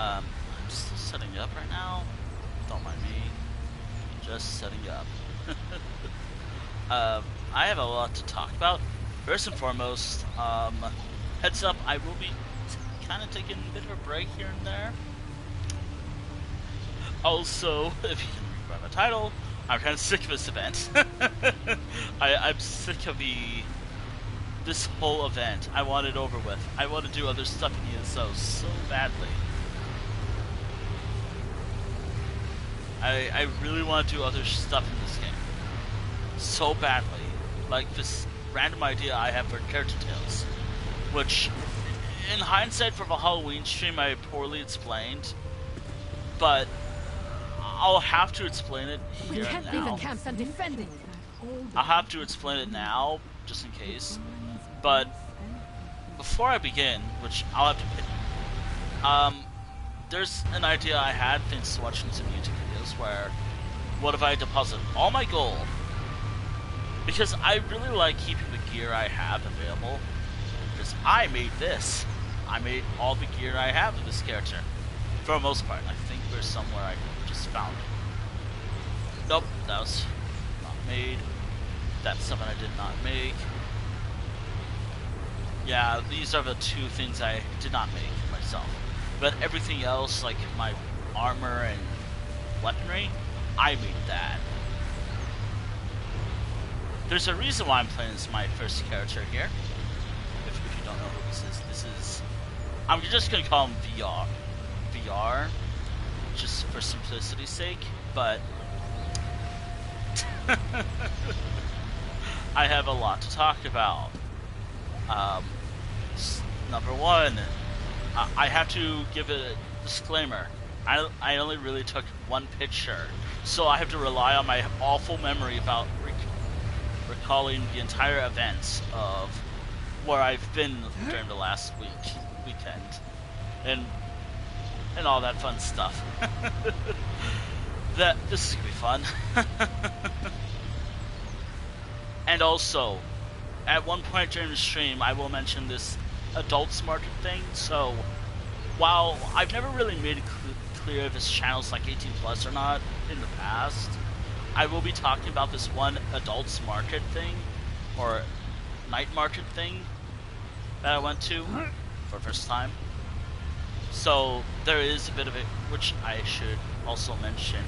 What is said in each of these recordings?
I'm still setting up right now. Don't mind me. Just setting up. I have a lot to talk about. First and foremost, heads up, I will be kind of taking a bit of a break here and there. Also, if you can read by the title, I'm kind of sick of this event. I'm sick of this whole event. I want it over with. I want to do other stuff in ESO so badly. I really want to do other stuff in this game so badly. Like this random idea I have for character tales, which, in hindsight, for the Halloween stream, I poorly explained, but I'll have to explain it here and now. I'll have to explain it now, just in case. But before I begin, which I'll have to pick, there's an idea I had thanks to watching some YouTube videos where, what if I deposit all my gold? Because I really like keeping the gear I have available. Because I made this. I made all the gear I have of this character. For the most part. I think there's somewhere I just found it. Nope, that was not made. That's something I did not make. Yeah, these are the two things I did not make myself. But everything else, like my armor and weaponry, I made that. There's a reason why I'm playing as my first character here. If you don't know who this is, I'm just gonna call him VR, just for simplicity's sake. But I have a lot to talk about. Number one, I have to give a disclaimer. I only really took one picture, so I have to rely on my awful memory about recalling the entire events of where I've been during the last weekend, and all that fun stuff. This is gonna be fun. And also, at one point during the stream, I will mention this adults market thing. So, while I've never really made it clear if this channel's like 18 plus or not in the past, I will be talking about this one adults market thing, or night market thing, that I went to for the first time. So there is a bit of it, which I should also mention.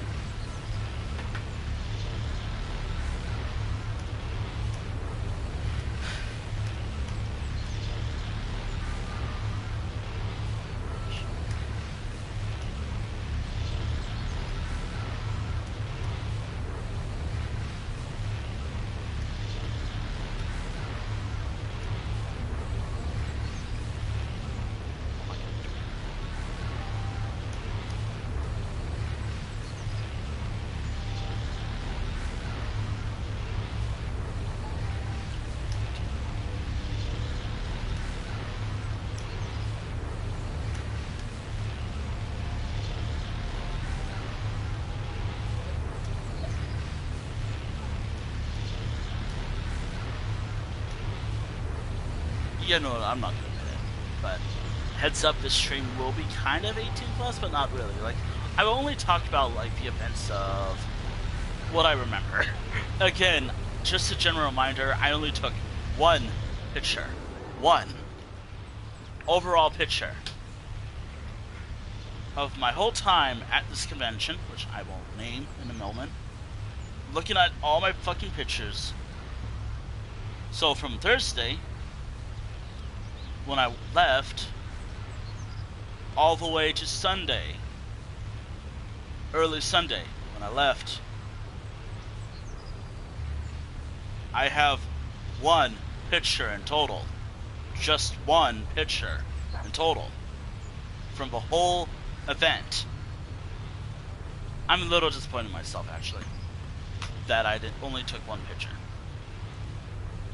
Yeah, no, I'm not gonna admit it, but heads up, this stream will be kind of 18 plus, but not really. Like, I've only talked about like the events of what I remember. Again, just a general reminder, I only took one picture, one overall picture of my whole time at this convention, which I won't name in a moment, looking at all my fucking pictures. So from Thursday, when I left, all the way to Sunday, early Sunday, when I left, I have one picture in total. Just one picture in total from the whole event. I'm a little disappointed in myself, actually, that I only took one picture.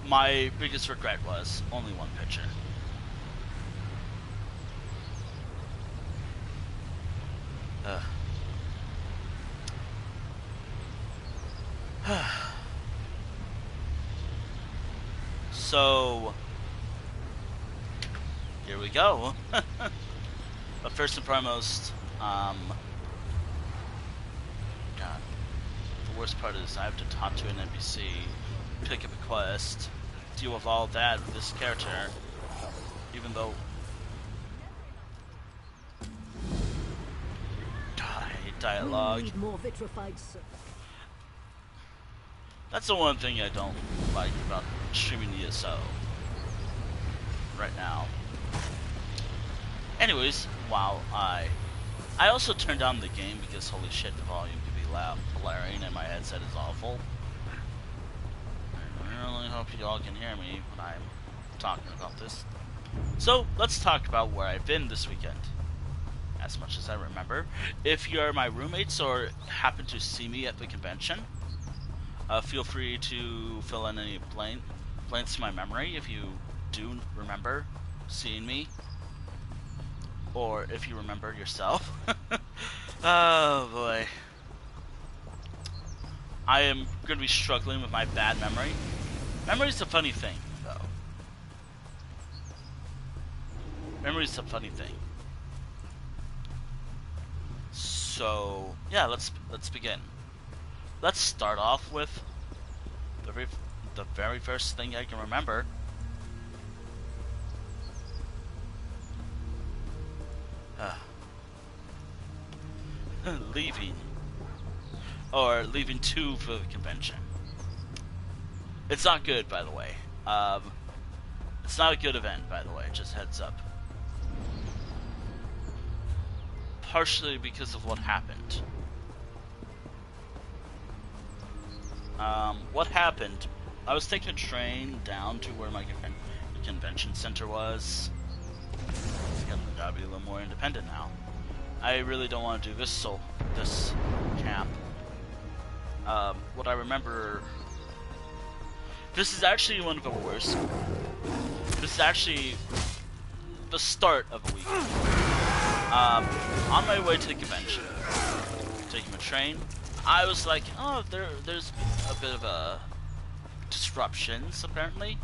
My biggest regret was only one picture. So, here we go. But first and foremost, God, the worst part is I have to talk to an NPC, pick up a quest, deal with all that with this character, even though God, I hate dialogue. More vitrified surf. That's the one thing I don't like about streaming ESO right now. Anyways, wow, I also turned down the game because holy shit, the volume could be loud, blaring, and my headset is awful. I really hope you all can hear me when I'm talking about this. So let's talk about where I've been this weekend, as much as I remember. If you're my roommates or happen to see me at the convention, feel free to fill in any blanks to my memory if you do remember seeing me, or if you remember yourself. Oh boy. I am going to be struggling with my bad memory. Memory's a funny thing, though. Memory's a funny thing. So, yeah, let's begin. Let's start off with the very first thing I can remember. Leaving 2 for the convention. It's not good, by the way. It's not a good event, by the way, just heads up. Partially because of what happened. What happened, I was taking a train down to where my convention center was. Gotta be a little more independent now. I really don't want to do this camp. What I remember, this is actually one of the worst. This is actually the start of a week. On my way to the convention, taking a train, I was like, oh, there's a bit of a disruptions apparently.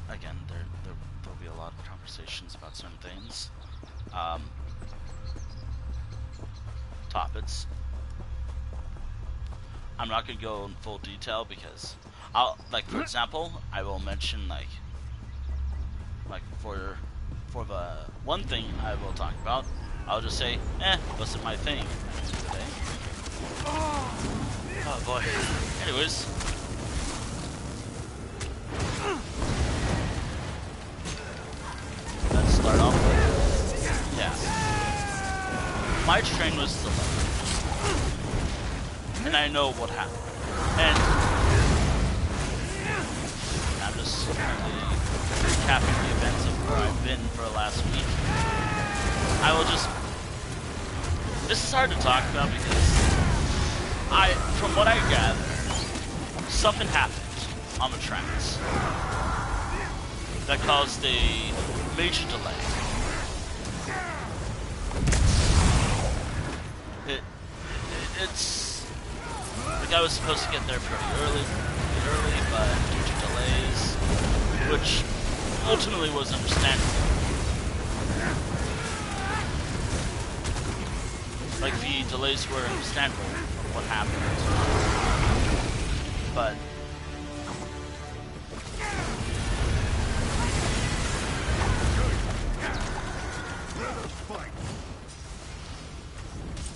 Again, there'll be a lot of conversations about certain things. Topics. I'm not gonna go in full detail because for example, I will mention like for the one thing I will talk about, I'll just say, wasn't my thing today. Oh boy. Anyways. Let's start off with, my train was delayed. And I know what happened. And I'm just currently recapping the events of where I've been for the last week. This is hard to talk about because from what I gather, something happened on the tracks that caused a major delay. It's like I was supposed to get there pretty early, but due to delays, which ultimately was understandable. Like, the delays were understandable of what happened. But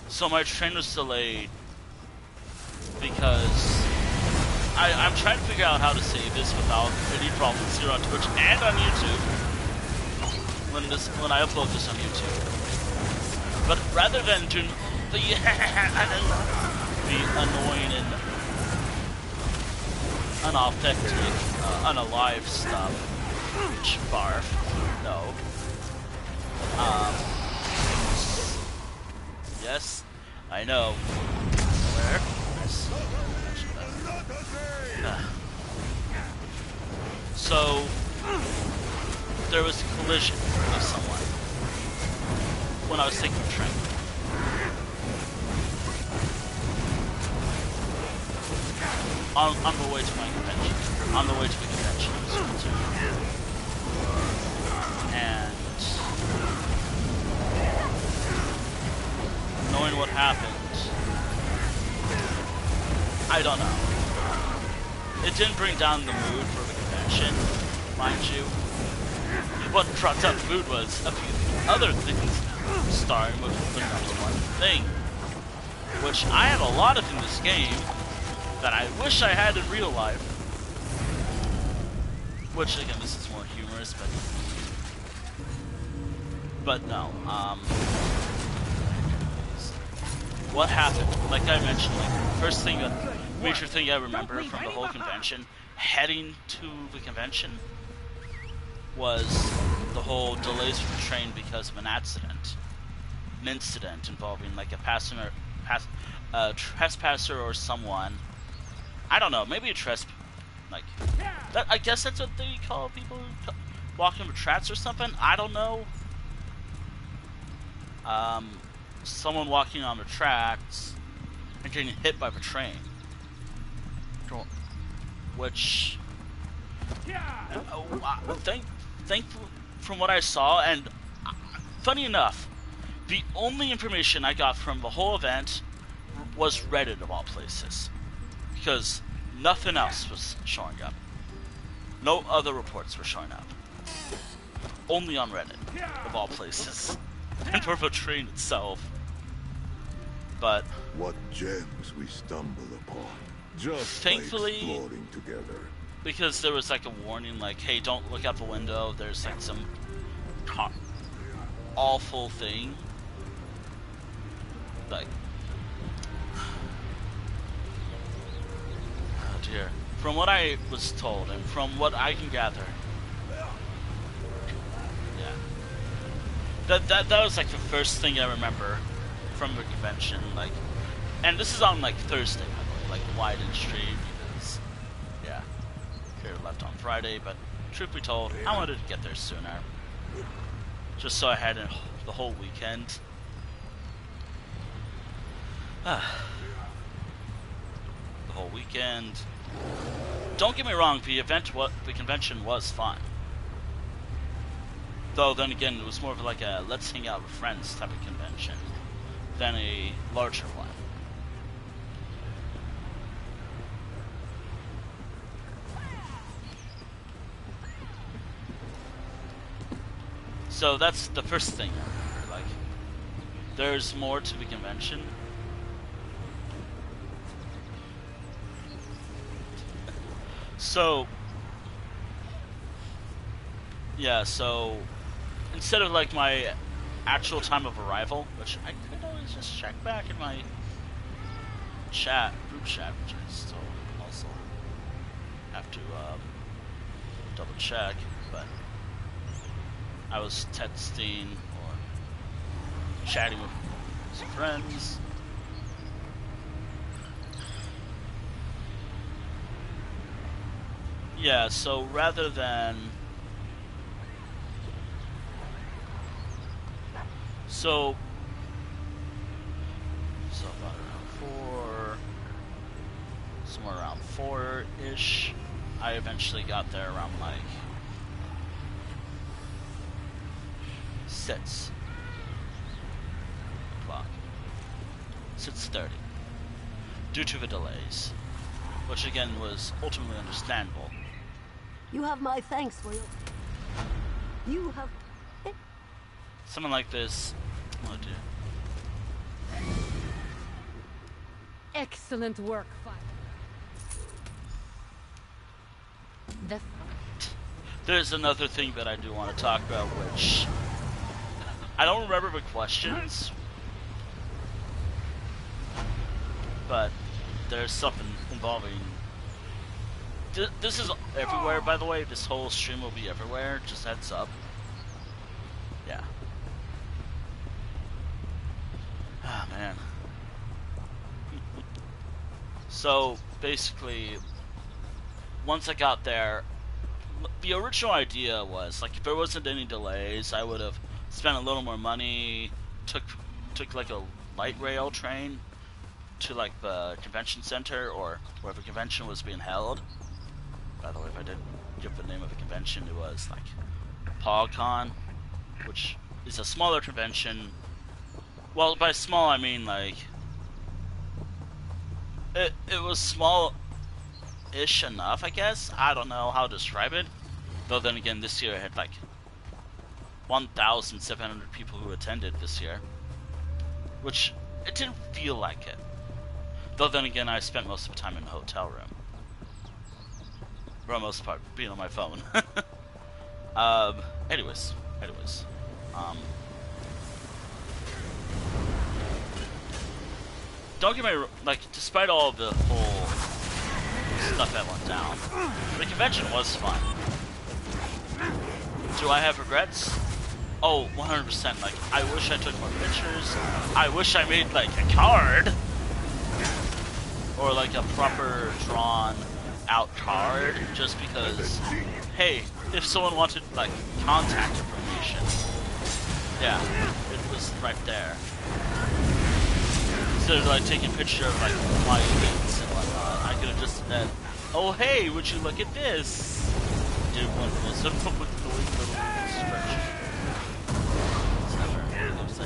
so my train was delayed because I'm trying to figure out how to save this without any problems here on Twitch and on YouTube when I upload this on YouTube. But rather than doing the annoying and unauthentic, unalive stuff, which barf, no. Yes, I know. Where? So, there was a collision with someone when I was taking the train. On the way to my convention. On the way to the convention. And bring down the mood for the convention, mind you. What brought down the mood was a few other things, starting with the number one thing, which I have a lot of in this game that I wish I had in real life. Which, again, this is more humorous, but no, what happened? Like I mentioned, like, first thing, major thing I remember from the whole convention, heading to the convention, was the whole delays for the train because of an incident involving like a trespasser or someone. I don't know, maybe a like that. I guess that's what they call people who walking with tracks or something. I don't know. Someone walking on the tracks and getting hit by the train, which think from what I saw, and funny enough, the only information I got from the whole event was Reddit of all places, because nothing else was showing up. No other reports were showing up. Only on Reddit of all places, and for the train itself. But what gems we stumble upon, just thankfully, by exploring together. Because there was like a warning, like, hey, don't look out the window. There's like some awful thing. Like, oh dear. From what I was told and from what I can gather, yeah, that was like the first thing I remember from the convention. Like, and this is on like Thursday, by the way, like wide and stream, because yeah, here left on Friday. But truth be told, I wanted to get there sooner, just so I had the whole weekend. The whole weekend. Don't get me wrong, the convention was fun. Though then again, it was more of like a let's hang out with friends type of convention than a larger one. So that's the first thing I remember. Like, there's more to the convention. So, yeah, so instead of like my actual time of arrival, which I could always just check back in my group chat, which I still also have to double check, but I was texting or chatting with some friends. Yeah, so rather than... So about around 4... Somewhere around 4-ish. I eventually got there around like 6 o'clock. 6:30. Due to the delays. Which again was ultimately understandable. You have my thanks for your... You have... Something like this... Oh dear. Excellent work, Fire. There's another thing that I do want to talk about, which... I don't remember the questions. But there's something involving... This is everywhere, by the way. This whole stream will be everywhere. Just heads up. Yeah. Ah, man. So, basically, once I got there, the original idea was, like, if there wasn't any delays, I would have spent a little more money, took like, a light rail train to, like, the convention center, or where the convention was being held. By the way, if I didn't give the name of the convention, it was, like, PogCon, which is a smaller convention. Well, by small, I mean, like, it was small ish enough, I guess. I don't know how to describe it. Though then again, this year I had like 1,700 people who attended this year, which it didn't feel like it. Though then again, I spent most of the time in the hotel room. For the most part, being on my phone. Anyways. Don't get me like, despite all the whole stuff that went down, the convention was fun. Do I have regrets? Oh, 100%. Like, I wish I took more pictures. I wish I made like a card. Or like a proper drawn out card, just because, hey, if someone wanted like contact information, yeah, it was right there. Instead of like taking a picture of like my events and whatnot, I could have just said, oh hey, would you look at this? Did one of those with the little description. It was the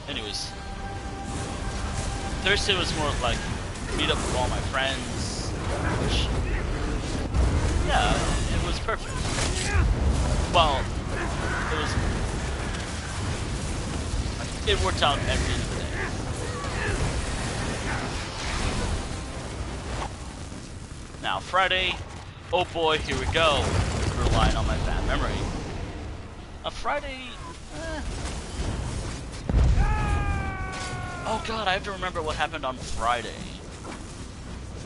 anyways, Thursday was more like meet up with all my friends, which, yeah, it was perfect. Well, it worked out at the end of the day. Now Friday, oh boy, here we go. Relying on my bad memory. Friday. Oh god, I have to remember what happened on Friday.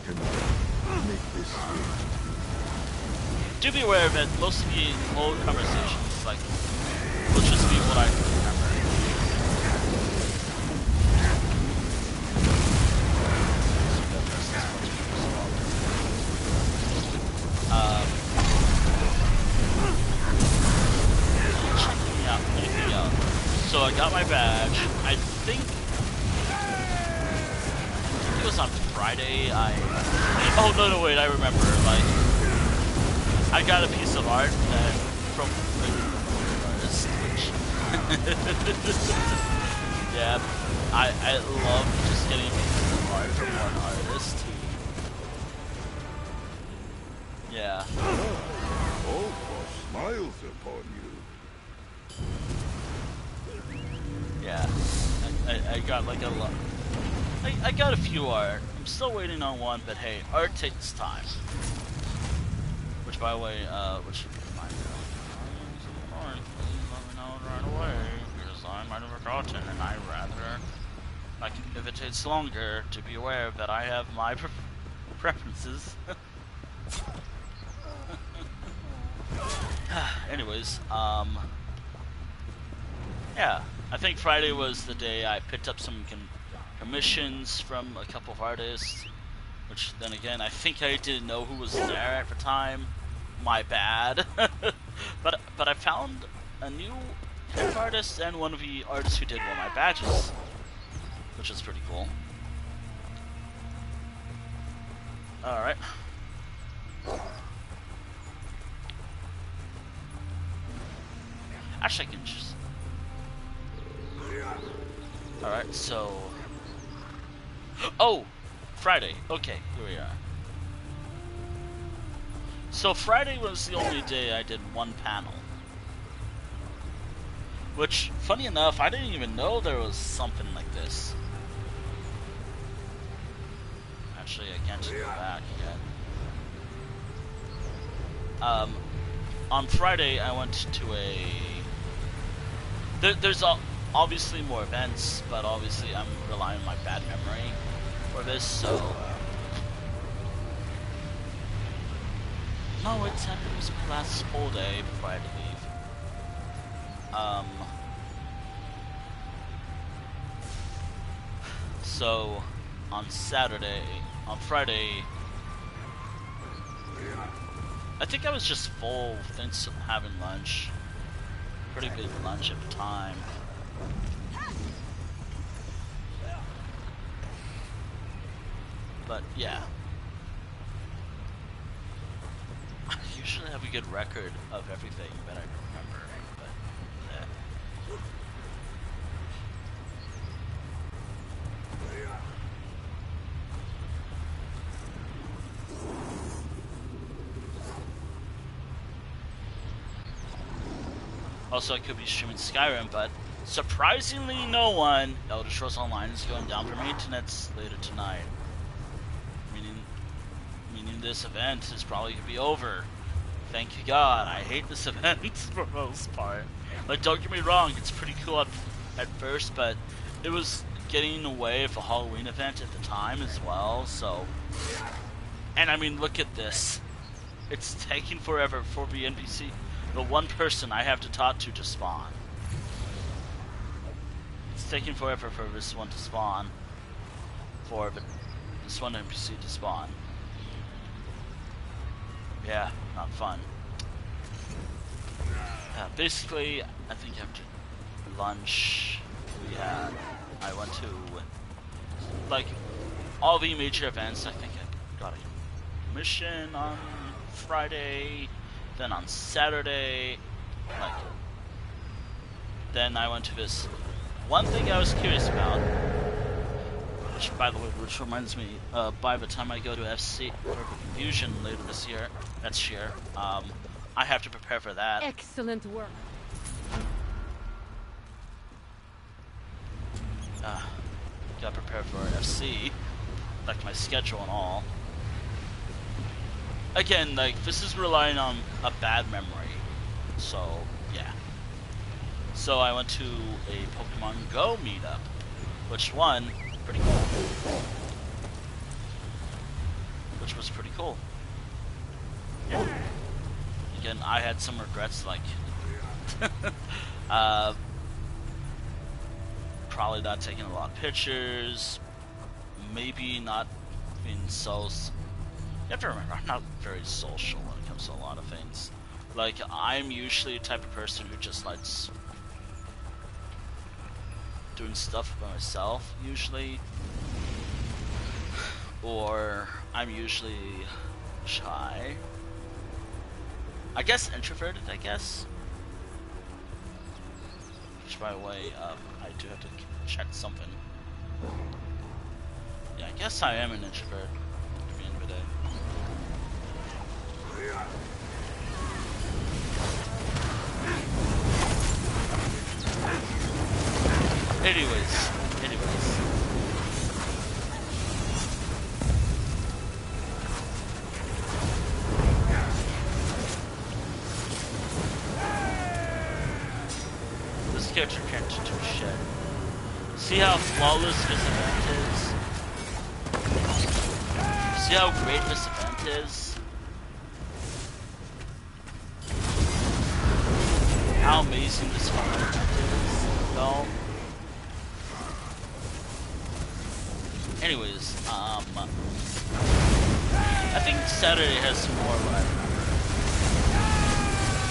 Can I make this Do be aware that most of the whole conversations, like, will just be what I remember. Checking out anything else. So I got my badge. I think it was on Friday. Oh no, wait, I remember. Like, I got a piece of art that from an artist, which yeah, I love just getting a piece of art from one artist. Yeah. all smiles upon you. Yeah. I got like a lot. I got a few art. I'm still waiting on one, but hey, art takes time. Which, by the way, which reminds me, please let me know right away, because I might have forgotten, and I'd rather, like, if it takes longer, to be aware that I have my preferences. Anyways, yeah, I think Friday was the day I picked up some commissions from a couple of artists, which then again, I think I didn't know who was there at the time. My bad. but I found a new hip artist and one of the artists who did one of my badges, which is pretty cool. Alright. Actually, I can just... Alright, so... Oh! Friday. Okay, here we are. So Friday was the only day I did one panel. Which, funny enough, I didn't even know there was something like this. Actually, I can't go back yet. On Friday, I went to a... There's obviously more events, but obviously I'm relying on my bad memory for this, so... No, it said it was my last whole day before I had to leave. So, on Friday, I think I was just full thanks to having lunch. Pretty big lunch at the time. But yeah. I usually have a good record of everything that I remember, but yeah. Also, I could be streaming Skyrim, but surprisingly no one. Elder Scrolls Online is going down for maintenance later tonight. Meaning this event is probably going to be over. Thank you God. I hate this event for the most part. Like, don't get me wrong, it's pretty cool at first, but it was getting in the way of a Halloween event at the time as well, so... And I mean, look at this. It's taking forever for the NPC, the one person I have to talk to spawn. It's taking forever for this one to spawn. For this one NPC to spawn. Yeah, not fun. Basically, I think after lunch, I went to, like, all the major events. I think I got a mission on Friday, then on Saturday, like, then I went to this one thing I was curious about, which, by the way, which reminds me, by the time I go to FC, or Fusion later next year, I have to prepare for that. Excellent work. Gotta prepare for FC, like my schedule and all. Again, like, this is relying on a bad memory, so, yeah. So I went to a Pokemon Go meetup, which pretty cool. Which was pretty cool. Again, I had some regrets, like, probably not taking a lot of pictures, maybe not being so... You have to remember, I'm not very social when it comes to a lot of things. Like, I'm usually the type of person who just likes doing stuff by myself, usually. Or I'm usually shy. I guess introverted, I guess. Which, by the way, I do have to check something. Yeah, I guess I am an introvert at the end of the day. Anyways. This character can't do shit. See how flawless this event is? See how great this event is? How amazing this fucking event is, though? Anyways, I think Saturday has some more life.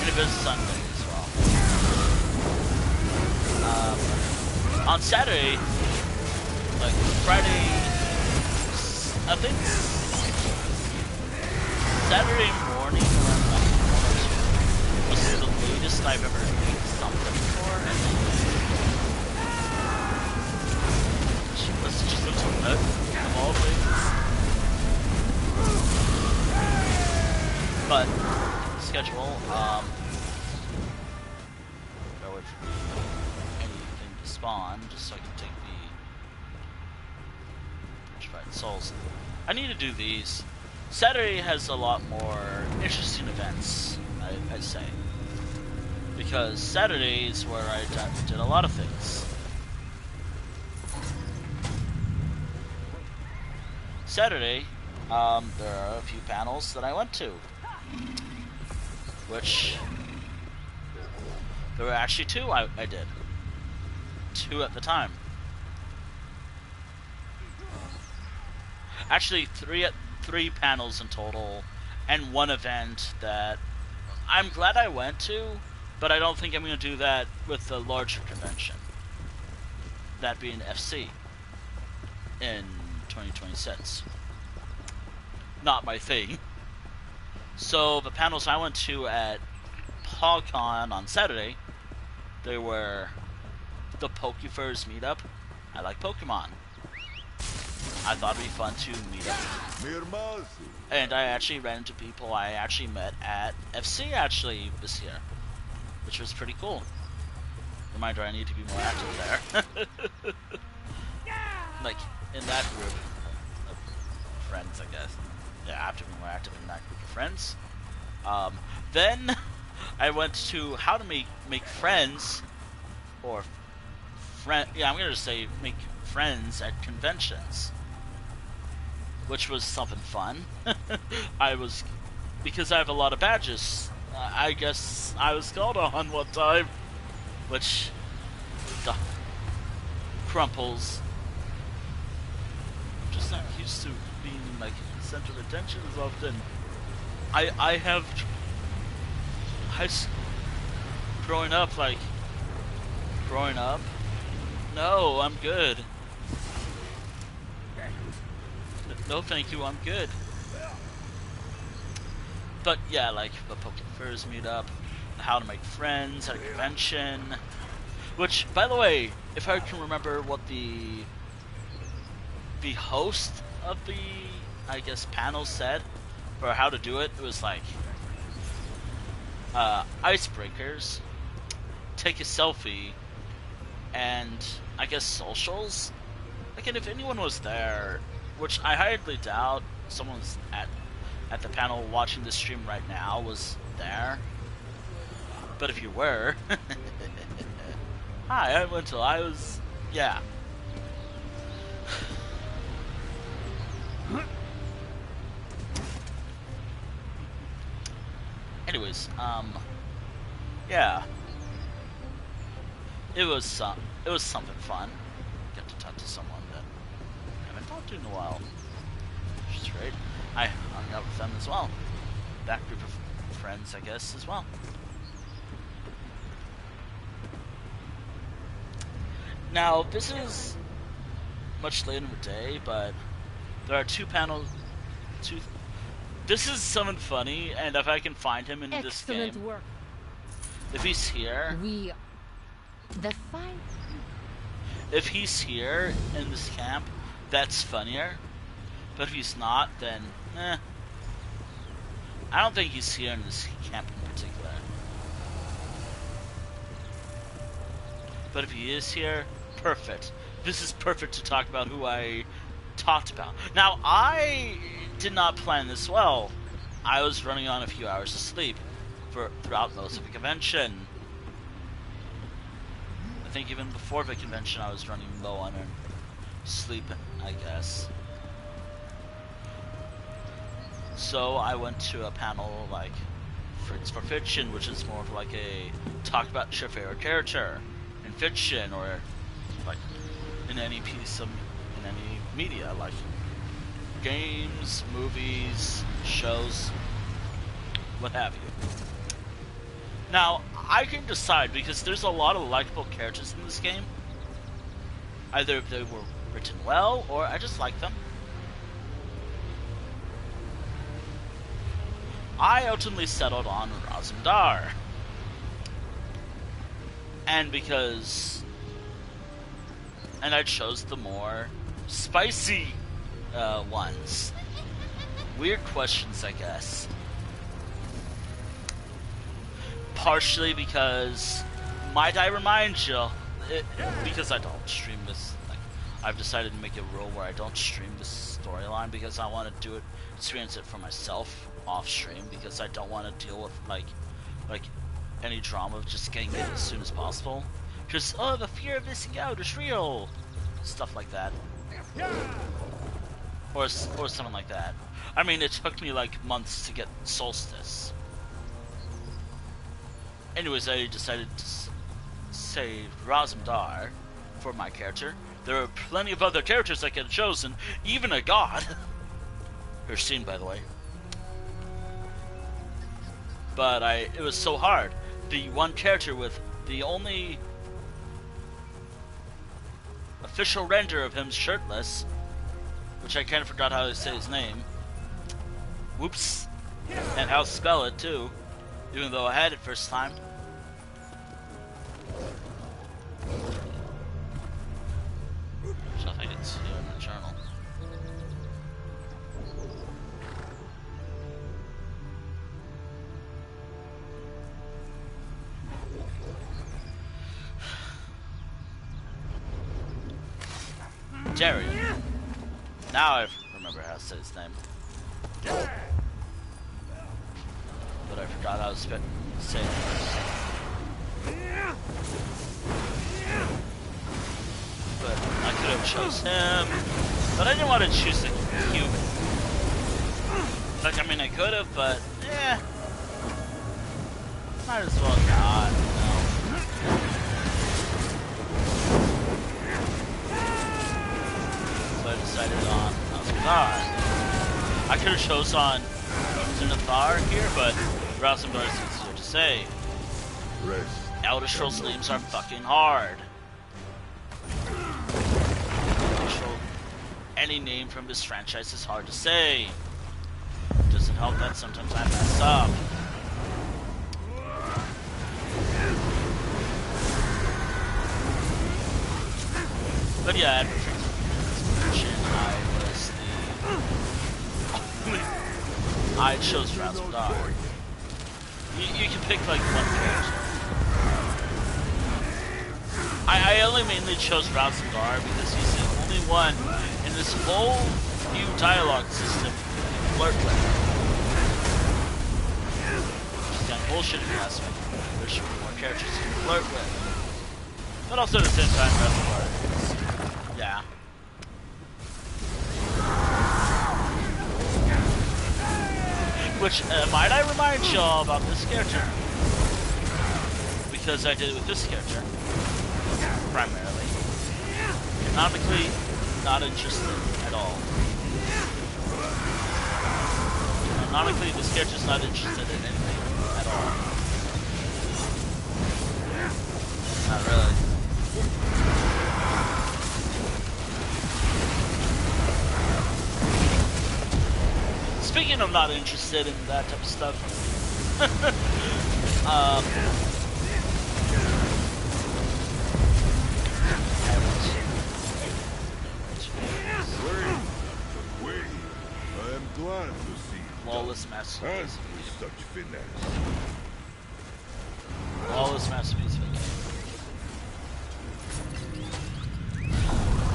And it is Sunday as well. On Saturday, like Friday, I think Saturday morning around 1 or 2 was the latest I've ever made something for, I think. Let's just look at that of all things. But schedule, gotta wait for anything to spawn just so I can take the Shrine Souls. I need to do these. Saturday has a lot more interesting events, I'd say. Because Saturday is where I did a lot of things. Saturday, there are a few panels that I went to, which there were actually 2 I did. 2 at the time. Actually, 3 panels in total, and 1 event that I'm glad I went to, but I don't think I'm going to do that with the larger convention. That being FC in 2026. Not my thing. So the panels I went to at PogCon on Saturday, they were the Pokefurs meetup. I like Pokemon. I thought it'd be fun to meet up. Mirmazi. And I actually ran into people I actually met at FC actually this year, which was pretty cool. Reminder, I need to be more active there. Like, in that group of friends, I guess. Yeah, I have to be more active in that group of friends. Then I went to how to make friends, or yeah, I'm gonna just say make friends at conventions, which was something fun. Because I have a lot of badges. I guess I was called on one time, which crumples. Just not used to being like center of attention as often. I have growing up. No, I'm good. No, thank you. I'm good. But yeah, like the Pokemon Furs meetup, how to make friends at a convention. Which, by the way, if I can remember what the host of the, I guess, panel said, or how to do it, it was like, icebreakers, take a selfie, and I guess socials. Like, and if anyone was there, which I highly doubt someone's at the panel watching this stream right now was there, but if you were, hi, I was, yeah. Anyways, yeah, it was something fun. Get to talk to someone that I haven't talked to in a while. Which is great. I hung out with them as well. That group of friends, I guess, as well. Now, this is much later in the day, but there are two panels. This is something funny, and if I can find him in this game, excellent work. If he's here, The fight. if he's here in this camp, that's funnier. But if he's not, then I don't think he's here in this camp in particular. But if he is here, perfect. This is perfect to talk about who I talked about. Now, I did not plan this well. I was running on a few hours of sleep throughout most of the convention. I think even before the convention I was running low on sleep, I guess. So I went to a panel like Fritz for Fiction, which is more of like a talk about your favorite character in fiction, or like in any piece of, in any media, like games, movies, shows, what have you. Now, I can decide, because there's a lot of likable characters in this game. Either they were written well, or I just like them. I ultimately settled on Razumdar. And I chose the more spicy ones. Weird questions, I guess. Partially because, might I remind you, because I don't stream this, like, I've decided to make a rule where I don't stream this storyline, because I want to experience it for myself off stream, because I don't want to deal with like any drama of just getting it as soon as possible. Because, oh, the fear of missing out is real, stuff like that, or something like that. I mean, it took me like months to get Solstice. Anyways, I decided to save Razumdar for my character. There are plenty of other characters I could have chosen, even a god. Her scene, by the way. But it was so hard. The one character with the only official render of him shirtless, which I kind of forgot how to say his name. Whoops. And how to spell it, too. Even though I had it first time. Stuff I can see in the journal. Darian. Now I remember how to say his name. But I forgot how to say it first. But I could have chose him. But I didn't want to choose the human. Like, I mean, I could have, but, might as well not, you know. So I decided on Zinithar. I could have chose on Zinithar here, but Rosendar is easier to say. Elder Scrolls names are fucking hard. Any name from this franchise is hard to say. Doesn't help that sometimes I mess up. But yeah, I chose Rosendar. You can pick like one character. I only mainly chose Rosendar because he's the only one in this whole new dialogue system you can flirt with. Which is kind of bullshit if you ask me. There should be more characters you can flirt with. But also at the same time, Rosendar is, yeah. Which, might I remind y'all about this character? Because I did it with this character. Primarily. Economically, not interested at all. Canonically, this character's not interested in anything at all. Not really. Speaking of not interested in that type of stuff, I am glad to see Lawless Masterpiece. such finesse. Lawless Masterpiece.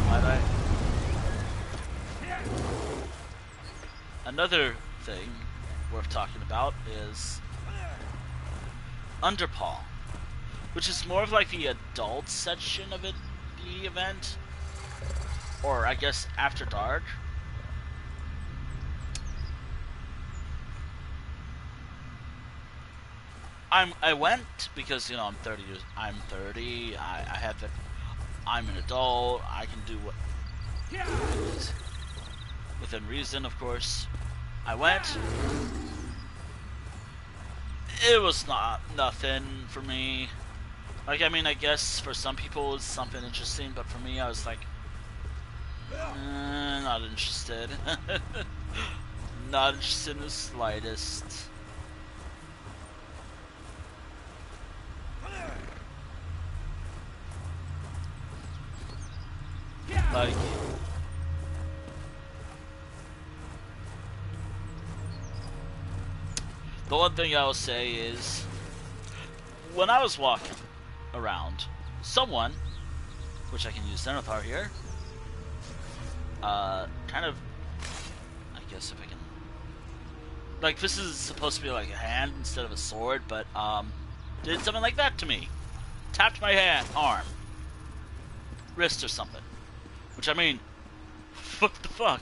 Might I? Another thing worth talking about is Underpaw, which is more of like the adult section of it, the event, or I guess After Dark. I went because, you know, I'm 30 years. I'm 30. I have the. I'm an adult. I can do what. Within reason, of course. I went. It was nothing for me. Like, I mean, I guess for some people it's something interesting, but for me, I was like, not interested. Not interested in the slightest. Like, the one thing I will say is, when I was walking around, someone, which I can use Zenithar here, kind of, I guess if I can, like, this is supposed to be like a hand instead of a sword, but, did something like that to me. Tapped my hand, arm, wrist or something. Which, I mean, what the fuck?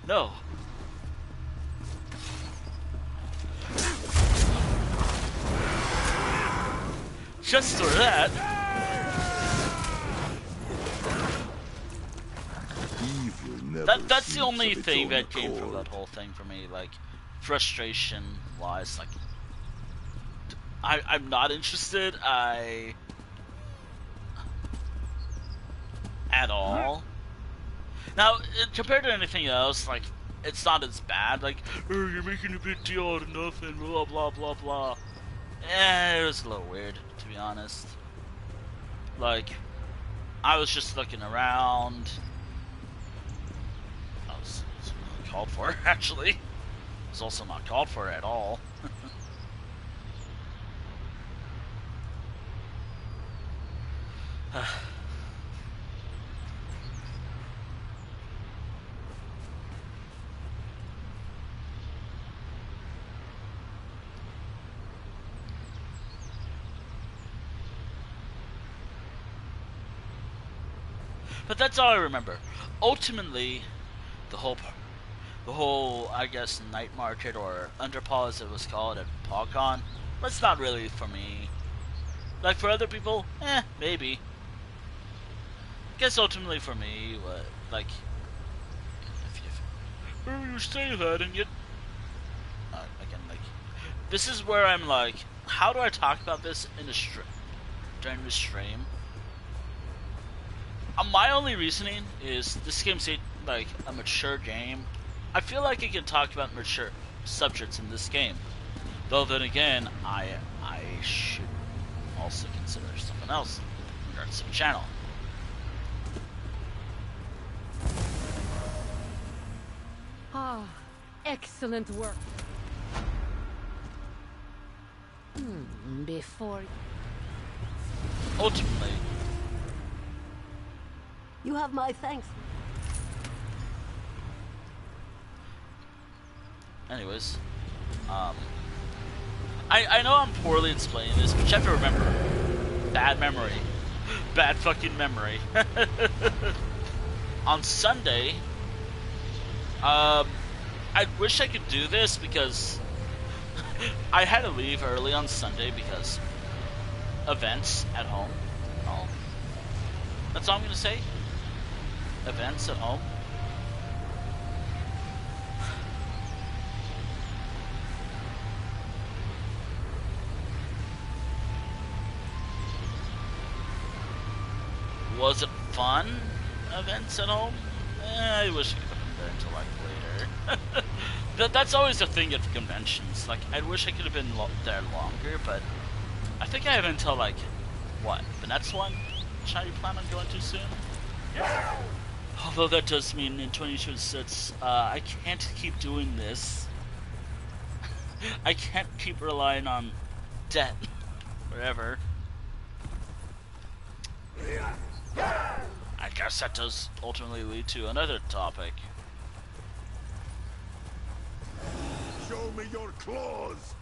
No. Just for that. That's the only thing that came from that whole thing for me, like, frustration-wise, like, I'm not interested, at all. Now, compared to anything else, like, it's not as bad, like, oh, you're making a big deal out of nothing, blah, blah, blah, blah. It was a little weird, to be honest. Like, I was just looking around. I was not called for, actually. I was also not called for at all. But that's all I remember. Ultimately, the whole, I guess, night market or underpaw as it was called at PogCon, that's not really for me. Like for other people, maybe. I guess ultimately for me, like, if you say that and yet, again, like, this is where I'm like, how do I talk about this in the during the stream? My only reasoning is this game's like a mature game. I feel like I can talk about mature subjects in this game. Though then again, I should also consider something else in regards to the channel. Ah, excellent work. Before... Ultimately, You have my thanks. anyways, I know I'm poorly explaining this, but you have to remember, bad memory. Bad fucking memory. On Sunday, I wish I could do this because I had to leave early on Sunday because events at home. Oh, that's all I'm gonna say. Events at home. Was it fun? Events at home? I wish I could have been there until like later. That's always the thing at the conventions. Like, I wish I could have been there longer, but I think I have until like, what, the next one? Which I plan on going to soon? Yeah. Although that does mean in 2026, I can't keep doing this. I can't keep relying on debt. Whatever. I guess that does ultimately lead to another topic. Show me your claws!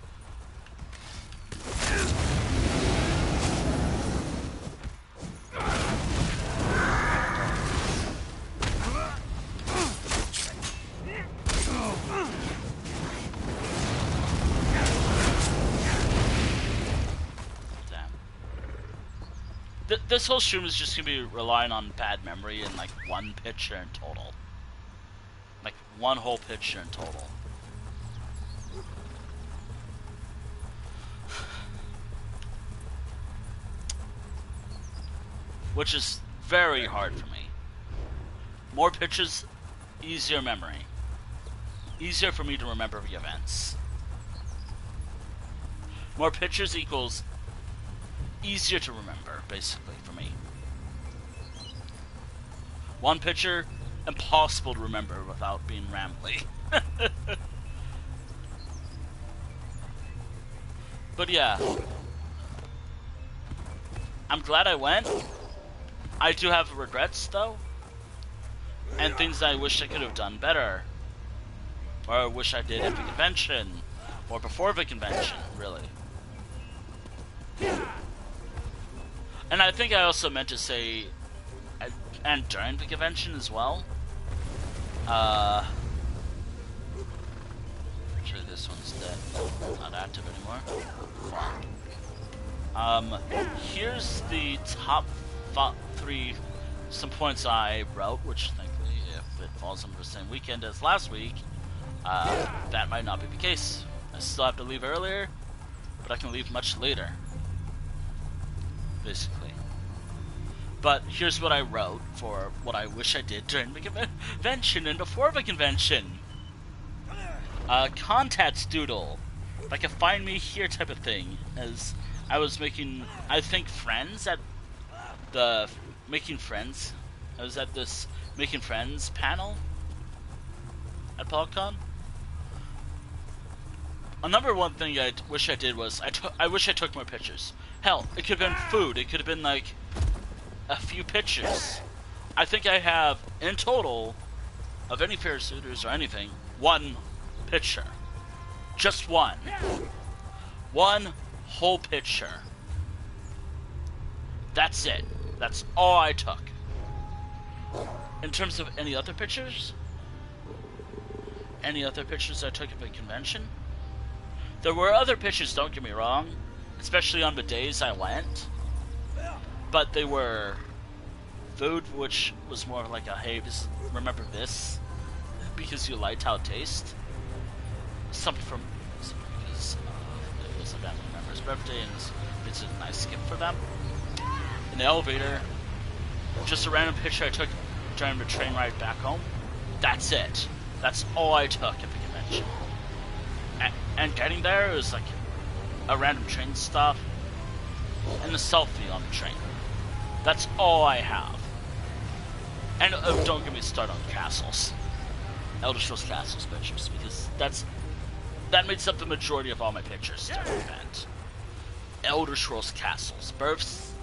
This whole stream is just gonna be relying on bad memory and like one picture in total. Like one whole picture in total. Which is very hard for me. More pictures, easier memory. Easier for me to remember the events. More pictures equals easier to remember, basically, for me. One picture, impossible to remember without being rambly. But yeah. I'm glad I went. I do have regrets, though. And things that I wish I could have done better. Or I wish I did at the convention. Or before the convention, really. And I think I also meant to say, and during the convention as well. Actually, this one's dead. Not active anymore. Fine. Here's the top 3 some points I wrote, which thankfully, if it falls under the same weekend as last week, that might not be the case. I still have to leave earlier, but I can leave much later. Basically. But here's what I wrote for what I wish I did during the convention and before the convention. Contact doodle. Like a find me here type of thing. As I was making, I think, friends at the Making Friends. I was at this Making Friends panel at PogCon. A number one thing I wish I did was I wish I took more pictures. Hell, it could have been food. It could have been like a few pictures. I think I have in total of any fursuiters or anything 1 picture. Just one. One whole picture. That's it. That's all I took. in terms of any other pictures I took at the convention, there were other pictures, don't get me wrong, especially on the days I went, but they were food which was more like a, hey, remember this, because you liked how it tastes. Something because it was a family member's birthday and it's a nice gift for them. In the elevator, just a random picture I took during the train ride back home. That's it. That's all I took at the convention. And getting there, it was like a random train stop and a selfie on the train. That's all I have. And don't get me started on castles. Elder Scrolls Castles pictures, because that makes up the majority of all my pictures during the event. Elder Scrolls Castles. Births,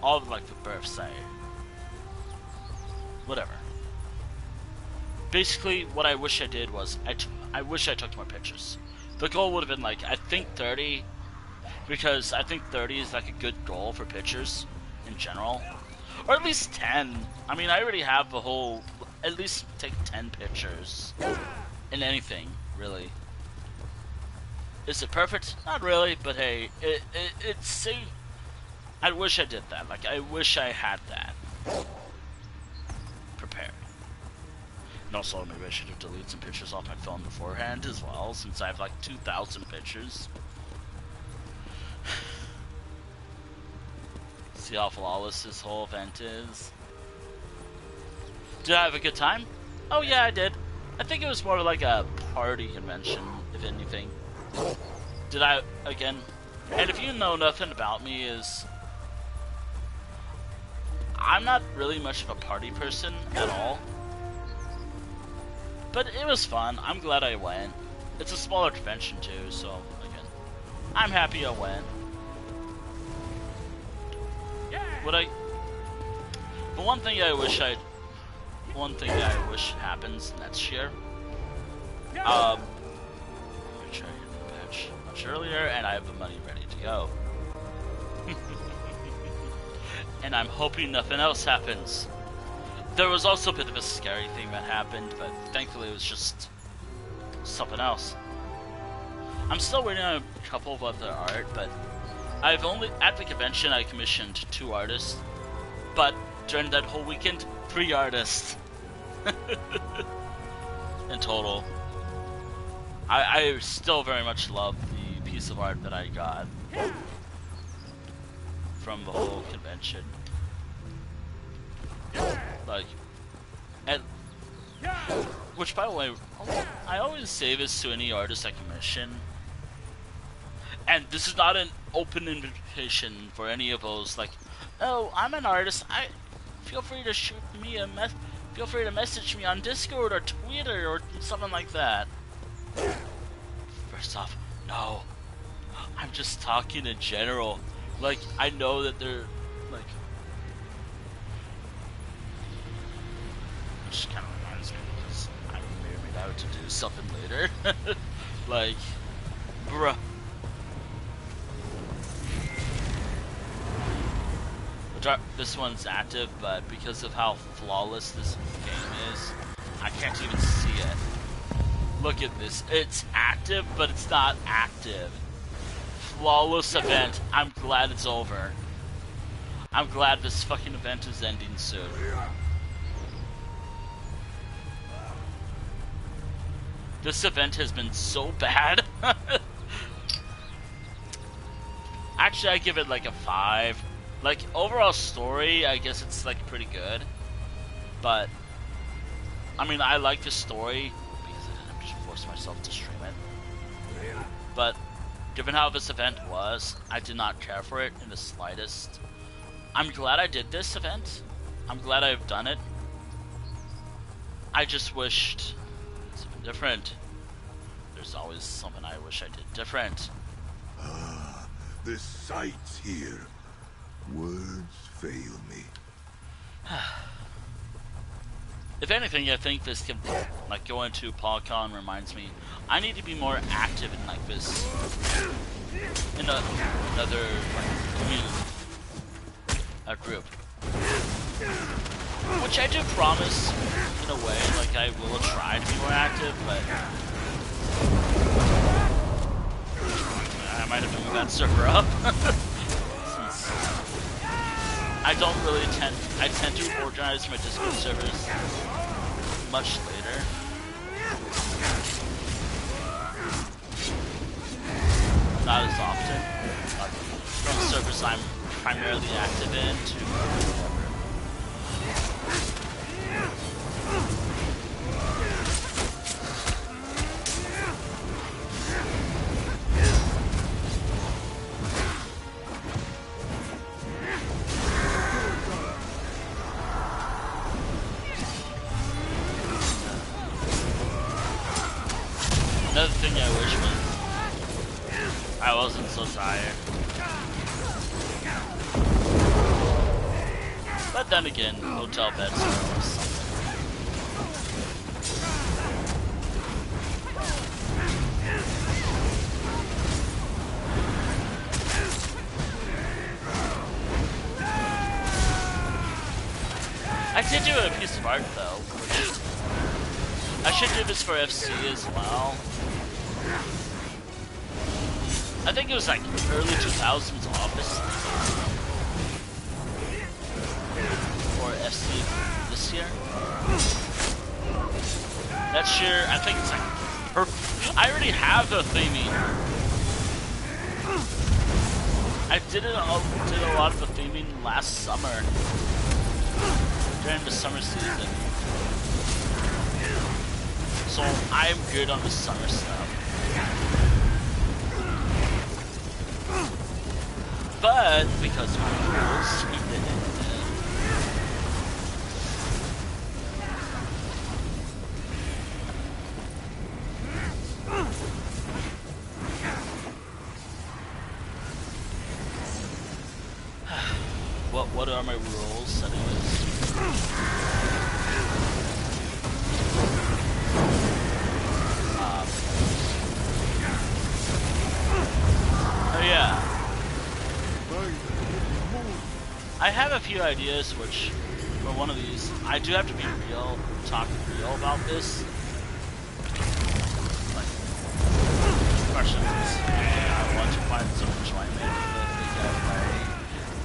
all of like the births whatever. Basically, what I wish I did was, I wish I took more pictures. The goal would have been like, I think 30, because I think 30 is like a good goal for pictures in general. Or at least 10. I mean, I already have the whole, at least take 10 pictures in anything, really. Is it perfect? Not really, but hey, it's I wish I did that. Like, I wish I had that prepared. And also, maybe I should have deleted some pictures off my phone beforehand as well, since I have like 2,000 pictures. See how flawless this whole event is. Did I have a good time? Oh yeah, I did. I think it was more like a party convention, if anything. Did I, again, and if you know nothing about me, is I'm not really much of a party person at all. But it was fun. I'm glad I went. It's a smaller convention too, so again, I'm happy I went. The one thing that I wish happens next year. Make sure I get the patch much earlier, and I have the money ready to go. And I'm hoping nothing else happens. There was also a bit of a scary thing that happened, but thankfully it was just something else. I'm still waiting on a couple of other art, but at the convention I commissioned 2 artists, but during that whole weekend, 3 artists in total. I still very much love the piece of art that I got from the whole convention. Like, which by the way, I always say this to any artist I commission, and this is not an open invitation for any of those, like, oh, I'm an artist, feel free to shoot me feel free to message me on Discord or Twitter or something like that. First off, no, I'm just talking in general. Like, I know that they're, like, which kind of reminds me, because I may be out to do something later. Like, bruh. This one's active, but because of how flawless this game is, I can't even see it. Look at this. It's active, but it's not active. Flawless event. I'm glad it's over. I'm glad this fucking event is ending soon. This event has been so bad. Actually, I give it like a 5. Like, overall story, I guess it's like pretty good. But, I mean, I like the story because I didn't have to force myself to stream it. But, given how this event was, I did not care for it in the slightest. I'm glad I did this event. I'm glad I've done it. I just wished something different. There's always something I wish I did different. Ah, the sights here. Words fail me. If anything, I think this can, like, going to PogCon reminds me, I need to be more active in, like, this, in another, like, community, a group. Which I do promise, in a way, like I will try to be more active, but I might have to move that server up. Since I don't really I tend to organize my Discord servers much later. Not as often. Like, from servers I'm primarily active in to another thing I wish was I wasn't so tired. But then again, hotel beds are always something. I did do a piece of art though, which I should do this for FC as well. I think it was like early 2000s office or FC this year. Next year, I think it's like perfect. I already have the theming. I did a lot of the theming last summer during the summer season, so I'm good on the summer stuff. But because of my rules, we did it. What are my rules, anyways? Oh yeah. I have a few ideas, which, for one of these, I do have to be real, talk real about this. Like, questions. I want to find some enjoyment in the gameplay,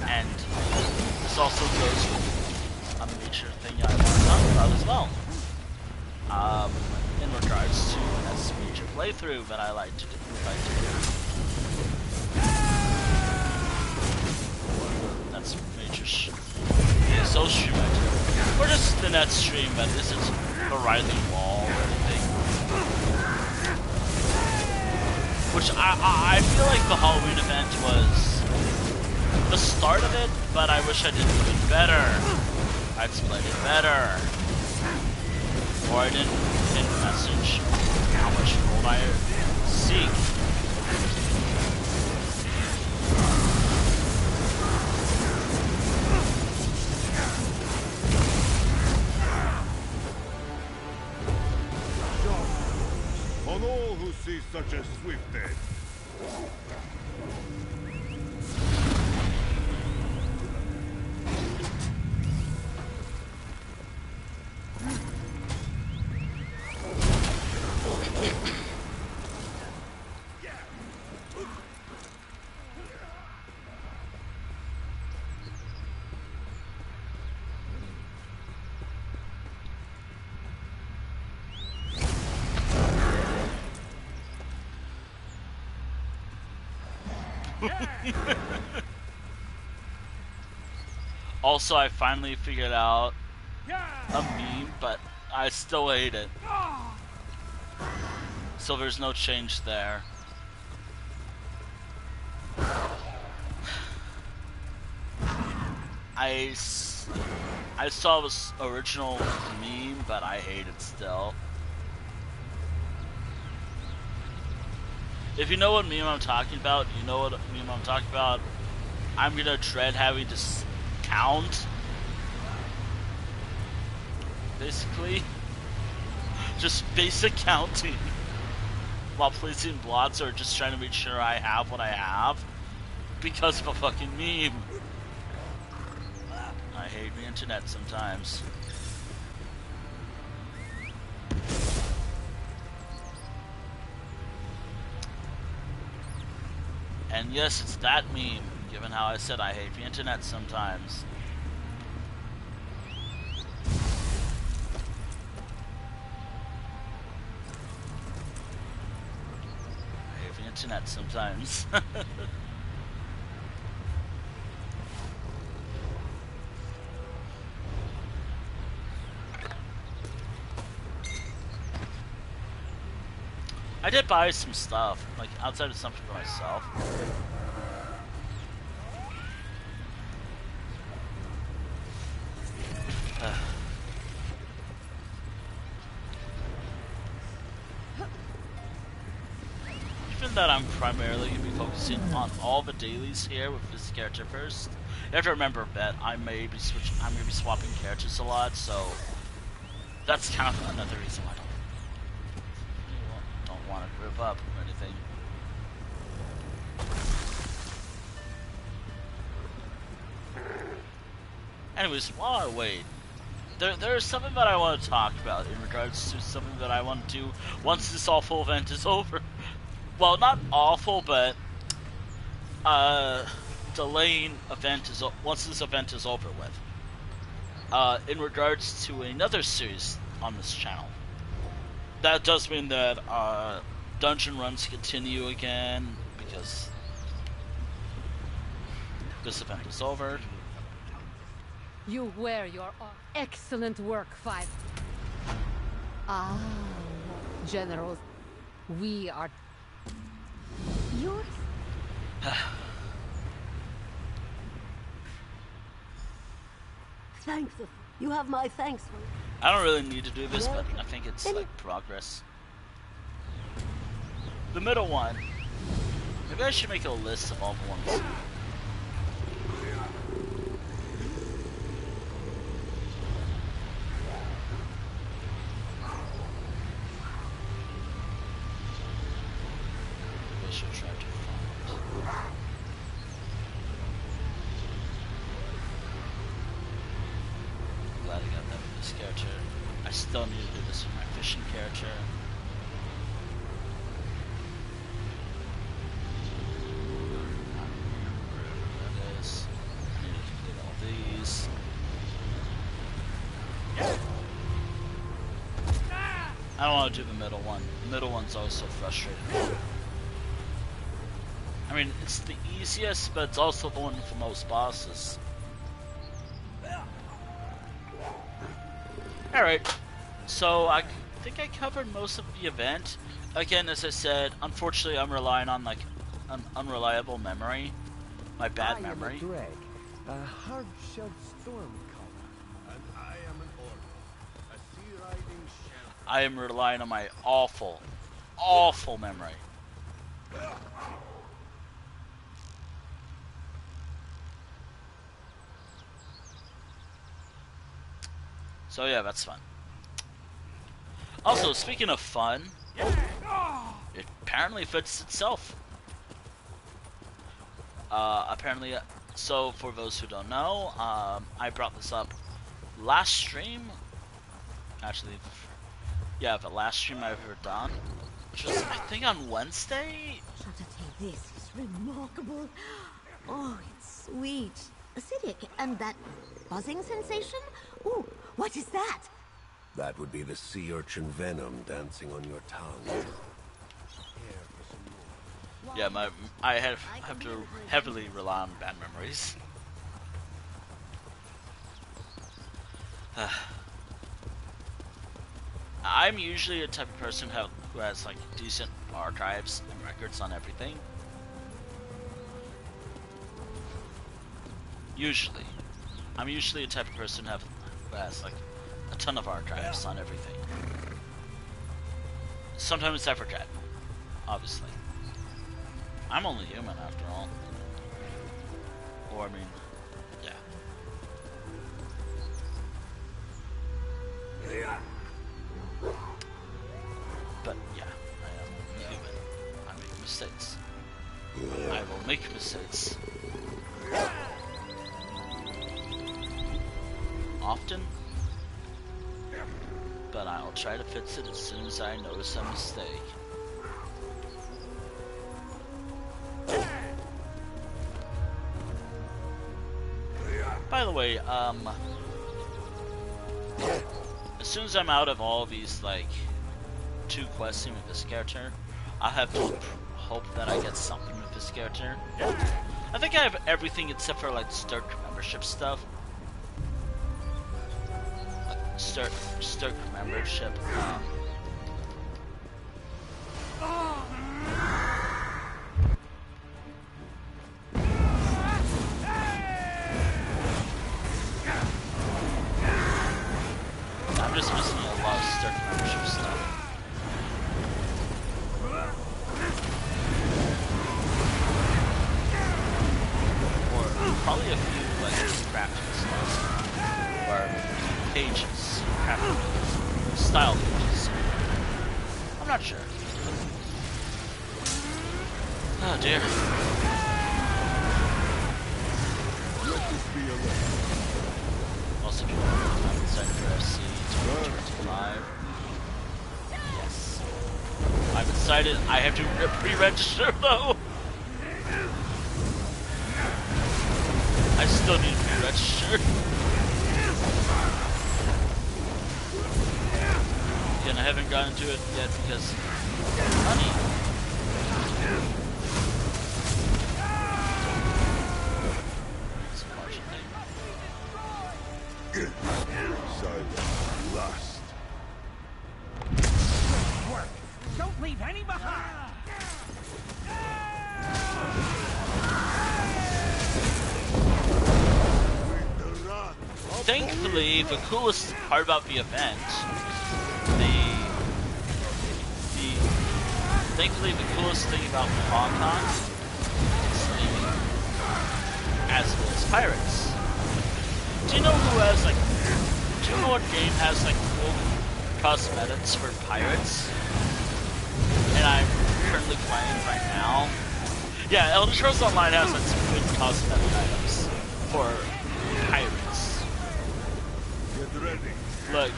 and this also goes with a major thing I want to talk about as well. In regards to this major playthrough that I like to do. That's major so stream I do. Or just the net stream that isn't the Writhing Wall or anything. Which I feel like the Halloween event was the start of it, but I wish I did it better. I explained it better. Or I didn't message how much gold I seek. On all who see such a swift end. Also, I finally figured out a meme, but I still hate it. So there's no change there. I saw this original meme, but I hate it still. If you know what meme I'm talking about, you know what meme I'm talking about. I'm gonna dread having to count. Basically. Just basic counting. While placing blots or just trying to make sure I have what I have. Because of a fucking meme. I hate the internet sometimes. And yes, it's that meme, given how I said I hate the internet sometimes. I hate the internet sometimes. I did buy some stuff, like outside of something for myself. Even that I'm primarily going to be focusing on all the dailies here with this character first. You have to remember that I'm going to be swapping characters a lot, so that's kind of another reason why I don't want to group up or anything. Anyways, while I wait, there's something that I want to talk about in regards to something that I want to do once this awful event is over. Well, not awful, but delaying once this event is over with. In regards to another series on this channel. That does mean that dungeon runs continue again because this event is over. You wear your excellent work, Five. Ah, generals, we are yours. Thanks. You have my thanks for it. I don't really need to do this, but I think it's like progress. The middle one. Maybe I should make a list of all the ones. I should try to find. Glad I got that with this character. I still need to do this with my fishing character. That is. I need to complete all these. I don't want to do the middle one. The middle one's also frustrating. I mean, it's the easiest, but it's also the one with the most bosses. Alright, so I think I covered most of the event. Again, as I said, unfortunately I'm relying on like an unreliable memory. My bad memory. I am a Dreg, a hard-shelled storm caller. And I am an orc, a sea-riding shell. I am relying on my awful, awful memory. So yeah, that's fun. Also, speaking of fun, it apparently fits itself. Apparently, so for those who don't know, I brought this up last stream. Actually, yeah, the last stream I've ever done, which was I think on Wednesday. This is remarkable. Oh, it's sweet, acidic, and that buzzing sensation. Ooh, what is that? That would be the sea urchin venom dancing on your tongue. Yeah, I have to heavily rely on bad memories. I'm usually a type of person who has like decent archives and records on everything. Usually. I'm usually a type of person who has like a ton of archives on everything. Sometimes I forget, obviously. I'm only human after all. Or I mean, yeah. But yeah, I am human. I make mistakes. I will make mistakes. often, but I'll try to fix it as soon as I notice a mistake. By the way, as soon as I'm out of all these, like, 2 questing with this character, I have to hope that I get something with this character. I think I have everything except for, like, Stirk membership stuff. Like, Stirk membership, I'm just missing a lot of Stirk membership stuff. Or probably a few, like, crafting stuff. Or pages. Crafting style pages. I'm not sure. Oh dear. Also, I'm excited for FC 2025. Yes. I'm excited. I have to pre-register though. I still need to pre-register. Again, I haven't gotten to it yet because money. Silent lust. Work. Don't leave any behind. Thankfully, the coolest part about the event, thankfully the coolest thing about Hong Kong is as well as pirates. Do you know who has like? Do you know what game has like cool cosmetics for pirates? And I'm currently playing right now. Yeah, Elder Scrolls Online has like some good cosmetic items for pirates. Get ready. Like,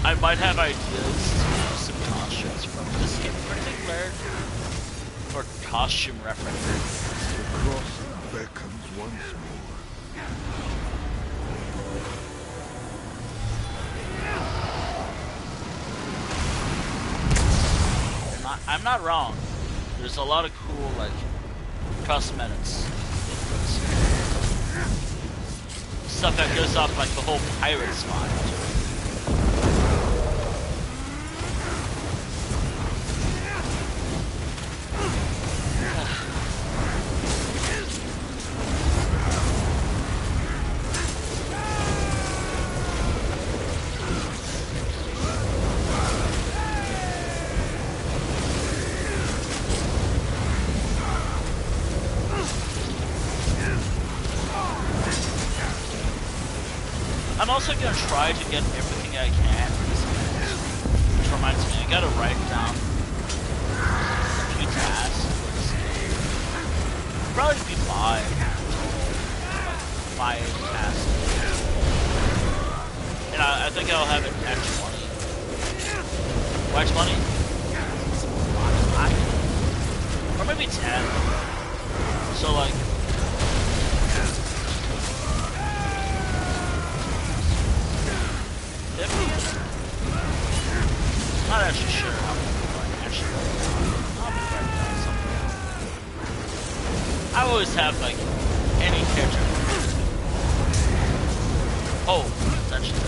I might have ideas to use some costumes from this game in particular, for costume references. The crossing beckons once more. I'm not wrong. There's a lot of cool, like, cosmetics. Stuff that goes off, like, the whole pirate's mind. I'm also gonna try to get everything I can for this event. Which reminds me, I gotta write down a few tasks for this game. Probably be 5. Like 5 tasks. And I think I'll have it at 20. Why 20? Or maybe 10. So like, not actually sure how many people I actually I'll be writing down something. I always have like any character. Oh, it's actually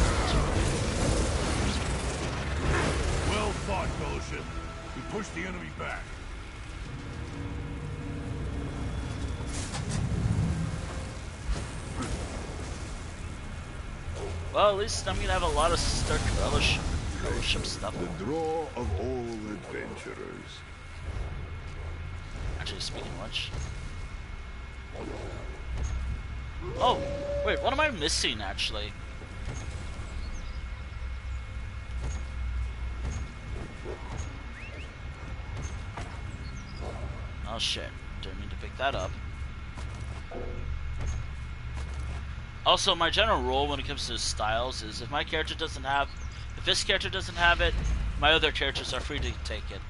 Well fought, Fellowship. We pushed the enemy back. well, at least I'm gonna have a lot of Stark Fellowship stuff. The draw of all adventurers. Actually, speaking of which. Oh, wait, what am I missing actually? Oh shit, don't need to pick that up. Also, my general rule when it comes to styles is if my character doesn't have, if this character doesn't have it, my other characters are free to take it.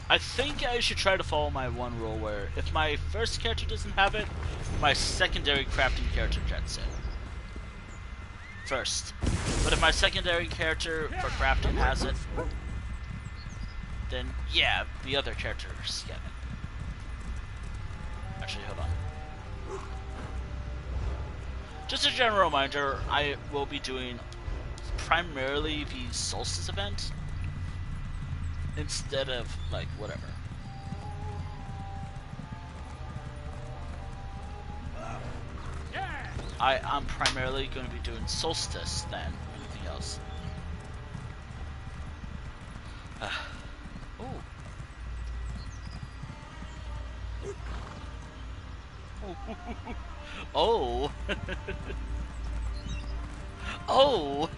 I think I should try to follow my one rule where if my first character doesn't have it, my secondary crafting character gets it first. But if my secondary character for crafting has it, then yeah, the other characters get it. Actually, hold on. Just a general reminder, I will be doing primarily the Solstice event instead of, like, whatever. I'm primarily going to be doing Solstice than anything else. Oh. Oh. Oh.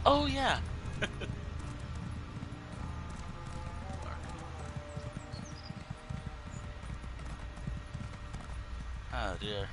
Oh yeah. Oh dear.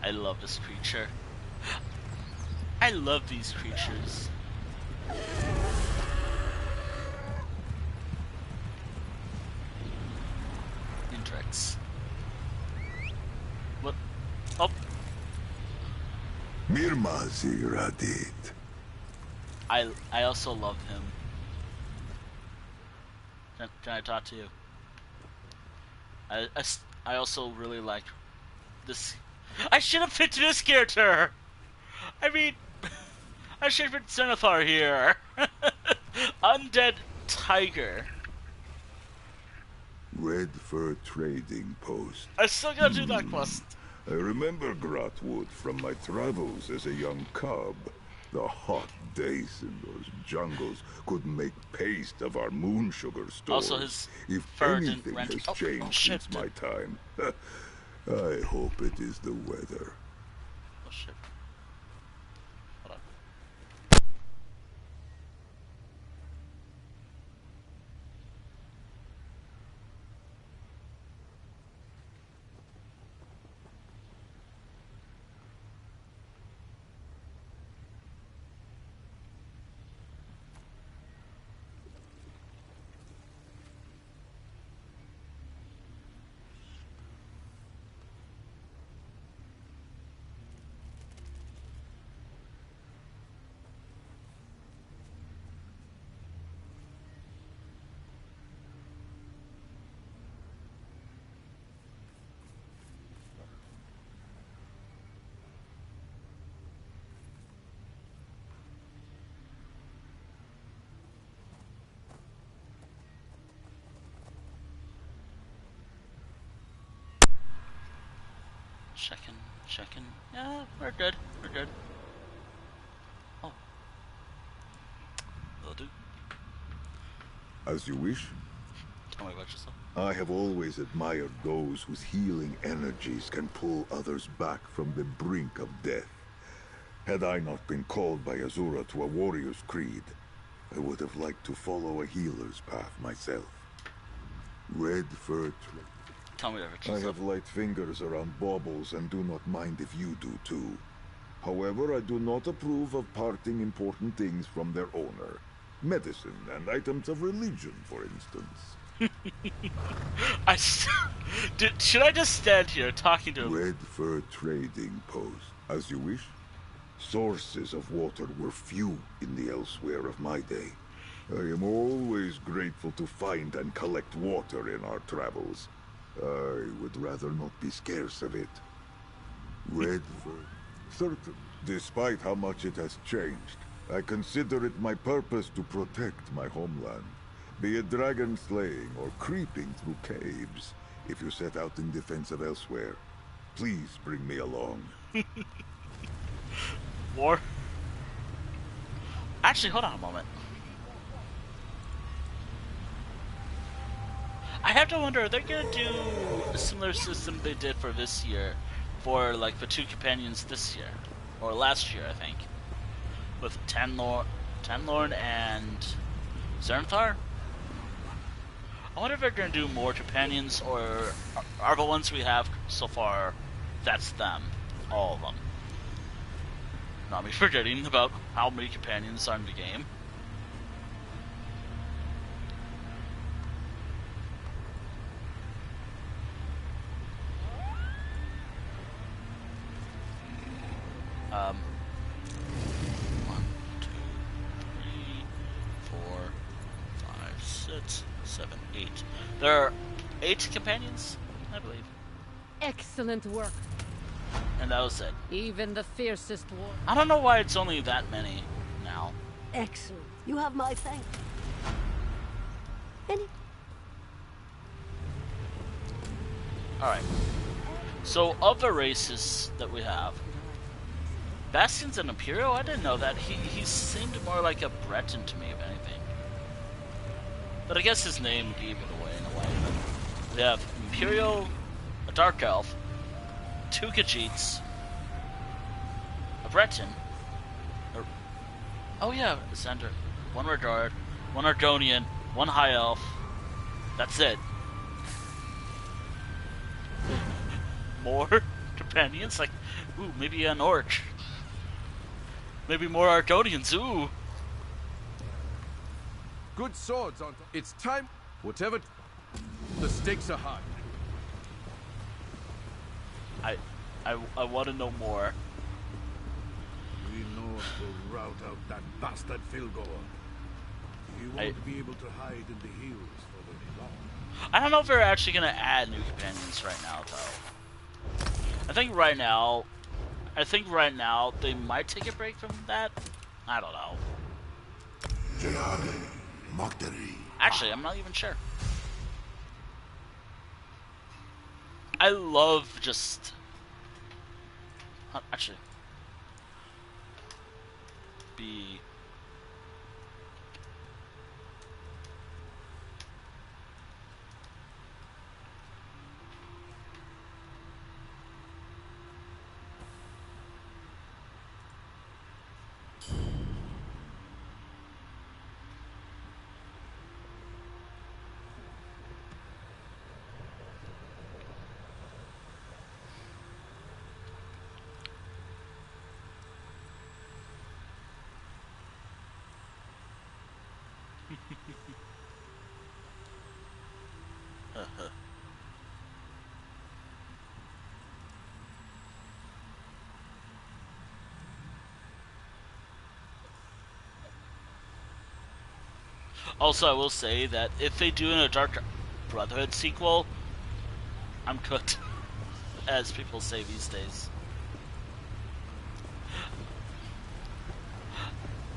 I love this creature. I love these creatures. Indrex. What? Oh. Mirmazi Radit. I also love him. Can I talk to you? I also really like this. I should have picked this character! I mean, I should have picked Zenithar here. Undead Tiger. Red Fur Trading Post. I still gotta do that quest. I remember Grotwood from my travels as a young cub. The hot days in those jungles could make paste of our moon sugar stores. Also, his if fur anything didn't rent. has changed since my time, I hope it is the weather. Oh shit. Hold on. Checking. Yeah, we're good. We're good. Oh. Will do. As you wish. Tell me about yourself. I have always admired those whose healing energies can pull others back from the brink of death. Had I not been called by Azura to a warrior's creed, I would have liked to follow a healer's path myself. Red Fur. Tell me about I yourself. have light fingers around baubles and do not mind if you do too. However, I do not approve of parting important things from their owner. Medicine and items of religion, for instance. Should I just stand here talking to him? Red Fur Trading Post, as you wish. Sources of water were few in the elsewhere of my day. I am always grateful to find and collect water in our travels. I would rather not be scarce of it. Red certain. Despite how much it has changed, I consider it my purpose to protect my homeland. Be it dragon slaying or creeping through caves. If you set out in defense of elsewhere, please bring me along. War? Actually, hold on a moment. I have to wonder, are they gonna do a similar system they did for this year, for like the 2 companions this year, or last year, I think, with Tenlorn and Zernthar? I wonder if they're gonna do more companions, or are the ones we have so far, that's them, all of them. Not me forgetting about how many companions are in the game. One, two, three, 4, 5, 6, 7, 8. There are 8 companions, I believe. Excellent work. And that was it. Even the fiercest war. I don't know why it's only that many now. Excellent. You have my thanks. Alright. So, of the races that we have, Bastion's an Imperial? I didn't know that. He seemed more like a Breton to me, if anything. But I guess his name gave it away in a way. But we have Imperial, a Dark Elf, 2 Khajiits, a Breton, oh yeah, Xander, 1 Regard, 1 Argonian, 1 High Elf. That's it. More companions? Like, ooh, maybe an Orc. Maybe more Argonians, ooh. Good swords on top. It's time. Whatever. The stakes are high. I want to know more. We know to rout out that bastard Filgor. He won't be able to hide in the hills for very long. I don't know if they're actually going to add new companions right now, though. I think right now they might take a break from that. I don't know. Actually, I'm not even sure. I love just... Actually... Be... Also, I will say that if they do a Dark Brotherhood sequel, I'm cooked, as people say these days.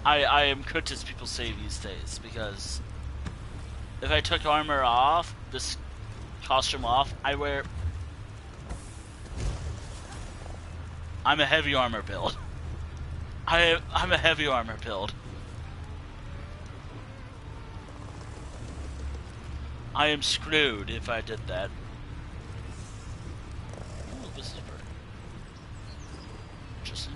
I am cooked, as people say these days, because if I took armor off, this costume off, I'm a heavy armor build. I'm a heavy armor build. I am screwed if I did that. Ooh, this is very interesting.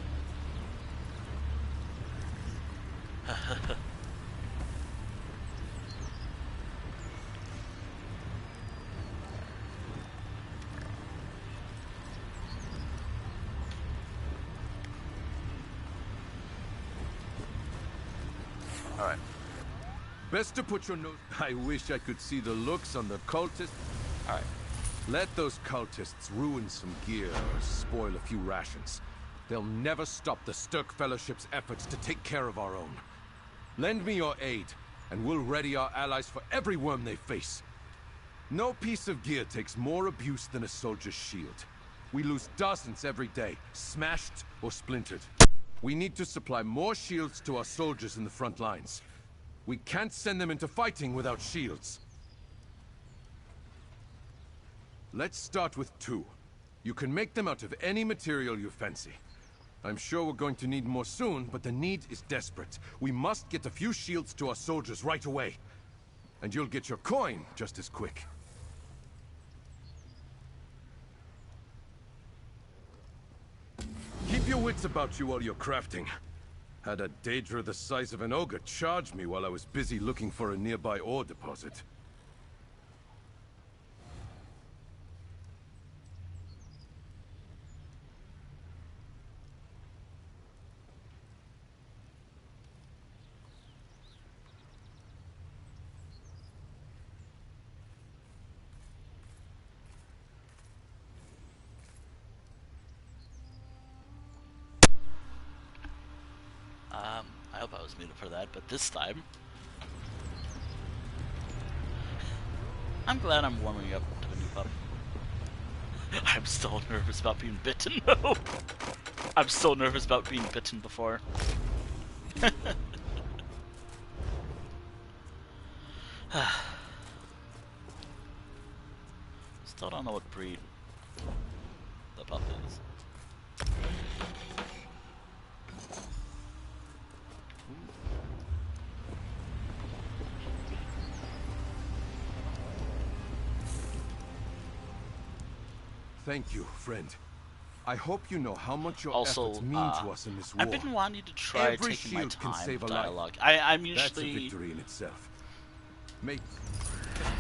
Alright. Best to put your nose... I wish I could see the looks on the cultists. Alright. Let those cultists ruin some gear or spoil a few rations. They'll never stop the Sturk Fellowship's efforts to take care of our own. Lend me your aid, and we'll ready our allies for every worm they face. No piece of gear takes more abuse than a soldier's shield. We lose dozens every day, smashed or splintered. We need to supply more shields to our soldiers in the front lines. We can't send them into fighting without shields. Let's start with 2. You can make them out of any material you fancy. I'm sure we're going to need more soon, but the need is desperate. We must get a few shields to our soldiers right away. And you'll get your coin just as quick. Keep your wits about you while you're crafting. Had a Daedra the size of an ogre charge me while I was busy looking for a nearby ore deposit. I hope I was muted for that, but this time... I'm glad I'm warming up to the new pup. I'm still nervous about being bitten, though. I'm so nervous about being bitten before. Still don't know what breed the pup is. Thank you, friend. I hope you know how much your Also, efforts mean to us in this war. I've been wanting to try Every taking my shield can time save with a life. dialogue. I'm usually... That's a victory in itself. Make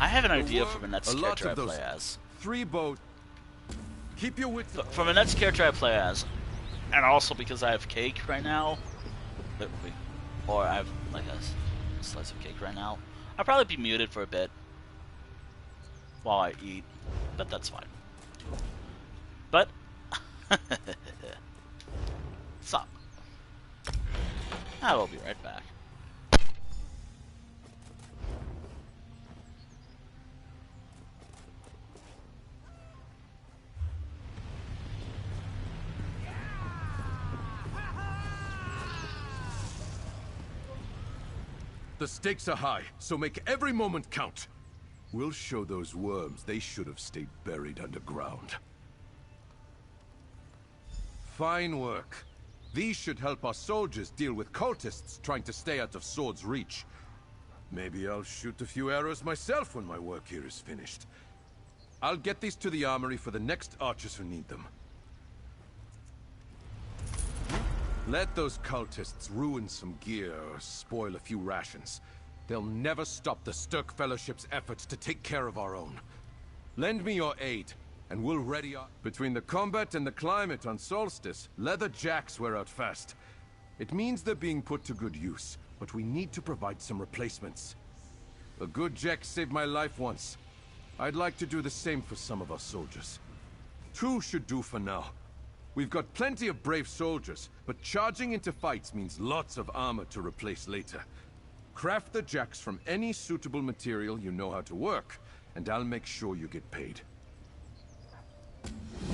I have an the idea worm for the next a lot character I of those play as. 3 boat. Keep your wits. For the next character I play as, and also because I have cake right now, or I have like a slice of cake right now, I'll probably be muted for a bit while I eat, but that's fine. But stop. I will be right back. The stakes are high, so make every moment count. We'll show those worms they should have stayed buried underground. Fine work. These should help our soldiers deal with cultists trying to stay out of Sword's reach. Maybe I'll shoot a few arrows myself when my work here is finished. I'll get these to the armory for the next archers who need them. Let those cultists ruin some gear or spoil a few rations. They'll never stop the Sturk Fellowship's efforts to take care of our own. Lend me your aid, and we'll ready our... Between the combat and the climate on Solstice, leather jacks wear out fast. It means they're being put to good use, but we need to provide some replacements. A good jack saved my life once. I'd like to do the same for some of our soldiers. 2 should do for now. We've got plenty of brave soldiers, but charging into fights means lots of armor to replace later. Craft the jacks from any suitable material you know how to work, and I'll make sure you get paid.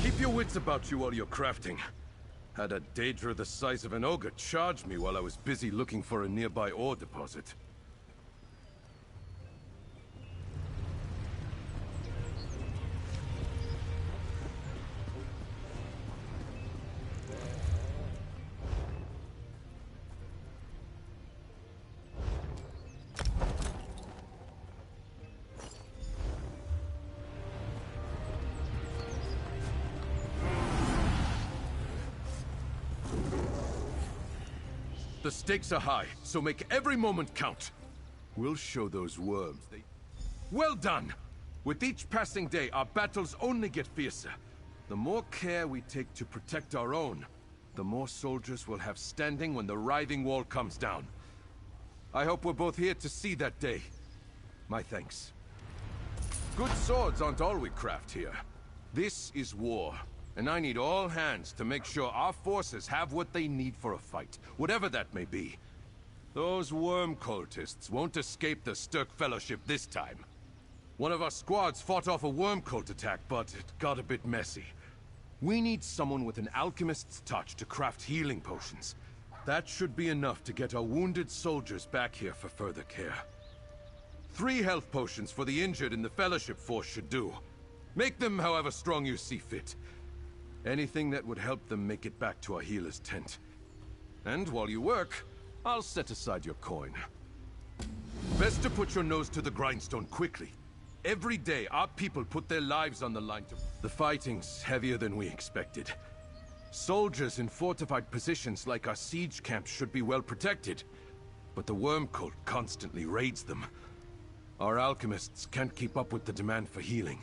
Keep your wits about you while you're crafting. Had a Daedra the size of an ogre charge me while I was busy looking for a nearby ore deposit. The stakes are high, so make every moment count. We'll show those worms they... Well done! With each passing day, our battles only get fiercer. The more care we take to protect our own, the more soldiers we'll have standing when the Writhing Wall comes down. I hope we're both here to see that day. My thanks. Good swords aren't all we craft here. This is war. And I need all hands to make sure our forces have what they need for a fight, whatever that may be. Those worm cultists won't escape the Sturk Fellowship this time. One of our squads fought off a worm cult attack, but it got a bit messy. We need someone with an alchemist's touch to craft healing potions. That should be enough to get our wounded soldiers back here for further care. 3 health potions for the injured in the Fellowship force should do. Make them however strong you see fit. Anything that would help them make it back to our healer's tent. And while you work, I'll set aside your coin. Best to put your nose to the grindstone quickly. Every day, our people put their lives on the line to... The fighting's heavier than we expected. Soldiers in fortified positions like our siege camps should be well protected. But the worm cult constantly raids them. Our alchemists can't keep up with the demand for healing.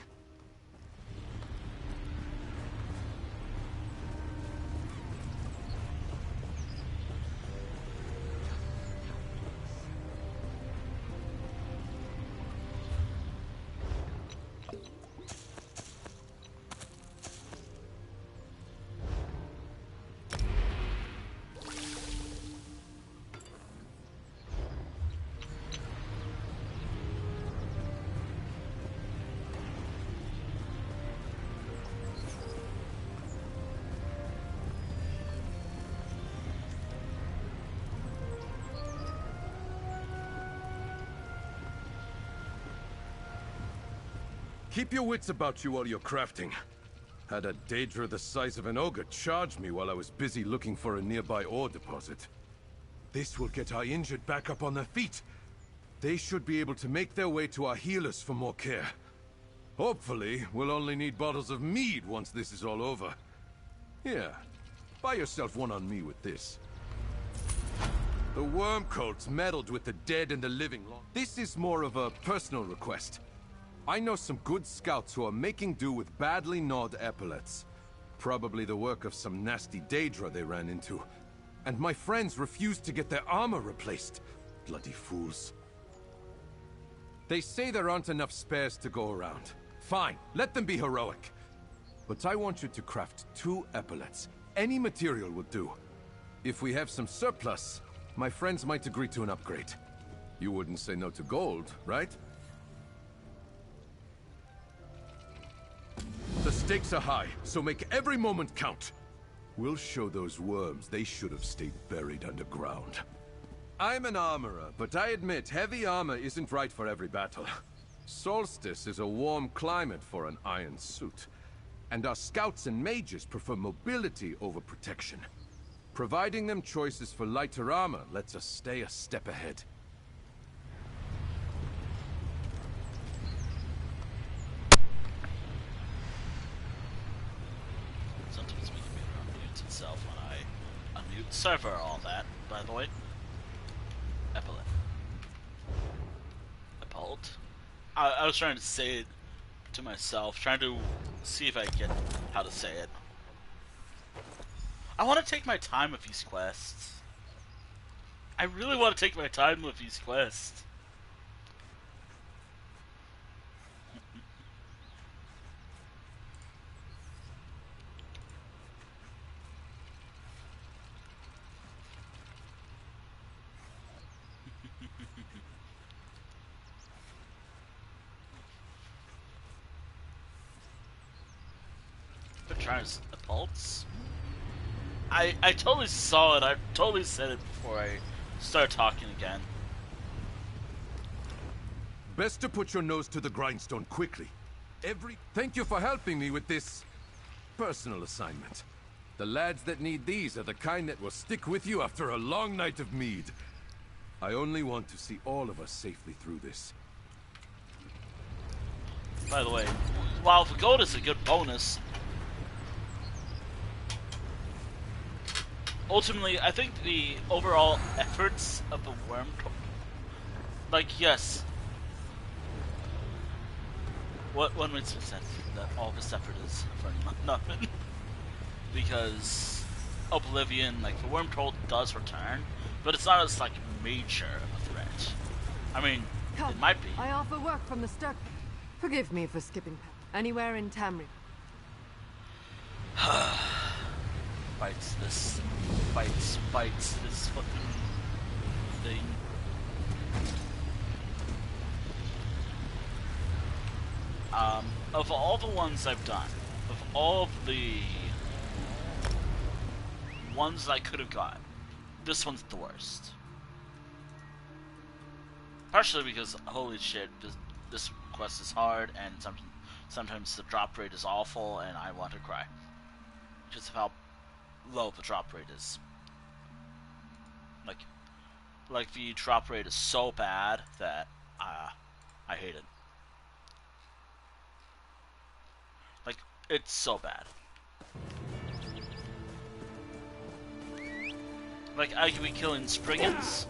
Keep your wits about you while you're crafting. Had a Daedra the size of an ogre charge me while I was busy looking for a nearby ore deposit. This will get our injured back up on their feet. They should be able to make their way to our healers for more care. Hopefully, we'll only need bottles of mead once this is all over. Here, buy yourself one on me with this. The worm cults meddled with the dead and the living. This is more of a personal request. I know some good scouts who are making do with badly gnawed epaulets. Probably the work of some nasty Daedra they ran into. And my friends refused to get their armor replaced. Bloody fools. They say there aren't enough spares to go around. Fine, let them be heroic. But I want you to craft 2 epaulets. Any material will do. If we have some surplus, my friends might agree to an upgrade. You wouldn't say no to gold, right? The stakes are high, so make every moment count. We'll show those worms they should have stayed buried underground. I'm an armorer, but I admit heavy armor isn't right for every battle. Solstice is a warm climate for an iron suit. And our scouts and mages prefer mobility over protection. Providing them choices for lighter armor lets us stay a step ahead. Sometimes we can unmute itself when I unmute. Sorry for all that, by the way. Epaulet. Epaulette. I was trying to say it to myself, trying to see if I get how to say it. I want to take my time with these quests. I really want to take my time with these quests. Tries Epaulets. I totally saw it. I totally said it before I started talking again. Best to put your nose to the grindstone quickly. Thank you for helping me with this personal assignment. The lads that need these are the kind that will stick with you after a long night of mead. I only want to see all of us safely through this. By the way, while the gold is a good bonus, ultimately, I think the overall efforts of the worm, like, yes, what makes sense that all this effort is for nothing, because Oblivion, like, the worm troll does return, but it's not as, like, major of a threat. I mean, Come, it might be. I offer work from the start. Forgive me for skipping anywhere in Tamriel. Bites this fucking thing. Of all the ones I've done, of all of the ones I could have got, this one's the worst. Partially because, holy shit, this quest is hard, and sometimes the drop rate is awful, and I want to cry. Just how low the drop rate is. Like the drop rate is so bad that I hate it. Like, it's so bad. Like, I could be killing Spriggans.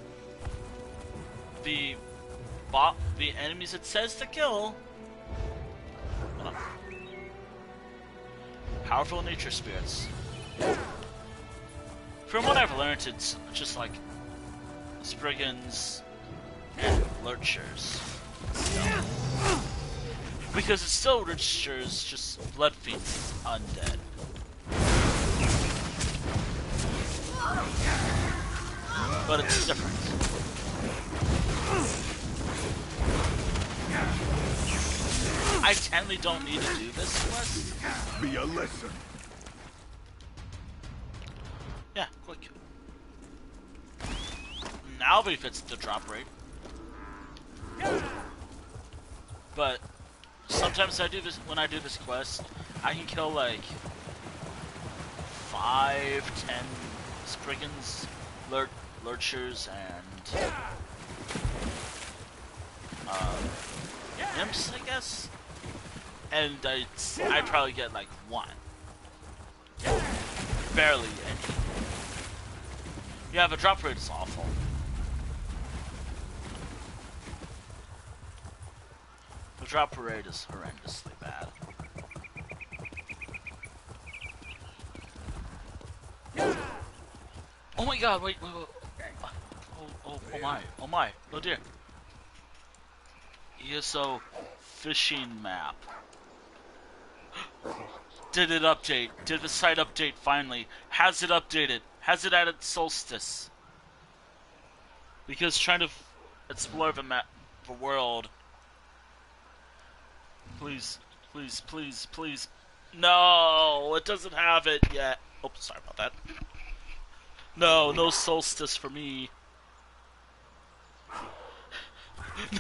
The enemies it says to kill. Hold on. Powerful nature spirits. From what I've learned, it's just like Spriggans and Lurchers. Because it still registers just blood fiends undead. But it's different. I technically don't need to do this quest. Be a lesson. Yeah, quick. Now he fits the drop rate. But sometimes when I do this quest, I can kill like 5, 10 Spriggans, Lurchers, and Imps, I guess. And I'd probably get like 1. Barely any. Yeah, the drop rate is awful. The drop rate is horrendously bad. Oh my god, wait. Oh my, oh dear. ESO fishing map. Did it update? Did the site update finally? Has it updated? Has it added solstice? Because trying to explore the map, the world. Please. No, it doesn't have it yet. Oh, sorry about that. No solstice for me.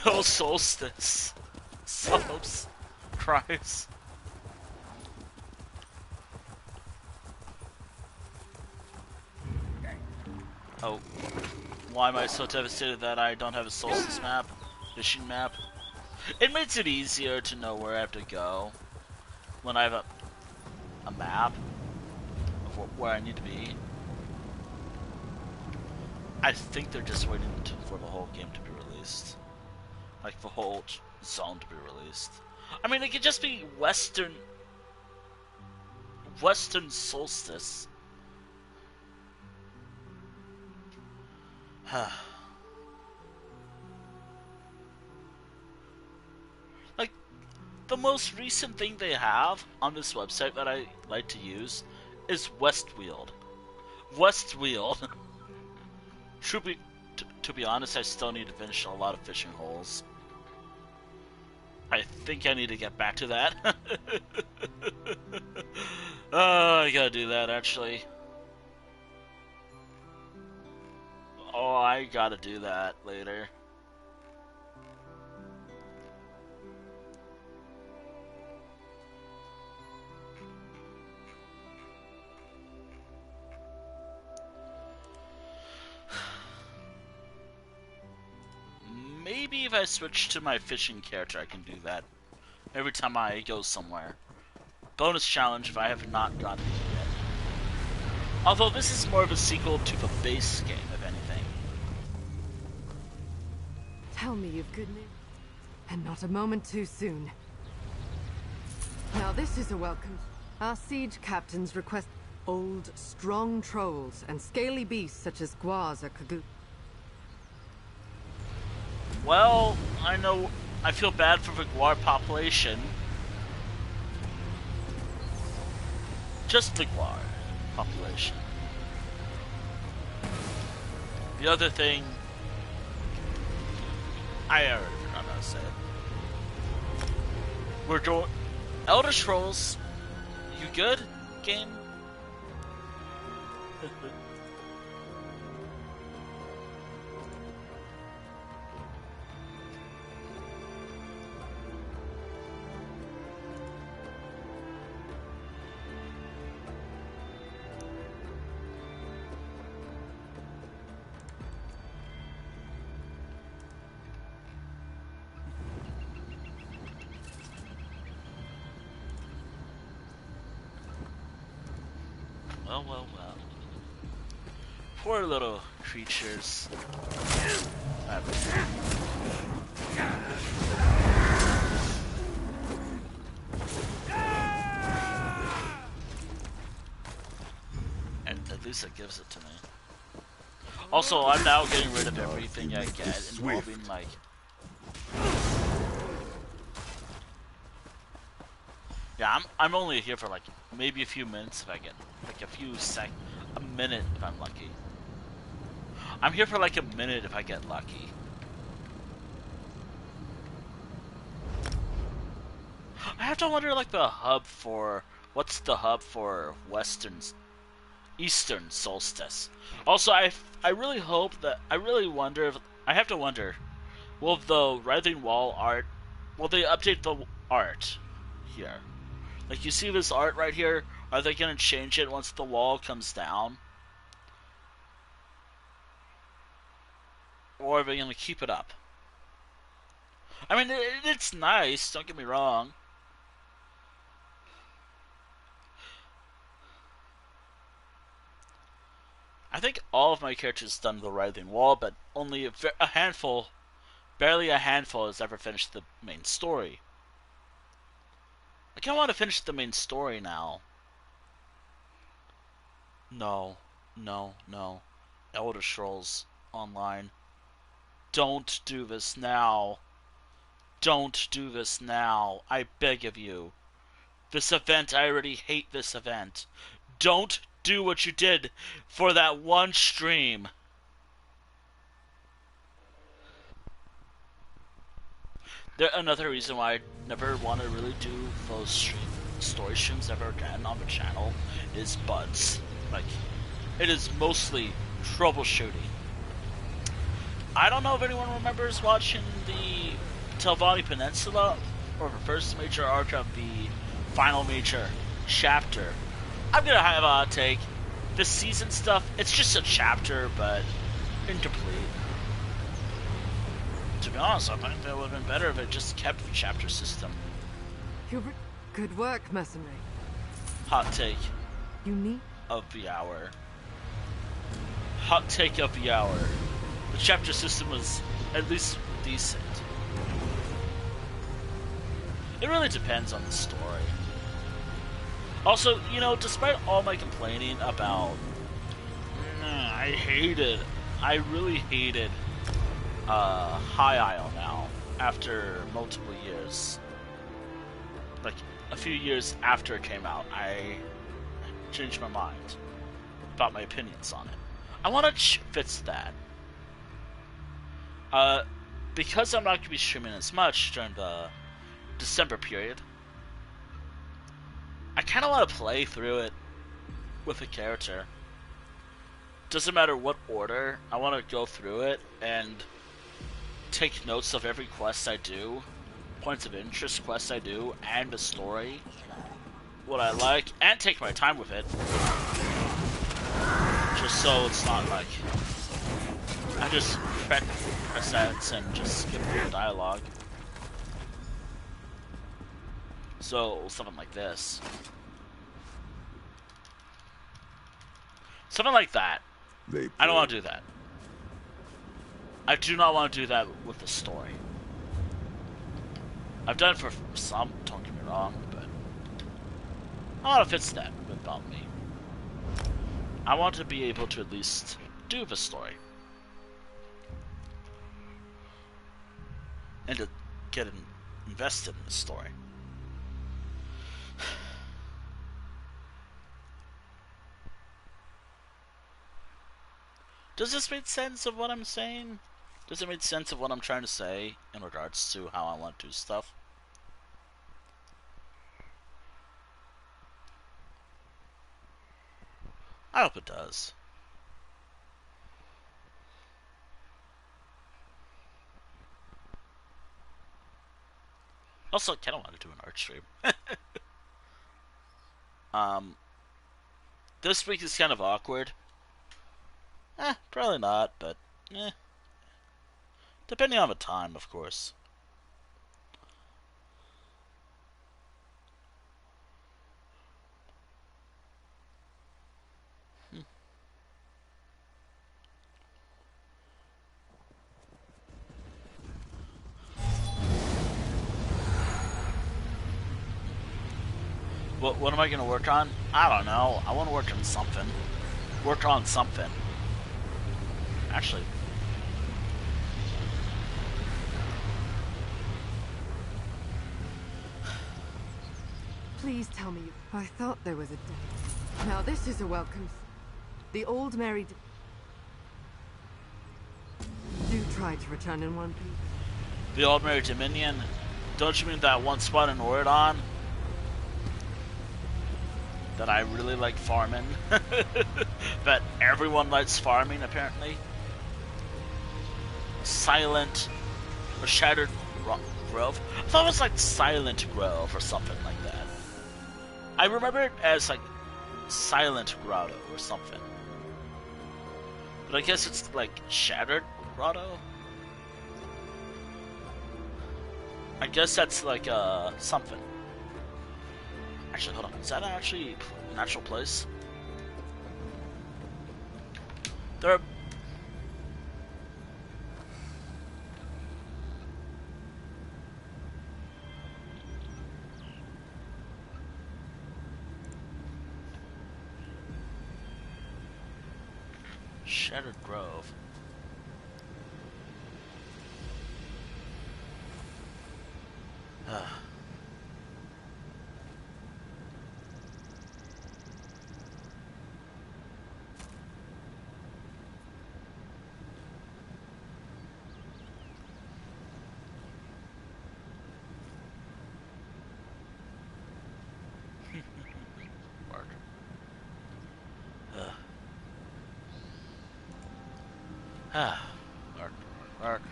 No solstice. Subs. Cries. Oh. Why am I so devastated that I don't have a solstice map? Fishing map? It makes it easier to know where I have to go when I have a map of where I need to be. I think they're just waiting for the whole game to be released. Like, the whole zone to be released. I mean, it could just be Western Solstice. Like, the most recent thing they have on this website that I like to use is Westweald. Westweald. To be honest, I still need to finish a lot of fishing holes. I think I need to get back to that. Oh, I gotta do that, actually. Oh, I gotta do that later. Maybe if I switch to my fishing character, I can do that every time I go somewhere. Bonus challenge if I have not gotten it yet. Although this is more of a sequel to the base game, if anything. Tell me you've good news. And not a moment too soon. Now this is a welcome. Our siege captains request old, strong trolls and scaly beasts such as guars or kagoot. Well, I feel bad for the guar population. Just the guar population. The other thing I already forgot how to say it. We're doing Elder Scrolls. You good, game? Well, well, well. Poor little creatures. And at least it gives it to me. Also, I'm now getting rid of everything I get involving, like... Yeah, I'm only here for, like, maybe a few minutes if I get, like, a minute if I'm lucky. I'm here for, like, a minute if I get lucky. I have to wonder, like, the hub for... What's the hub for Eastern Solstice? Also, I really hope that... I really wonder if... I have to wonder, will the Writhing Wall art... Will they update the art here? Like, you see this art right here? Are they going to change it once the wall comes down? Or are they going to keep it up? I mean, it's nice, don't get me wrong. I think all of my characters done the Writhing Wall, but only a handful, barely a handful has ever finished the main story. I kind of want to finish the main story now. No, no, no. Elder Scrolls Online. Don't do this now. Don't do this now. I beg of you. This event, I already hate this event. Don't do what you did for that one stream. Another reason why I never want to really do those story streams ever again on the channel is buds. Like, it is mostly troubleshooting. I don't know if anyone remembers watching the Telvanni Peninsula, or the first major arc of the final major chapter. I'm gonna have a take. This season stuff, it's just a chapter, but incomplete. To be honest, I think that would have been better if it just kept the chapter system. Good work, mercenary. Hot take. You need of the hour. Hot take of the hour. The chapter system was at least decent. It really depends on the story. Also, you know, despite all my complaining about... I really hated High Isle now, after multiple years. Like, a few years after it came out, I changed my mind about my opinions on it. I want to fix that. Because I'm not going to be streaming as much during the December period, I kind of want to play through it with a character. Doesn't matter what order, I want to go through it and take notes of every quest I do, points of interest quests I do, and the story, what I like, and take my time with it. Just so it's not like I just press X and just skip through the dialogue. So, something like this. Something like that. I don't want to do that. I do not want to do that with the story. I've done it for some, don't get me wrong, but I want to fix that about me. I want to be able to at least do the story. And to get invested in the story. Does this make sense of what I'm saying? Does it make sense of what I'm trying to say in regards to how I want to do stuff? I hope it does. Also, I kind of want to do an art stream. This week is kind of awkward. Probably not, but depending on the time, of course. What am I going to work on? I don't know. I want to work on something. Work on something. Actually. Please tell me. I thought there was a death. Now this is a welcome. The old married. Do try to return in one piece. The old Mary Dominion? Don't you mean that one spot in Oridon? That I really like farming. That everyone likes farming, apparently. Silent or Shattered Grove? I thought it was like Silent Grove or something like that. I remember it as like Silent Grotto or something. But I guess it's like Shattered Grotto? I guess that's like something. Actually, hold on. Is that actually an actual place? There are... Shattered Grove. Mark.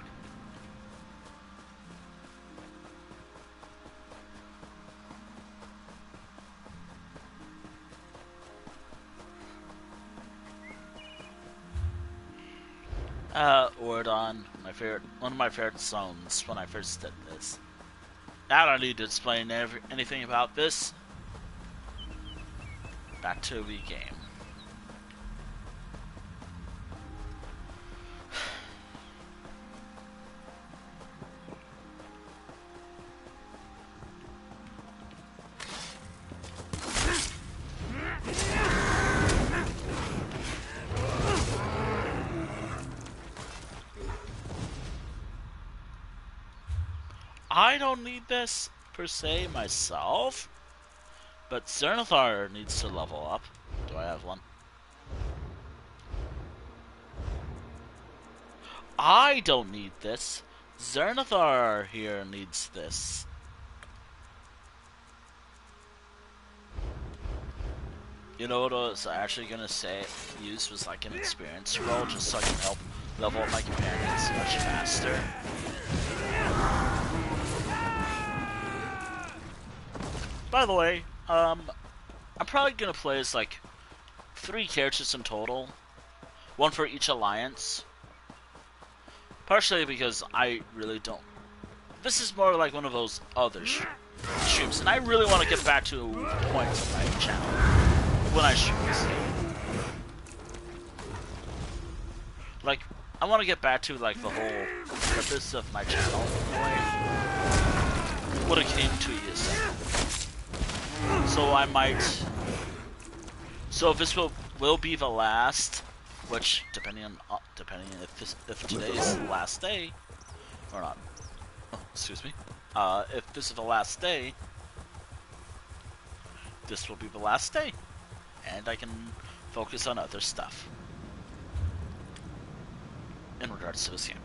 Oridon, one of my favorite zones when I first did this. I don't need to explain anything about this. Back to the game. I don't need this, per se, myself. But Zenithar needs to level up. Do I have one? I don't need this. Zenithar here needs this. You know what I was actually gonna use was like an experience scroll, just so I can help level up my companions much faster. By the way, I'm probably gonna play as like 3 characters in total, 1 for each alliance. Partially because I really don't. This is more like one of those other streams, and I really want to get back to the points of my channel when I stream this. Like, I want to get back to like the whole purpose of my channel, what it came to years ago. So I might. So if this will be the last, which depending if today is the last day or not. Oh, excuse me. If this is the last day, this will be the last day, and I can focus on other stuff in regards to this game.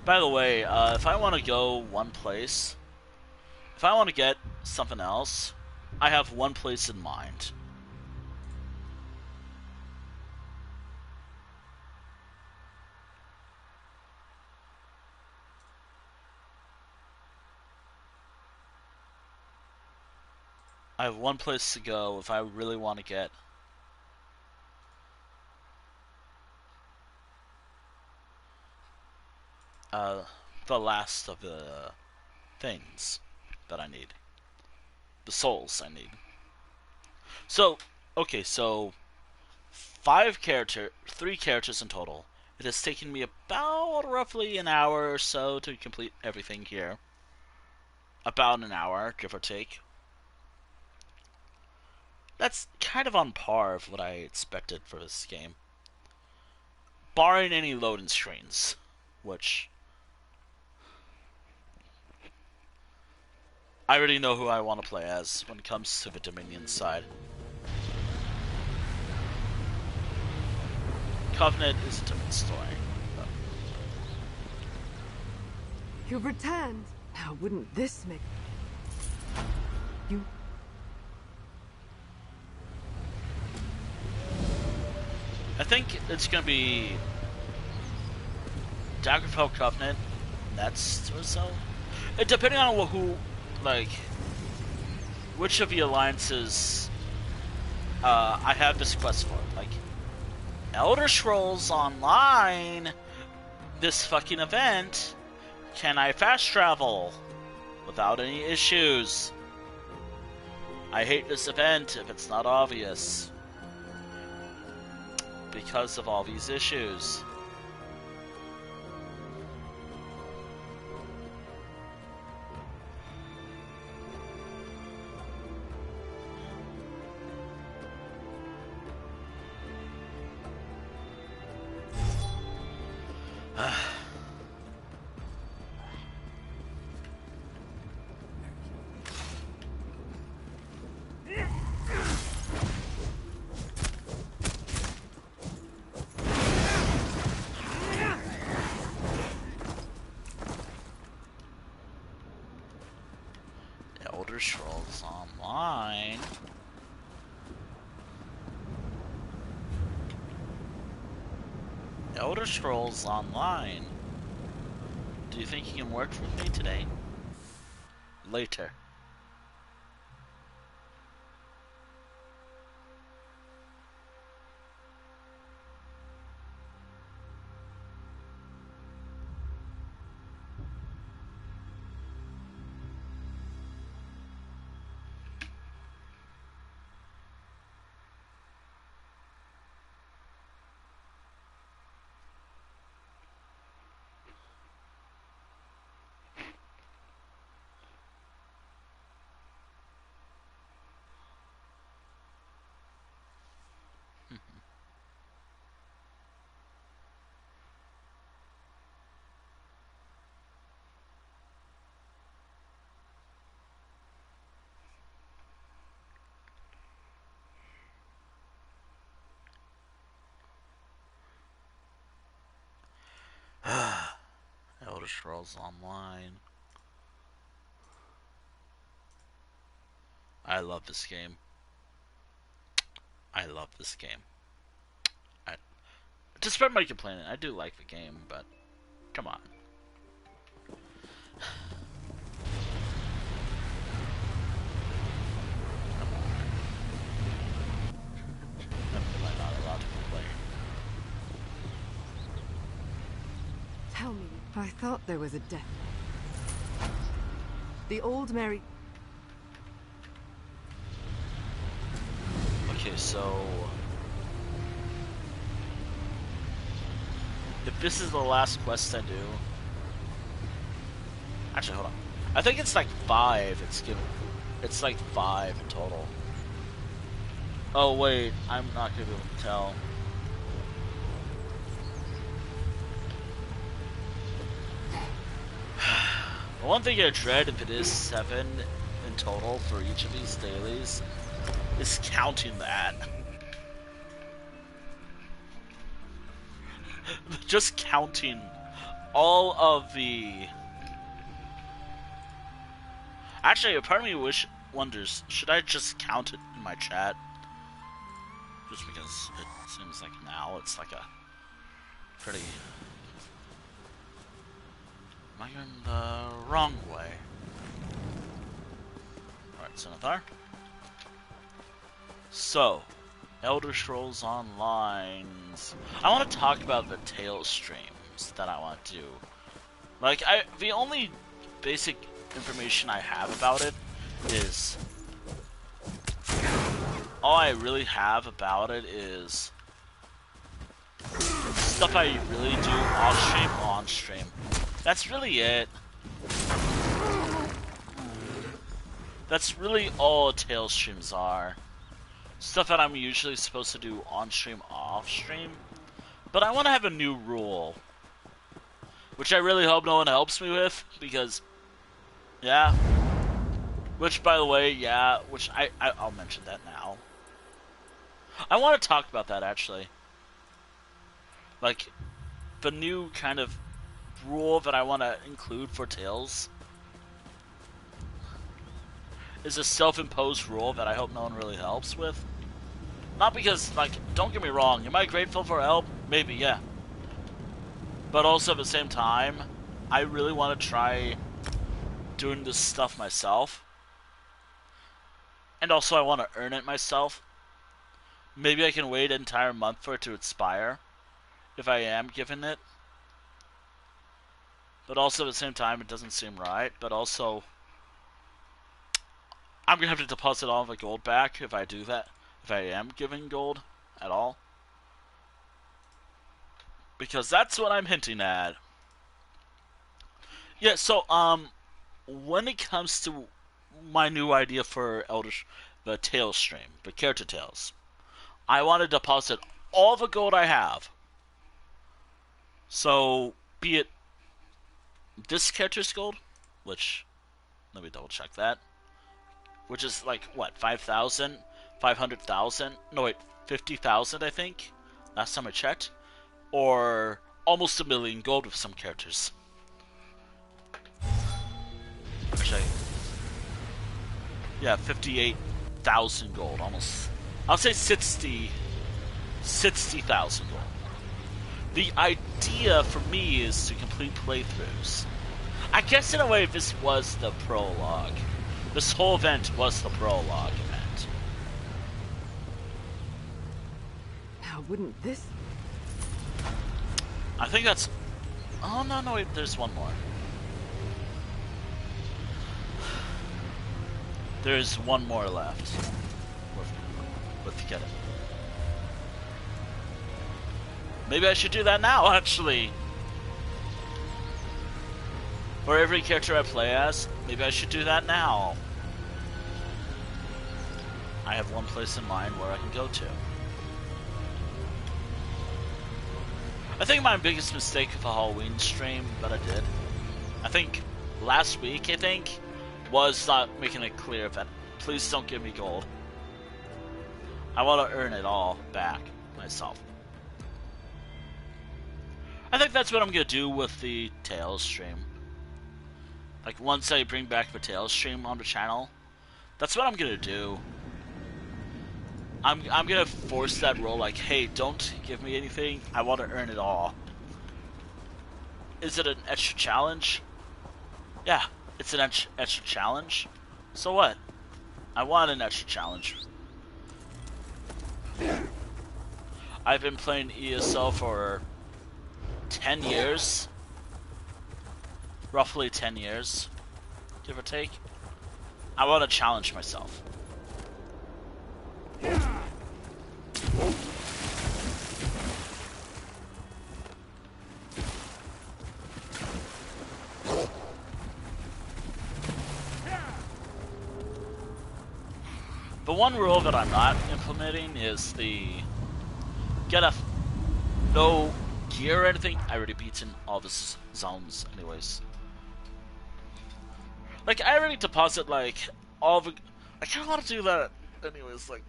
By the way, if I want to go one place, if I want to get something else, I have one place in mind. I have one place to go if I really want to get the last of the things that I need. The souls I need. So, okay, so 3 characters in total. It has taken me about roughly an hour or so to complete everything here. About an hour, give or take. That's kind of on par with what I expected for this game. Barring any loading screens, which I already know who I want to play as when it comes to the Dominion side. Covenant is a different story. But... You've returned. Now, wouldn't this make... You... I think it's gonna be Daggerfell Covenant next or so. Depending on who, like, which of the alliances I have this quest for. Like, Elder Scrolls Online, this fucking event, can I fast travel without any issues? I hate this event if it's not obvious. Because of all these issues. Elder Scrolls Online. Elder Scrolls Online. Do you think you can work with me today? Later. Elder Scrolls Online. I love this game. I love this game. Despite my complaining, I do like the game, but come on. Come on. Am I not allowed to complain? Tell me, I thought there was a death. The old Mary... Okay, so... if this is the last quest I do... Actually, hold on. I think it's like 5 it's given. It's like 5 in total. Oh wait, I'm not gonna be able to tell. The one thing I dread, if it is 7 in total for each of these dailies, is counting that. Just counting all of the... Actually, a part of me wonders, should I just count it in my chat? Just because it seems like now it's like a pretty... Am I going the wrong way? Alright, Zenithar. So, Elder Scrolls Online. I want to talk about the Tales streams that I want to do. Like, the only basic information I have about it is... All I really have about it is... stuff I really do off-stream, on-stream. That's really it. That's really all Tales streams are. Stuff that I'm usually supposed to do on-stream, off-stream. But I want to have a new rule. Which I really hope no one helps me with, because... Yeah. Which, by the way, yeah, which I'll mention that now. I want to talk about that, actually. Like, the new kind of rule that I want to include for Tales is a self-imposed rule that I hope no one really helps with. Not because, like, don't get me wrong, am I grateful for help? Maybe, yeah. But also at the same time, I really want to try doing this stuff myself. And also I want to earn it myself. Maybe I can wait an entire month for it to expire, if I am given it. But also at the same time, it doesn't seem right. But also, I'm going to have to deposit all the gold back if I do that. If I am giving gold at all. Because that's what I'm hinting at. Yeah, so, when it comes to my new idea for the Tales stream, the character Tales, I want to deposit all the gold I have. So, be it this character's gold, which, let me double check that, which is like, what, 5,000? 500,000? No, wait, 50,000, I think, last time I checked. Or almost 1 million gold with some characters. Actually, yeah, 58,000 gold, almost. I'll say 60,000 gold. The idea for me is to complete playthroughs. I guess in a way this was the prologue. This whole event was the prologue event. Now, wouldn't this... I think that's... Oh, no, wait, there's one more. There's one more left. Let's get it. Maybe I should do that now, actually. For every character I play as, maybe I should do that now. I have one place in mind where I can go to. I think my biggest mistake with the Halloween stream that I did, I think last week, was not making it clear that please don't give me gold. I want to earn it all back myself. I think that's what I'm going to do with the Tales stream. Like, once I bring back the Tales stream on the channel, that's what I'm going to do. I'm going to force that rule, like, hey, don't give me anything, I want to earn it all. Is it an extra challenge? Yeah, it's an extra challenge. So what? I want an extra challenge. I've been playing ESO for 10 years. Roughly 10 years, give or take. I want to challenge myself. The one rule that I'm not implementing is the no gear or anything. I already beaten all the zones anyways. Like, I already deposit, like, all the... I kind of want to do that anyways, like...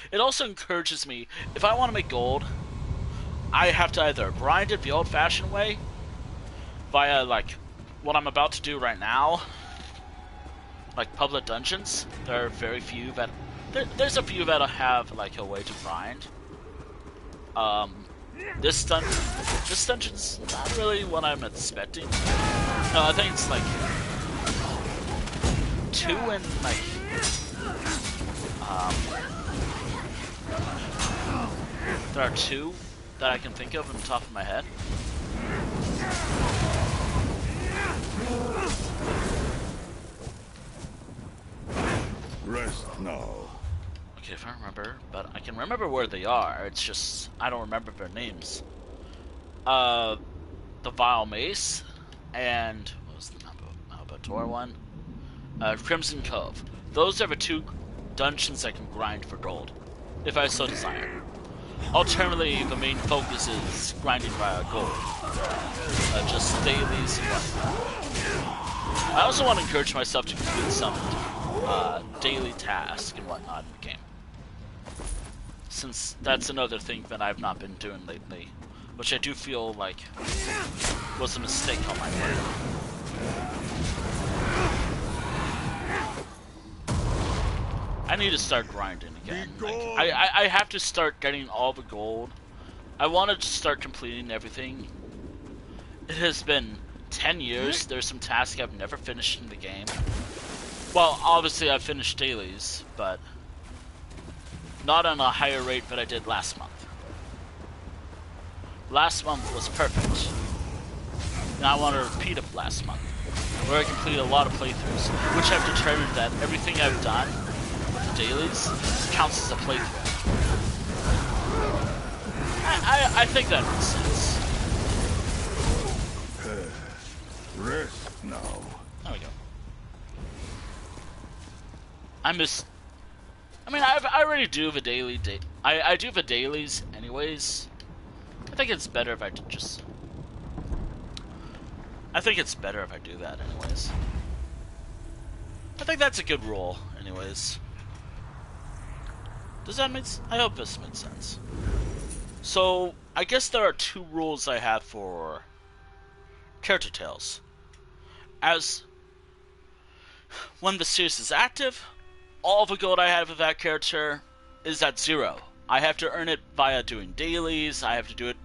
It also encourages me, if I want to make gold, I have to either grind it the old-fashioned way, via, like, what I'm about to do right now, like public dungeons. There are very few that... There's a few that have, like, a way to grind. This dungeon's not really what I'm expecting. No, I think it's, like, 2 and, like... there are 2 that I can think of on the top of my head. Rest now. Okay, if I remember, but I can remember where they are. It's just I don't remember their names. The Vile Mace and what was the Malbator one? Crimson Cove. Those are the 2 dungeons I can grind for gold, if I so desire. Alternatively, the main focus is grinding via gold. Just dailies and whatnot. I also want to encourage myself to complete some daily tasks and whatnot in the game, since that's another thing that I've not been doing lately, which I do feel like was a mistake on my part. I need to start grinding again. Like, I have to start getting all the gold. I wanted to start completing everything. It has been 10 years. There's some tasks I've never finished in the game. Well, obviously I've finished dailies, but not on a higher rate that I did last month. Last month was perfect. And I want to repeat it last month, where I completed a lot of playthroughs, which I've determined that everything I've done with the dailies counts as a playthrough. I think that makes sense. Rest now. There we go. I mean, I already do the daily I do the dailies anyways. I think it's better if I just... I think it's better if I do that anyways. I think that's a good rule anyways. Does that make sense? I hope this makes sense. So, I guess there are 2 rules I have for character tales. As when the series is active, all the gold I have of that character is at 0. I have to earn it via doing dailies, I have to do it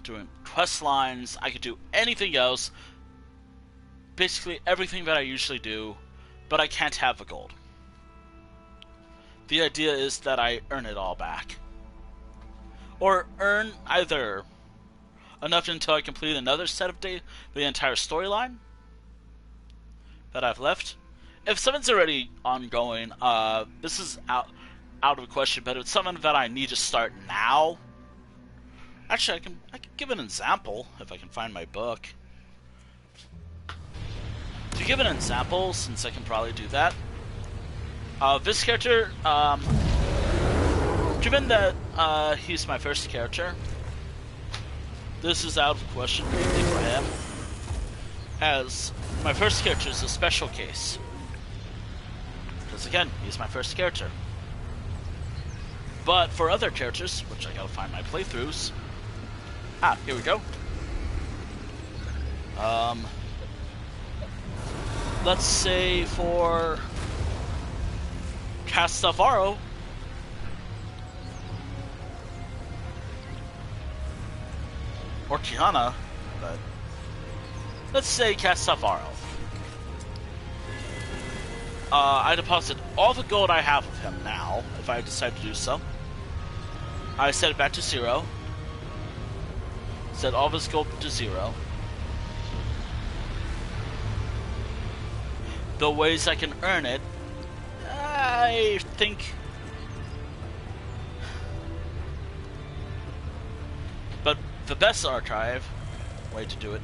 doing quest lines, I could do anything else. Basically everything that I usually do, but I can't have the gold. The idea is that I earn it all back. Or earn either enough until I complete another set of the entire storyline that I've left. If something's already ongoing, this is out of the question, but it's something that I need to start now. Actually, I can give an example if I can find my book. To give an example, since I can probably do that, this character, given that he's my first character, this is out of the question mainly for him, as my first character is a special case. Because again, he's my first character. But for other characters, which I gotta find my playthroughs... Ah, here we go. Let's say for... Castavaro... Or Kiana, but... Let's say Castavaro. I deposit all the gold I have of him now, if I decide to do so. I set it back to 0. Set all of his gold to 0. The ways I can earn it, I think... But the best archive way to do it...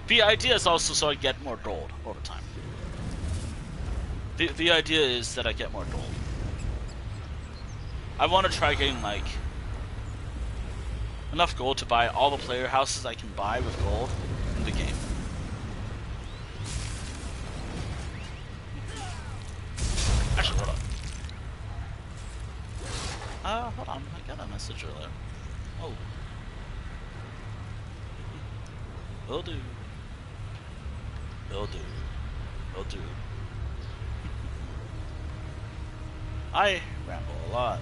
The idea is also so I get more gold over time. The idea is that I get more gold. I want to try getting, like, enough gold to buy all the player houses I can buy with gold in the game. Actually, hold on. Hold on. I got a message earlier. Oh. Will do. Will do. Will do. I ramble a lot.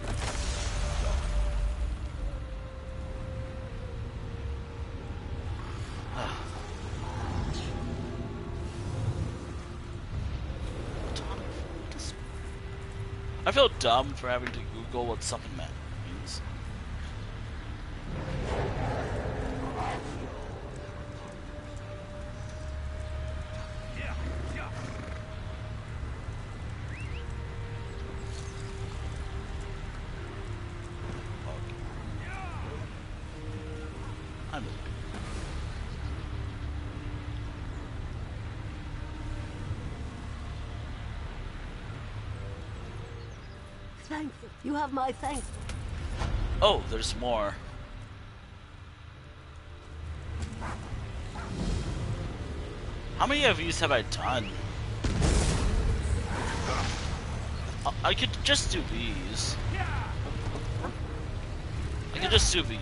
I feel dumb for having to Google what supplement means. Thank you. You have my thanks. Oh, there's more. How many of these have I done? I could just do these. I could just do the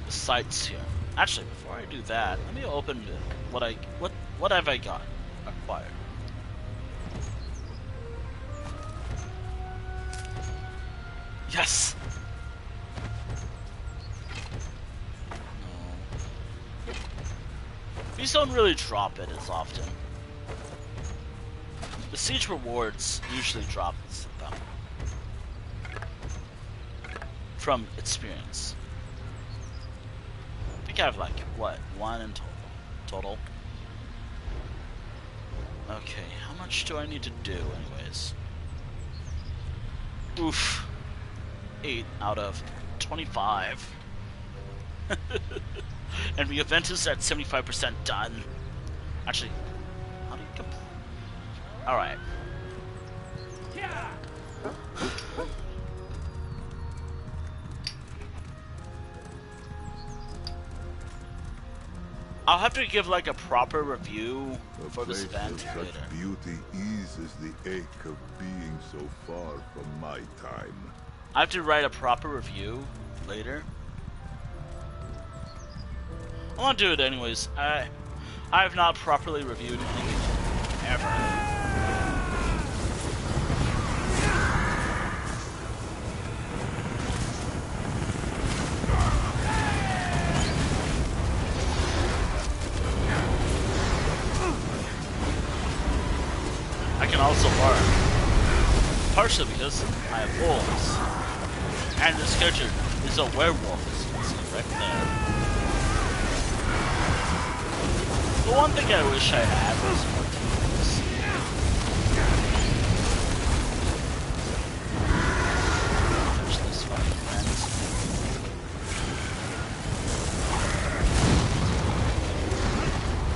sites here. Actually, before I do that, let me open what have I got acquired. Yes. No. These don't really drop it as often. The siege rewards usually drop them from experience. I think I have like what, 1 in total. Okay, how much do I need to do, anyways? Oof. 8 out of 25. And the event is at 75% done. Actually, how do you complete? Alright. I'll have to give like a proper review for this event such later. beauty eases the ache of being so far from my time. I have to write a proper review later. I want to do it anyways. I have not properly reviewed anything ever. I can also learn, partially because I have wolves. And this character is a werewolf, as you can see right there. The one thing I wish I had was more tools. There's this fucking friend.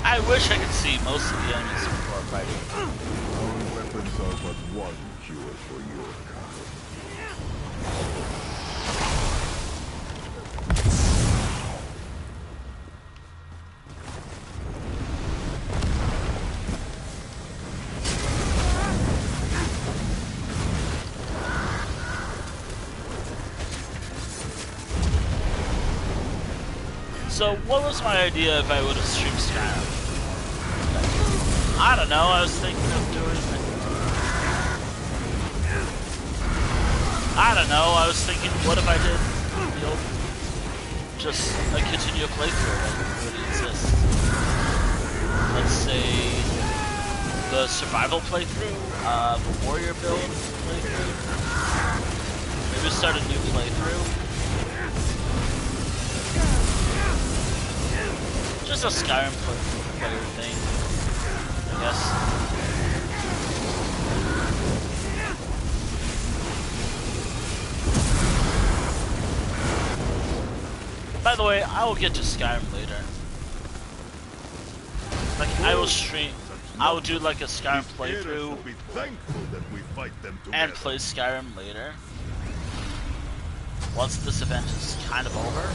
I wish I could see most of the enemies before fighting. Our weapons are but one cure for your kind. So, what was my idea if I would have streamed Skyrim? I don't know, I was thinking of doing... I don't know, I was thinking, what if I did, you know, just a continue playthrough that already exists? Let's say, the survival playthrough, the warrior build playthrough, maybe start a new playthrough. Just a Skyrim player thing, I guess. By the way, I will get to Skyrim later. Like, I will stream, I will do like a Skyrim playthrough and play Skyrim later. Once this event is kind of over.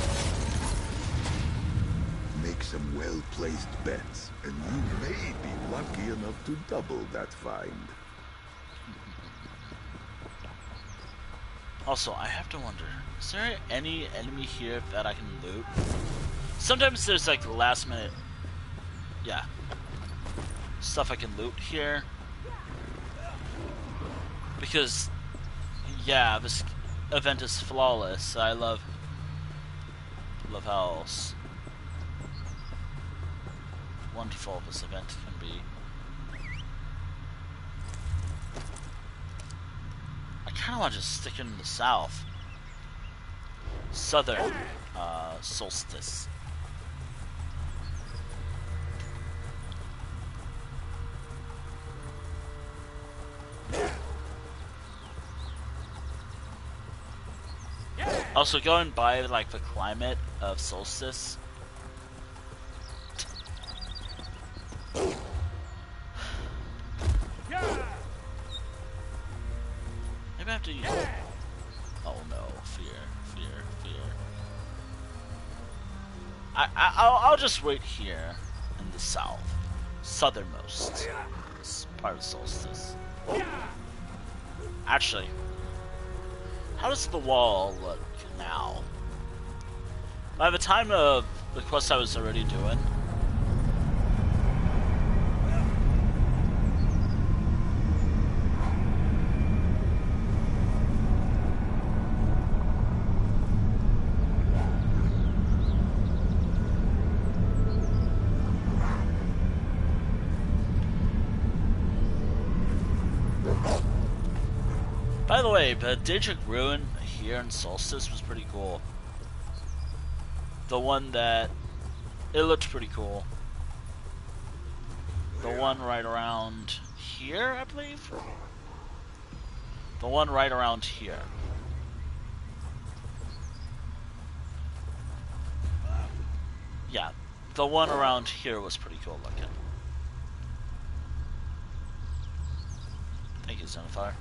Make some well-placed bets, and you may be lucky enough to double that find. Also, I have to wonder, is there any enemy here that I can loot? Sometimes there's like last minute, yeah, stuff I can loot here. Because, yeah, this event is flawless. I love how wonderful this event can be. I kind of want to just stick in the south. Southern solstice. Also, going by like the climate of solstice. Maybe I have to use. Oh no! Fear! I'll just wait here in the south, southernmost part of solstice. Actually, how does the wall look now? By the time of the quest I was already doing. By the way, the Daedric Ruin here in Solstice was pretty cool. The one that... it looked pretty cool. The one right around here, I believe? The one right around here. Yeah, the one around here was pretty cool looking. Thank you, Zenfire.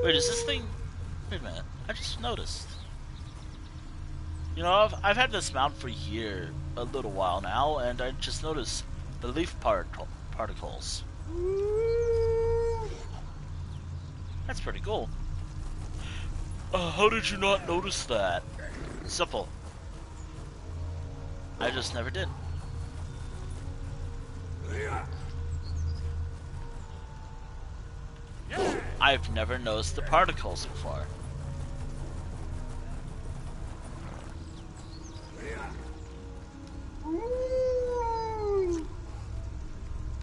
Wait, is this thing... wait a minute, I just noticed. You know, I've had this mount for a little while now, and I just noticed the leaf particles. That's pretty cool. How did you not notice that? Simple. I just never did. I've never noticed the particles before.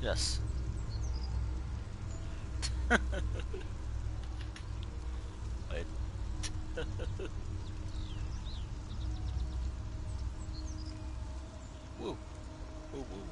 Yes. Wait. Woo. Woo, woo, woo.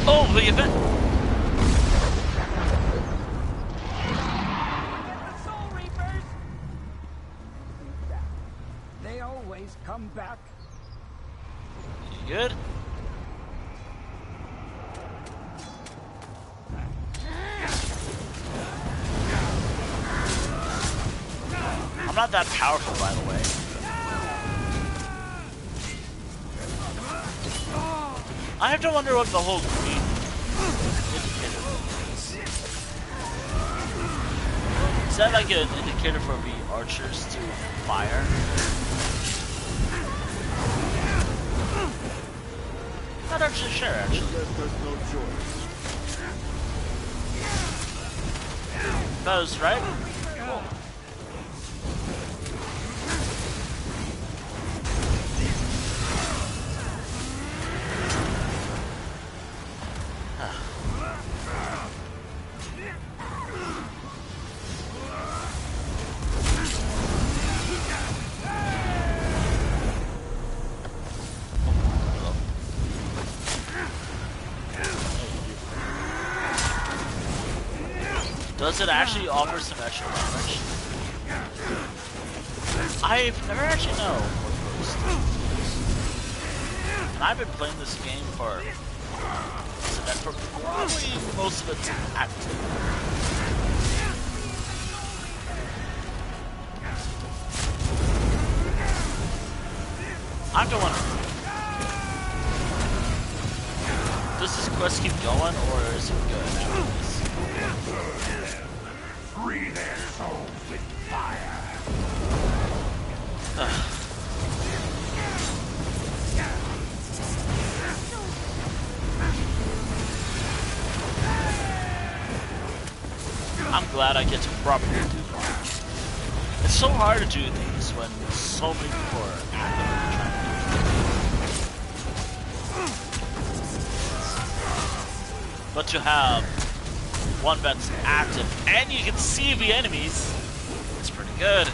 Oh, the event! The Soul Reapers! They always come back. You good? I'm not that powerful, by the way. I have to wonder what the whole green indicator thing is. Is that like an indicator for the archers to fire? Not actually sure, actually. That was right? Cool. Does it actually offer some extra damage? I've never actually known what And I've been playing this game for probably most of its active. I'm going. Does this quest keep going, or is it good after this? Free their souls with fire. I'm glad I get to properly do that. It's so hard to do these when so many people are actively trying to do it. But to have one that's active and you can see the enemies, it's pretty good.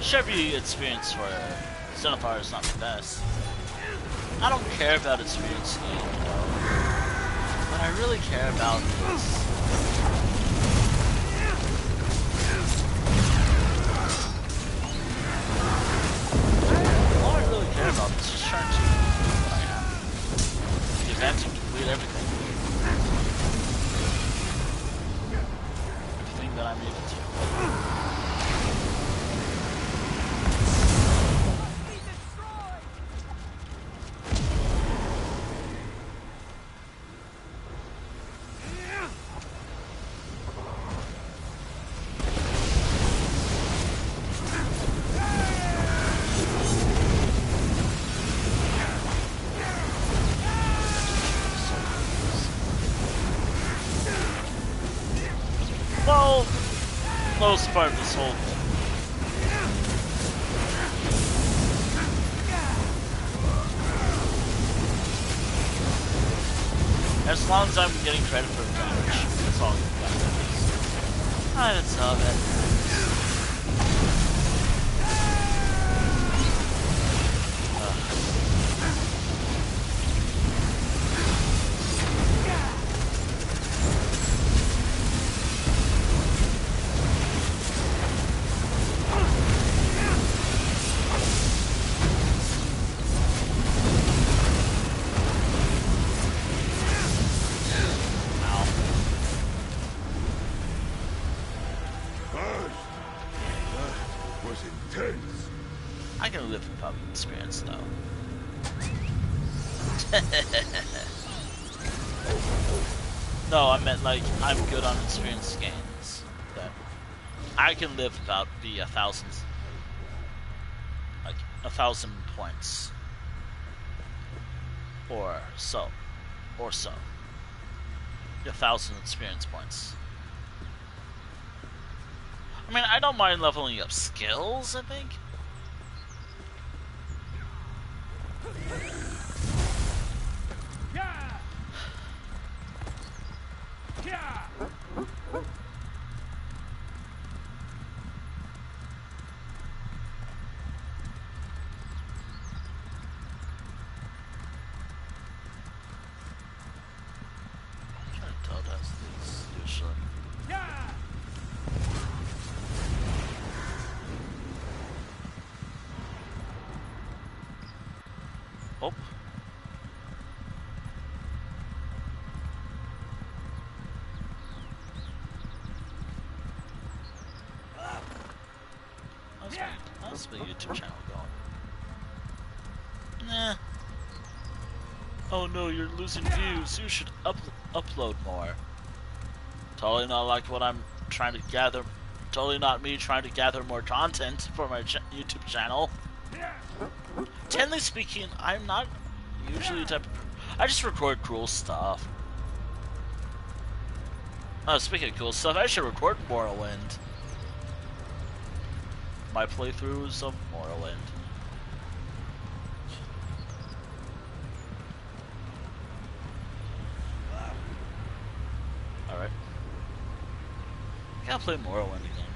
Chevy experience for Zenithar is not the best. I don't care about experience game, though. What I really care about is all I really care about is just trying to do what I have. The event and complete everything. Everything that I'm able to. Well, most part of this whole thing. As long as I'm getting credit for the damage, that's all that matters. That's all that I can live without experience, though. No, I meant like I'm good on experience games. But I can live without the 1,000, like 1,000 points, or so, 1,000 experience points. I mean, I don't mind leveling up skills, I think. Oh. How's the YouTube channel going? Nah. Oh no, you're losing views. You should upload more. Totally not like what I'm trying to gather. Totally not me trying to gather more content for my YouTube channel. Technically speaking, I'm not usually the type of... I just record cool stuff. Oh, speaking of cool stuff, I should record Morrowind. My playthroughs of Morrowind. Alright. I gotta play Morrowind again.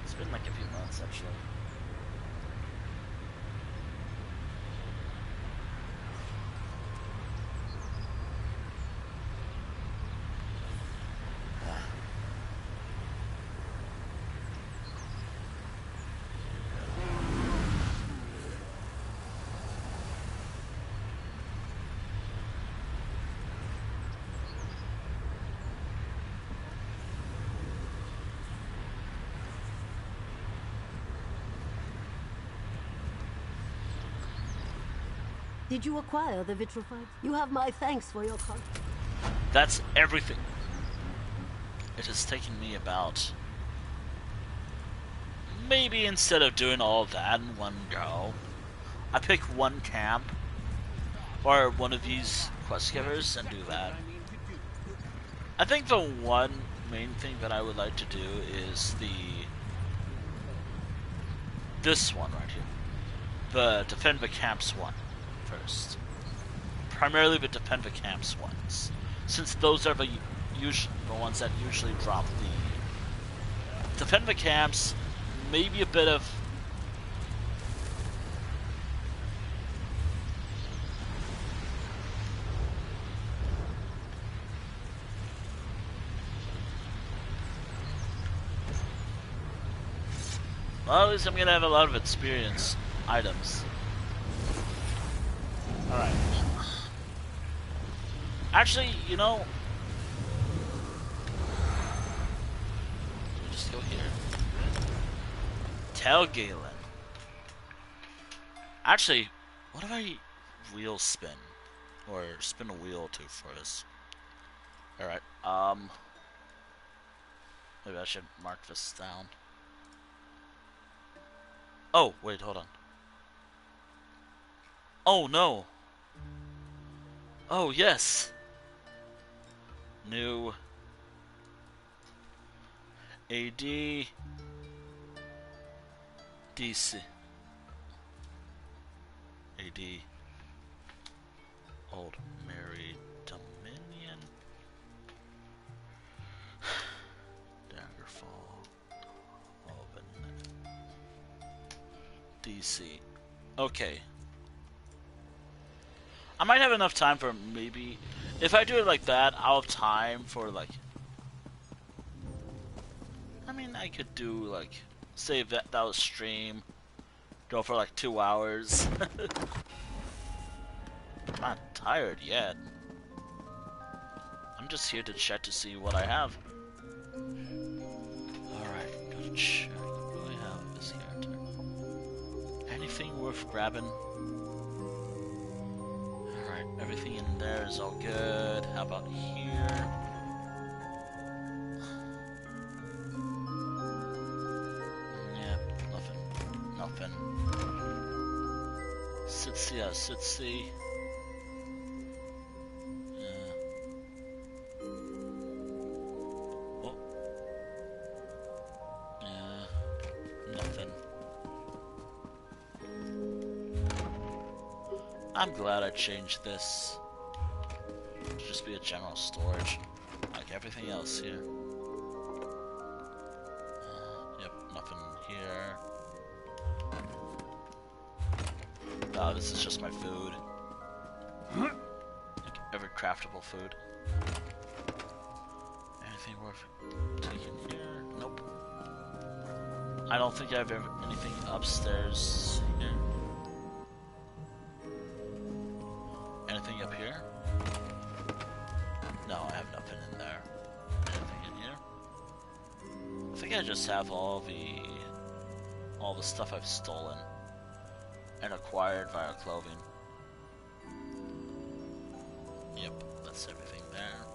It's been like a few months, actually. Did you acquire the vitrified? You have my thanks for your con. That's everything. It has taken me about... Maybe instead of doing all that in one go, I pick one camp or one of these quest givers and do that. I think the one main thing that I would like to do is this one right here. The defend the camps one first. Primarily the defend the camps ones, since those are the ones that usually drop the defend the camps. Maybe a bit of well, at least I'm gonna have a lot of experience items. Alright. Actually, you know, let me just go here. Tell Galen. Actually, what if I wheel spin? Or spin a wheel too for this? Alright, maybe I should mark this down. Oh, wait, hold on. Oh, no. Oh, yes. New AD DC AD Old Mary Dominion Daggerfall Oven DC. Okay. I might have enough time for maybe... If I do it like that, I'll have time for like... I mean, I could do like... Save that was stream. Go for like 2 hours. I'm not tired yet. I'm just here to check to see what I have. Alright, go to check. What do I have in this character? Anything worth grabbing? Alright, everything in there is all good. How about here? Nothing. Sitsy. Oh. Nothing. I'm glad I changed this to just be a general storage, like everything else here. Yep, nothing here. Oh, this is just my food. Like every craftable food. Anything worth taking here? Nope. I don't think I have anything upstairs here. Anything up here? No, I have nothing in there. Anything in here? I think I just have all the stuff I've stolen and acquired via clothing. Yep, that's everything there.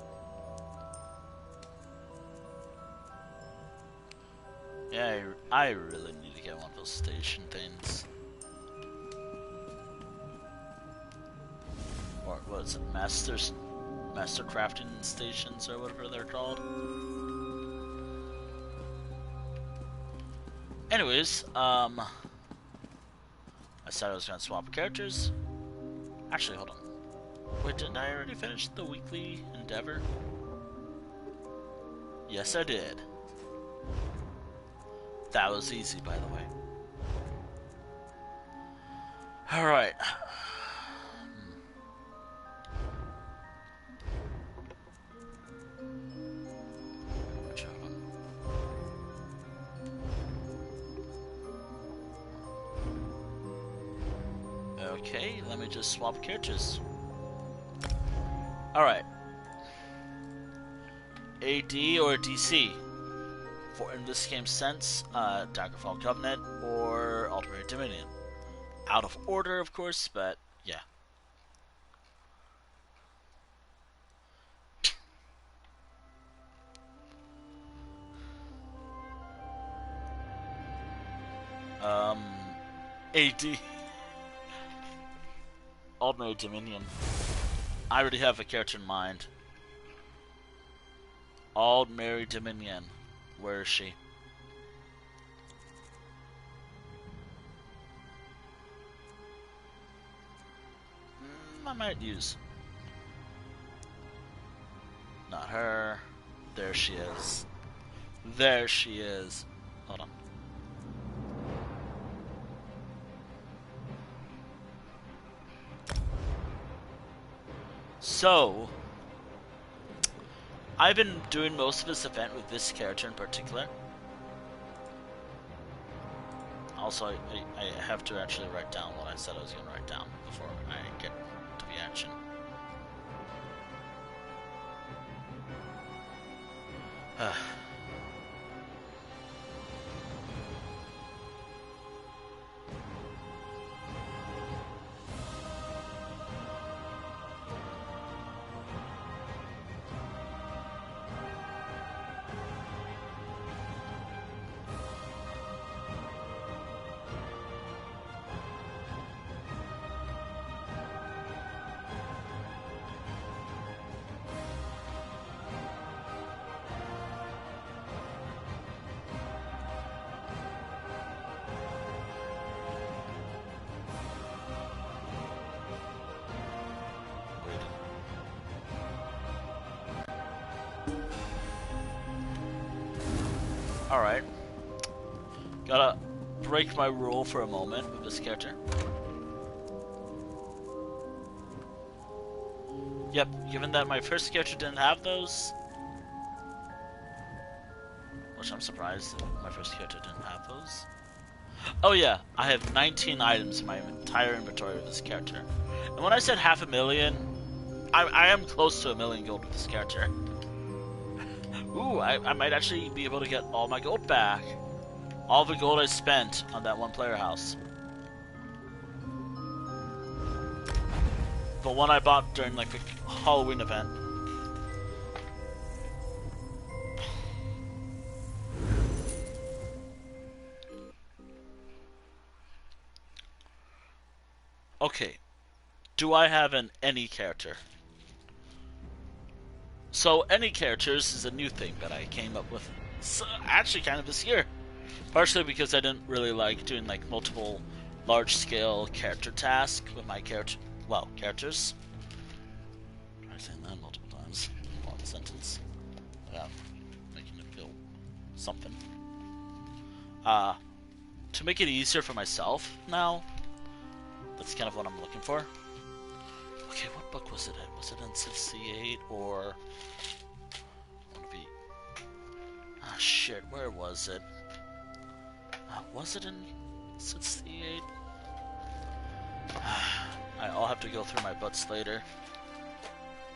Yeah, I really need to get one of those station things. Or what is it, master crafting stations or whatever they're called. Anyways, I said I was gonna swap characters. Actually, hold on. Wait, didn't I already finish the weekly endeavor? Yes, I did. That was easy, by the way. Alright. Okay, let me just swap characters. Alright. AD or DC? For in this game's sense, Daggerfall Covenant or Ultimate Dominion. Out of order, of course, but yeah. AD. Ordinary Dominion. I already have a character in mind. Ordinary Dominion. Where is she? I might use. Not her. There she is. There she is. Hold on. So, I've been doing most of this event with this character in particular. Also, I have to actually write down what I said I was going to write down before I get to the action. Alright. Gotta break my rule for a moment with this character. Yep, given that my first character didn't have those, which I'm surprised that my first character didn't have those. Oh yeah, I have 19 items in my entire inventory with this character. And when I said 500,000, I am close to 1,000,000 gold with this character. Ooh, I might actually be able to get all my gold back. All the gold I spent on that one player house. The one I bought during like the Halloween event. Okay. Do I have an any character? So, any characters is a new thing that I came up with, actually kind of this year. Partially because I didn't really like doing like multiple large-scale character tasks with my characters. Try saying that multiple times in one sentence without making it feel something. To make it easier for myself now, that's kind of what I'm looking for. Okay, what book was it in? Was it in C8 or... Ah, shit, where was it? Was it in C8? I'll have to go through my butts later.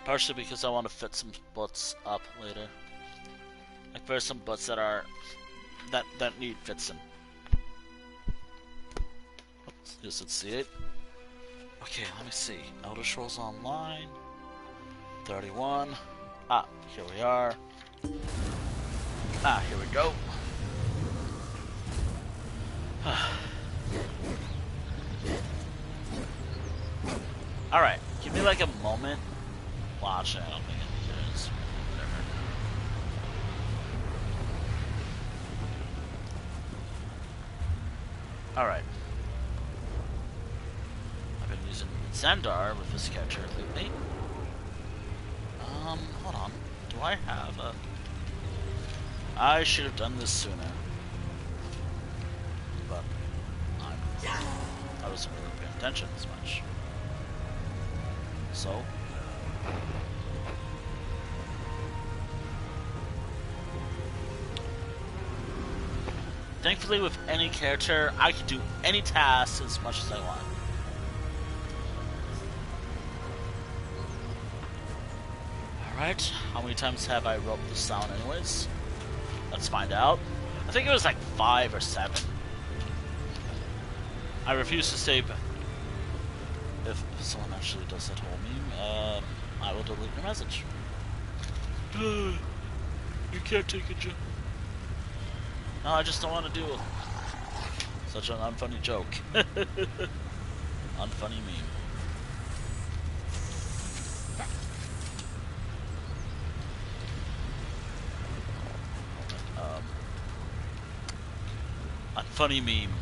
Partially because I want to fit some butts up later. Like, there's some butts that are... that need fixing. Is it C8? Okay, let me see. Elder Scrolls Online. 31. Ah, here we are. Ah, here we go. Alright, give me like a moment. Well, actually, I don't think it is. Whatever. Alright. I've been using Xandar with this character lately. Hold on. Do I have a... I should have done this sooner. But I wasn't really paying attention as much. So... Thankfully, with any character, I can do any task as much as I want. Alright, how many times have I roped this down anyways? Let's find out. I think it was like 5 or 7. I refuse to say, but if someone actually does that hold me, I will delete your message. You can't take a joke. No, I just don't want to deal with it. Such an unfunny joke. Unfunny meme. Unfunny meme.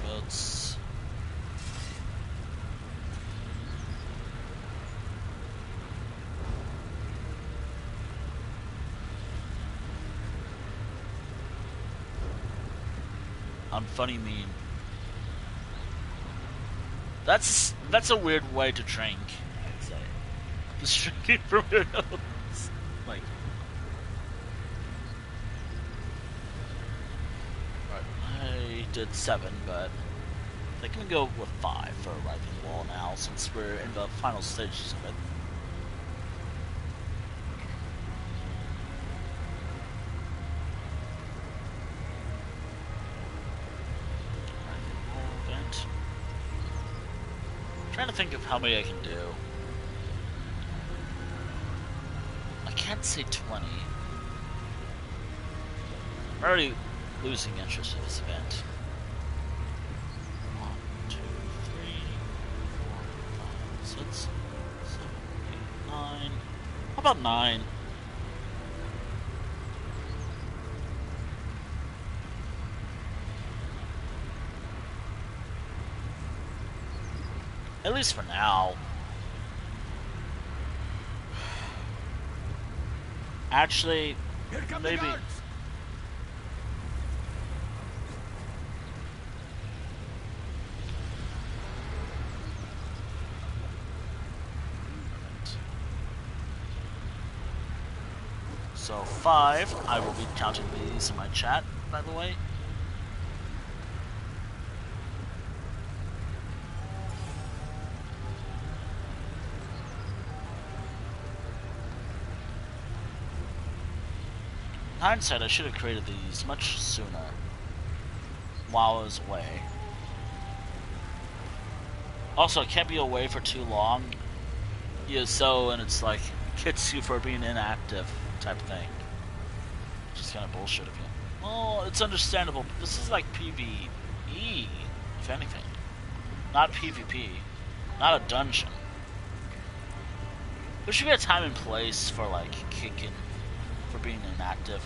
Emotes. Unfunny meme. That's a weird way to drink, I'd say. Just drinking from your nose. Like, I did 7, but I think I'm gonna go with 5 for Writhing Wall now, since we're in the final stages of it. Trying to think of how many I can do. I can't say 20. I'm already losing interest in this event. 1, 2, 3, 4, 5, 6, 7, 8, 9. How about 9? At least for now. Actually, maybe. So 5, I will be counting these in my chat, by the way. In hindsight, I should have created these much sooner, while I was away. Also, it can't be away for too long, and it's like, gets you for being inactive type thing. Which is kind of bullshit of you. Well, it's understandable, but this is like PvE, if anything. Not PvP. Not a dungeon. There should be a time and place for, like, kicking, for being inactive.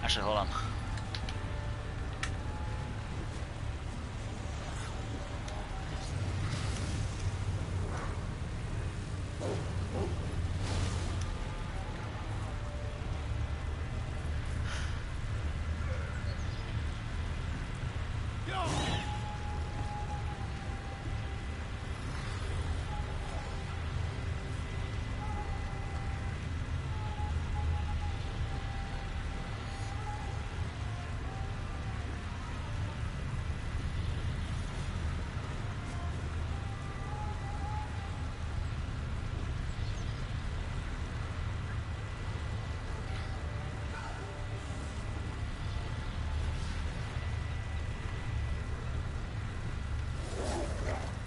Actually, hold on.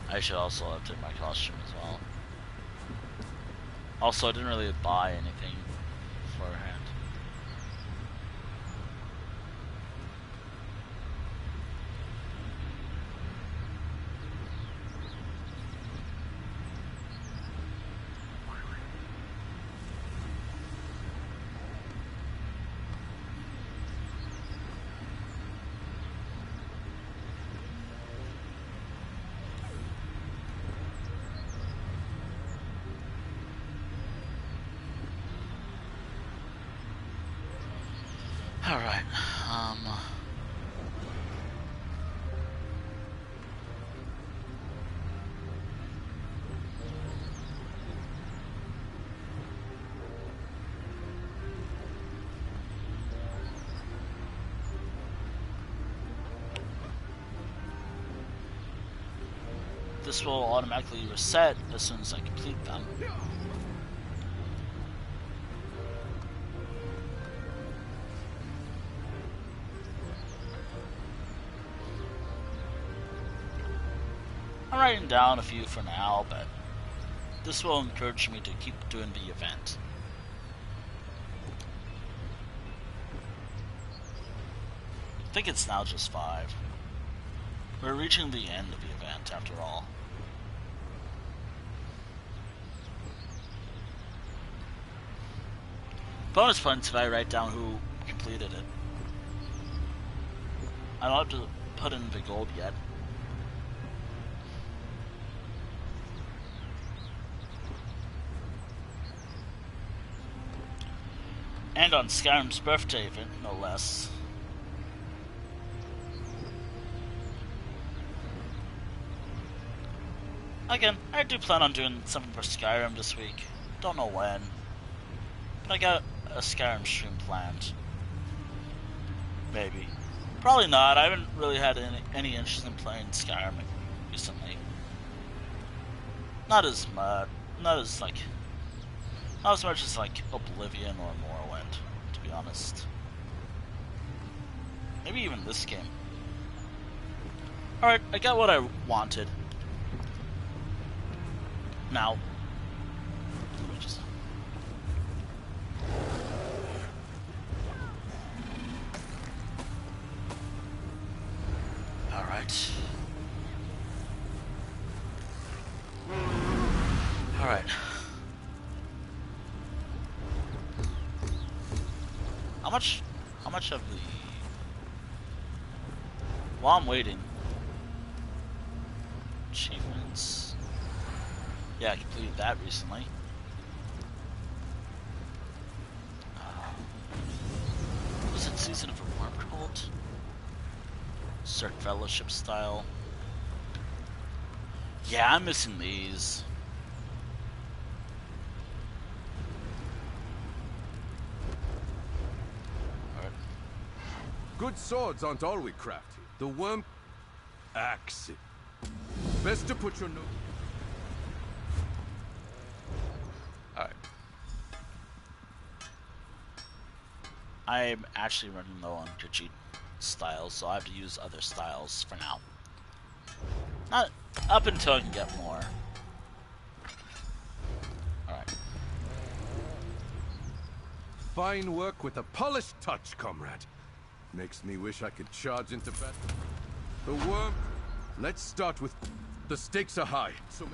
I should also update my costume as well. Also, I didn't really buy anything beforehand. Alright, this will automatically reset as soon as I complete them. I'm writing down a few for now, but this will encourage me to keep doing the event. I think it's now just 5. We're reaching the end of the event, after all. Bonus points if I write down who completed it. I don't have to put in the gold yet. And on Skyrim's birthday event, no less. Again, I do plan on doing something for Skyrim this week. Don't know when. But I got a Skyrim stream planned. Maybe. Probably not. I haven't really had any interest in playing Skyrim recently. Not as much. Not as much as like Oblivion or Morrowind, to be honest. Maybe even this game. Alright, I got what I wanted. Now, let me just... Alright. Alright. How much of the... While I'm waiting... Achievements... Yeah, I completed that recently. Was it Season of a Worm Cult? Cert Fellowship style. Yeah, I'm missing these. Alright. Good swords aren't all we craft here. The worm... Axe it. Best to put your nose... Alright. I'm actually running low on Khajiit styles, so I have to use other styles for now. Not up until I can get more. Alright. Fine work with a polished touch, comrade. Makes me wish I could charge into battle. The worm... Let's start with... The stakes are high, so...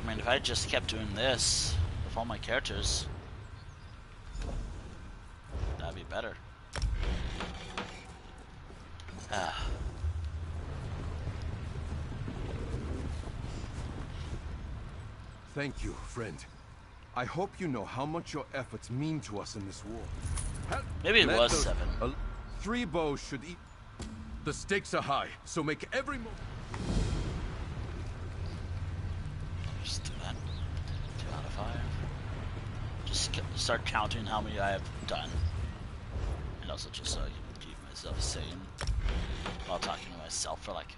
I mean, if I just kept doing this with all my characters, that'd be better. Ah. Thank you, friend. I hope you know how much your efforts mean to us in this war. Maybe it Let was those- 7. 3 bows should eat... The stakes are high, so make every move... Just do that. 2 out of 5. Just start counting how many I have done. And also just so I can keep myself sane while talking to myself for like...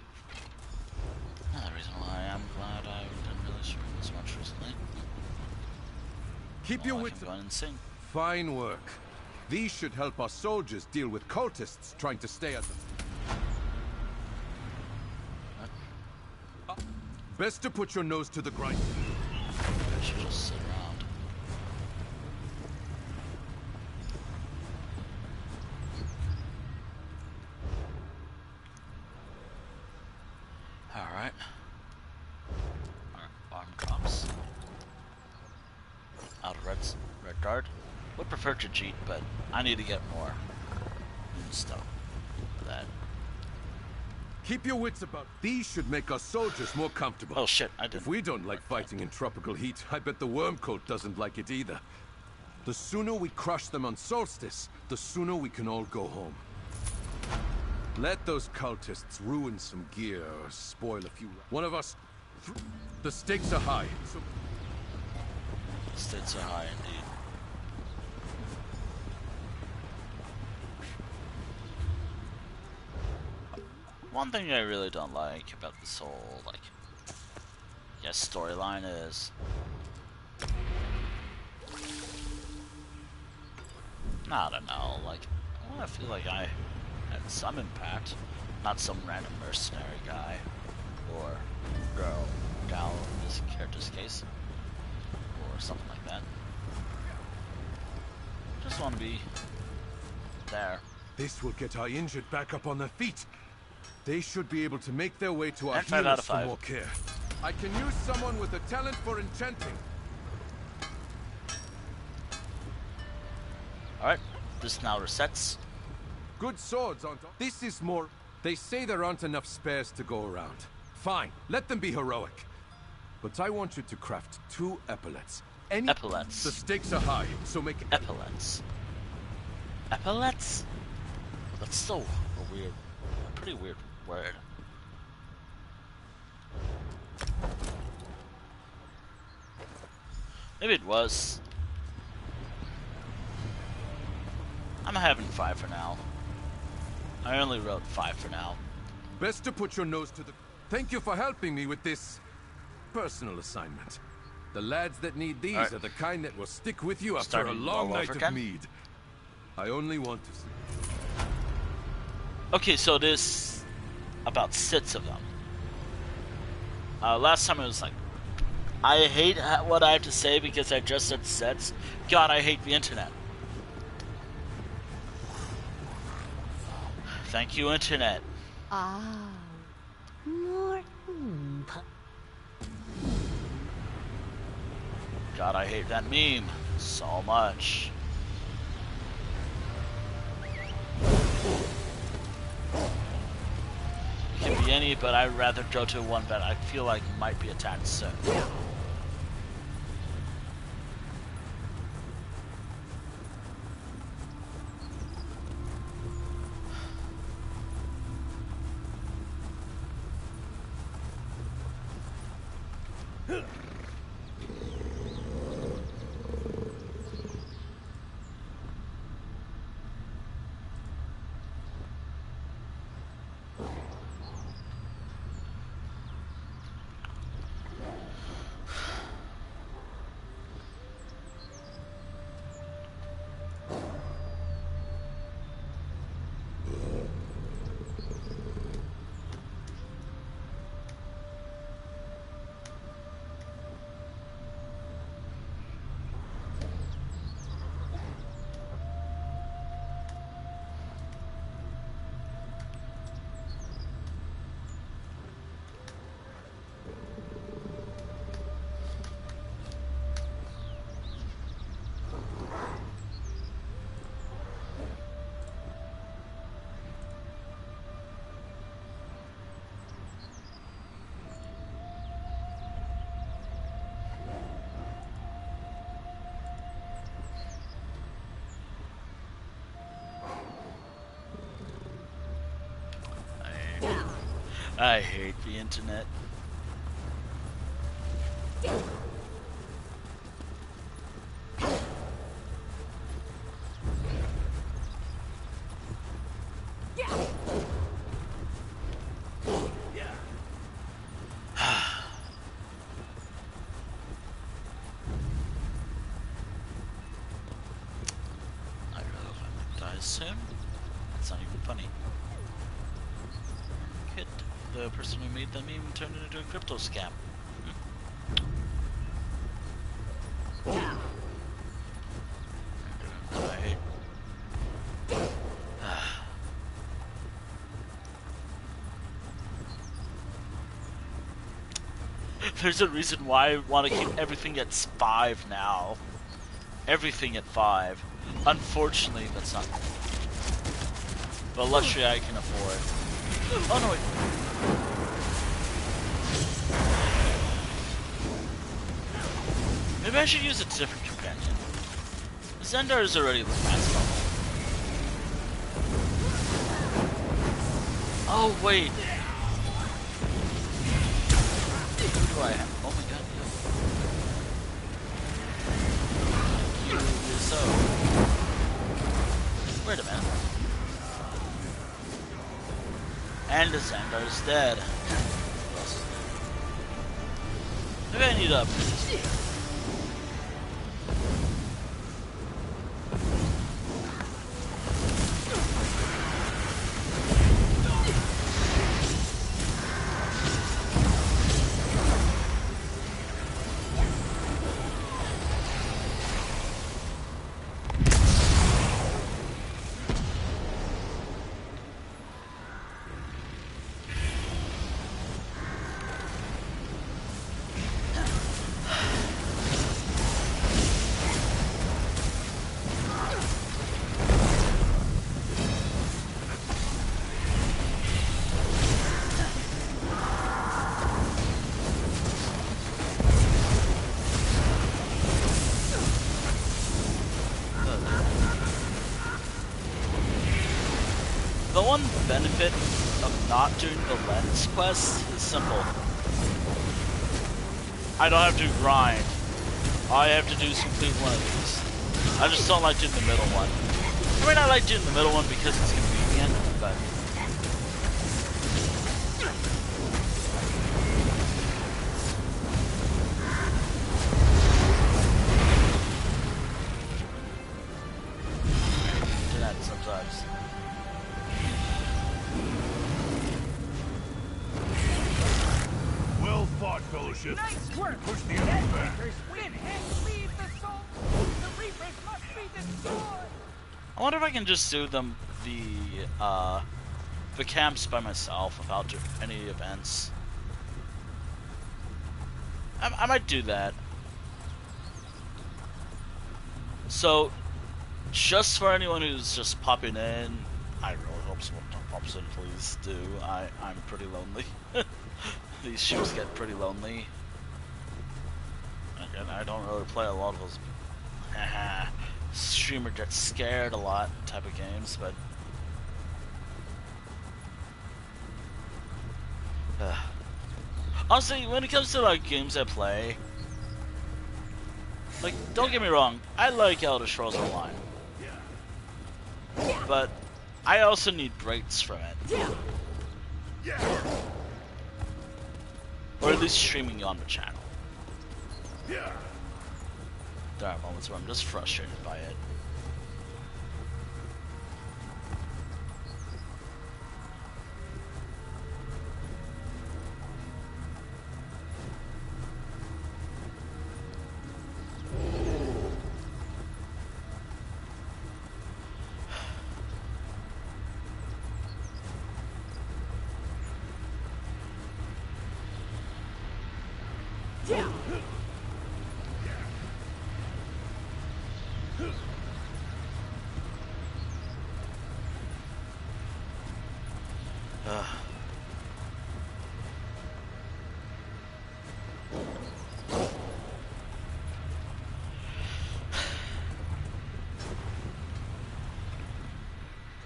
Another reason why I'm glad I didn't really stream this much recently. Keep your Like wits... I'm going insane. Fine work. These should help our soldiers deal with cultists trying to stay at them. Best to put your nose to the grind. I should just sit around. Alright. Arm drops. Out of red guard. Would prefer Khajiit, but I need to get more stuff for that. Keep your wits about. These should make our soldiers more comfortable. Oh shit, I didn't. If we don't like fighting in tropical heat, I bet the worm cult doesn't like it either. The sooner we crush them on solstice, the sooner we can all go home. Let those cultists ruin some gear or spoil a few. One of us... The stakes are high, so... Stakes are high indeed. One thing I really don't like about this whole, like, storyline is... I don't know, like, I feel like I had some impact. Not some random mercenary guy. Or girl. Gal in this character's case. Or something like that. Just want to be there. This will get our injured back up on their feet. They should be able to make their way to our And 5 out healers of for 5. more care. I can use someone with a talent for enchanting. Alright, this now resets. Good swords aren't. This is more. They say there aren't enough spares to go around. Fine, let them be heroic. But I want you to craft 2 epaulets. Epaulets. The stakes are high, so make it. Epaulets. Epaulets? That's so a pretty weird word. Maybe it was. I'm having 5 for now. I only wrote 5 for now. Best to put your nose to the. Thank you for helping me with this personal assignment. The lads that need these are the kind that will stick with you after a long night of mead. I only want to see. Okay, so there's about 6 of them. Last time it was like, I hate what I have to say because I just said sets. God, I hate the internet. Thank you, internet. Ah, more oomph. God, I hate that meme so much. It can be any, but I'd rather go to one that I feel like might be attacked soon. I hate the internet. I really hope I die soon. That's not even funny. Hit the person who made that meme turned it into a crypto scam. I hate. There's a reason why I want to keep everything at 5 now. Everything at 5. Unfortunately, that's not the luxury I can afford. Oh no, wait. Maybe I should use a different companion. Zendar is already the max level. Oh wait. Who do I have? Oh my god, yeah. You so. Wait a minute. And the Zendar is dead. Maybe I need to upgrade this. one benefit of not doing the lens quest is simple. I don't have to grind. All I have to do is complete one of these. I just don't like doing the middle one. I mean, I like doing the middle one because it's convenient, but... do that sometimes. Well fought, Fellowship. Nice work! Push the Dead enemy back. Reapers win and leave the soul. The Reapers must be destroyed. I wonder if I can just do them the camps by myself without doing any events. I might do that. So, just for anyone who's just popping in, I really hope someone pops in, please do. I'm pretty lonely. These shows get pretty lonely. And I don't really play a lot of those streamer gets scared a lot type of games, but honestly, when it comes to like games I play, like, don't get me wrong, I like Elder Scrolls Online, but I also need breaks from it, or at least streaming on the channel. There are moments where I'm just frustrated by it.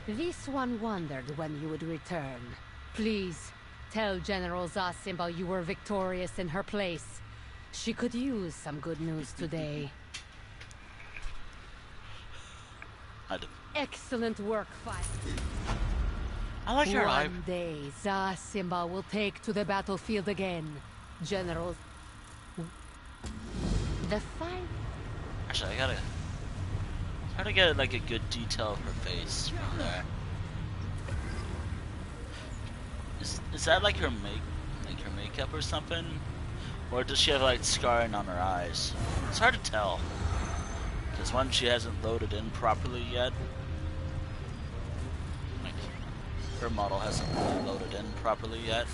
This one wondered when you would return. Please, tell General Zasimba you were victorious in her place. She could use some good news today. I do. Excellent work, fight. I like her eye. One day, Zasimba will take to the battlefield again. General... The fight... Actually, I gotta try to get like a good detail of her face from there. Is that like her makeup or something? Or does she have like scarring on her eyes? It's hard to tell. Because one, she hasn't loaded in properly yet. Like, her model hasn't really loaded in properly yet.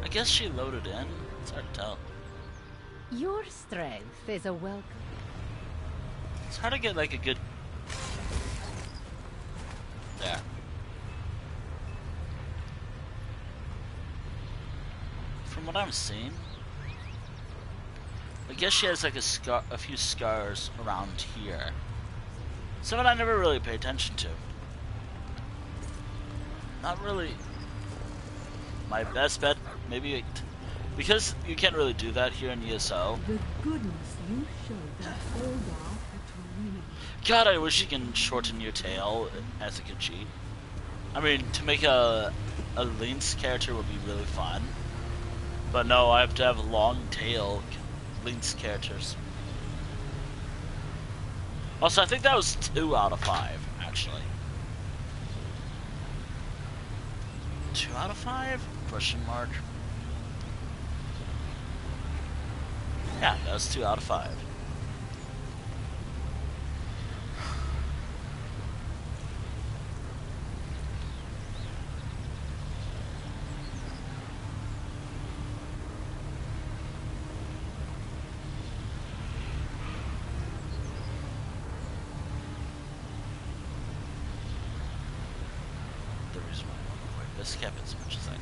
I guess she loaded in. It's hard to tell. Your strength is a welcome. It's hard to get like a good... There. From what I'm seeing, I guess she has like a few scars around here. Something I never really pay attention to. Not really. My best bet, maybe, because you can't really do that here in ESO. The goodness you showed that old owl had to read. God, I wish you can shorten your tail as a good cheat. I mean, to make a Lynx character would be really fun. But no, I have to have a long tail Lynx characters. Also, I think that was 2 out of 5, actually. 2 out of 5? Question mark. Yeah, that was 2 out of 5. escape as much as I can.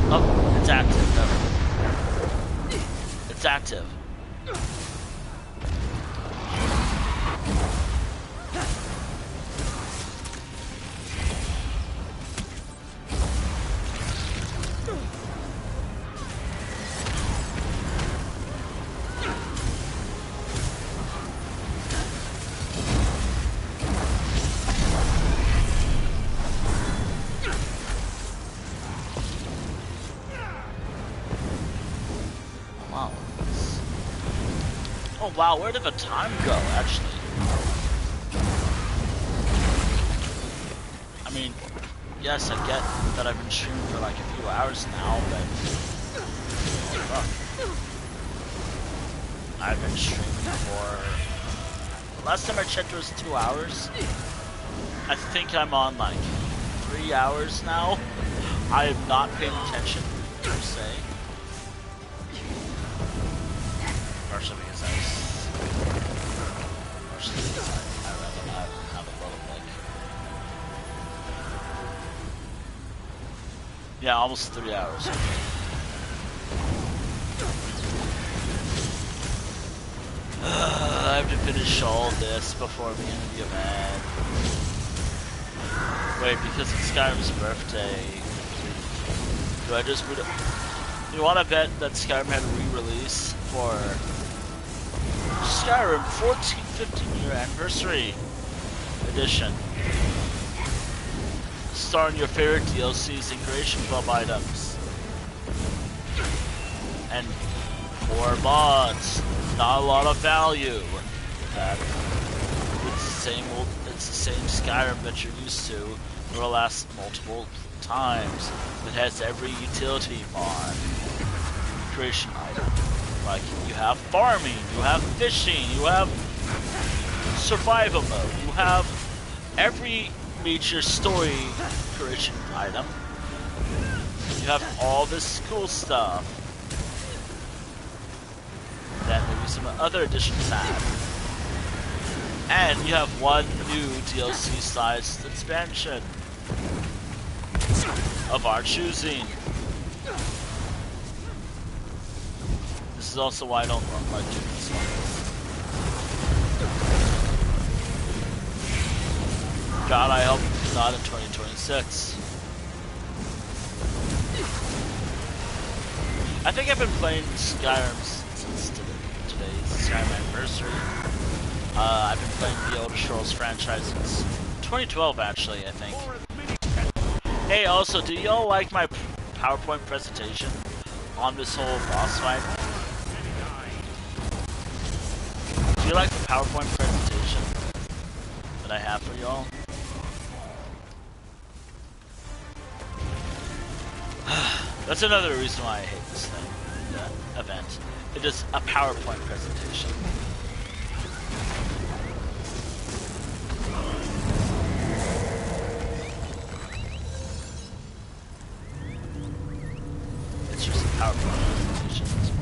Oh, it's active. No. It's active. Oh wow, where did the time go, actually? I mean, yes, I get that I've been streaming for like a few hours now, but... I've been streaming for... Last time I checked it was 2 hours. I think I'm on like 3 hours now. I have not paid attention, per se. Partially because I was... Partially because I'd rather not have a lot of like... Yeah, almost 3 hours. I have to finish all this before the end of the event. Wait, because it's Skyrim's birthday. Do I just boot it? You want to bet that Skyrim had a re-release for Skyrim 15 year anniversary edition, starring your favorite DLCs and Creation Club items, and 4 mods. Not a lot of value. It's the same Skyrim that you're used to for the last multiple times. It has every utility mod, creation item. Like, you have farming, you have fishing, you have survival mode, you have every major story creation item. You have all this cool stuff that maybe some other editions have. And you have one new DLC-sized expansion of our choosing. This is also why I don't like doing this one. God, I hope not in 2026. I think I've been playing Skyrim since today's Skyrim anniversary. I've been playing the Elder Scrolls franchise since 2012, actually, I think. Hey, also, do y'all like my PowerPoint presentation on this whole boss fight? Do you like the PowerPoint presentation that I have for y'all? That's another reason why I hate this thing, the event. It is a PowerPoint presentation. It's just a PowerPoint presentation.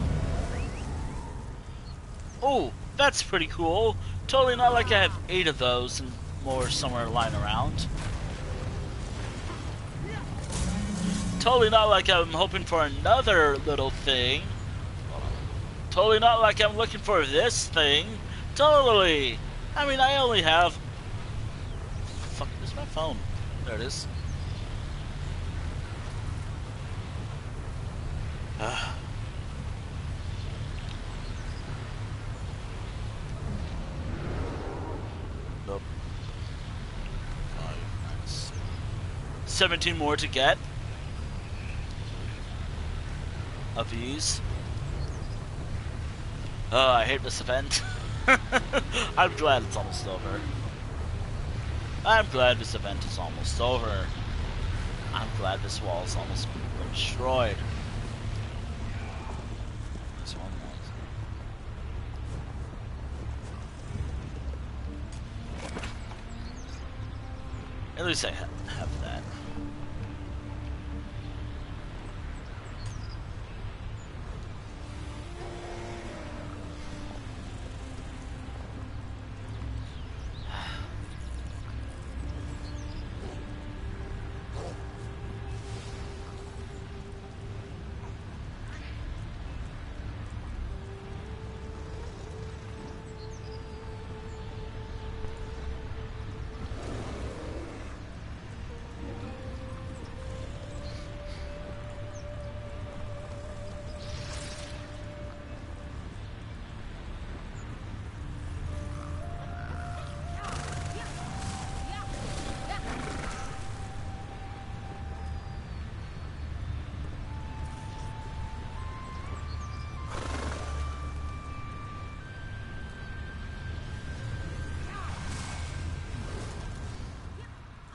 Oh, that's pretty cool. Totally not like I have 8 of those and more somewhere lying around. Totally not like I'm hoping for another little thing. Totally not like I'm looking for this thing. Totally. I mean, I only have... Fuck, where's my phone? There it is. Nope. 5, 17 more to get. Of these. Oh, I hate this event. I'm glad it's almost over. I'm glad this event is almost over. I'm glad this wall is almost been destroyed. This one was. At least I have that.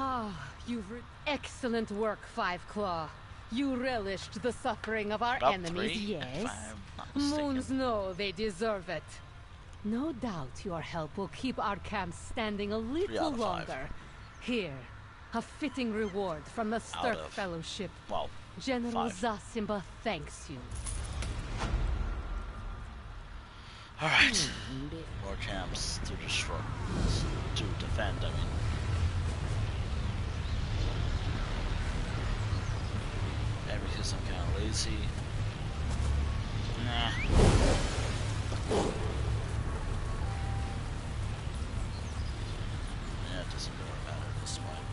Ah, excellent work, Five Claw. You relished the suffering of our About enemies, 3, yes? if I'm not mistaken. Moons know they deserve it. No doubt your help will keep our camp standing a 3 out little of 5. longer. Here, a fitting reward from the Sturk of, Fellowship. well, General 5. Zasimba thanks you. Alright. More camps to destroy. To defend, I mean. And because I'm kind of lazy. Nah. Yeah, it doesn't really matter at this point.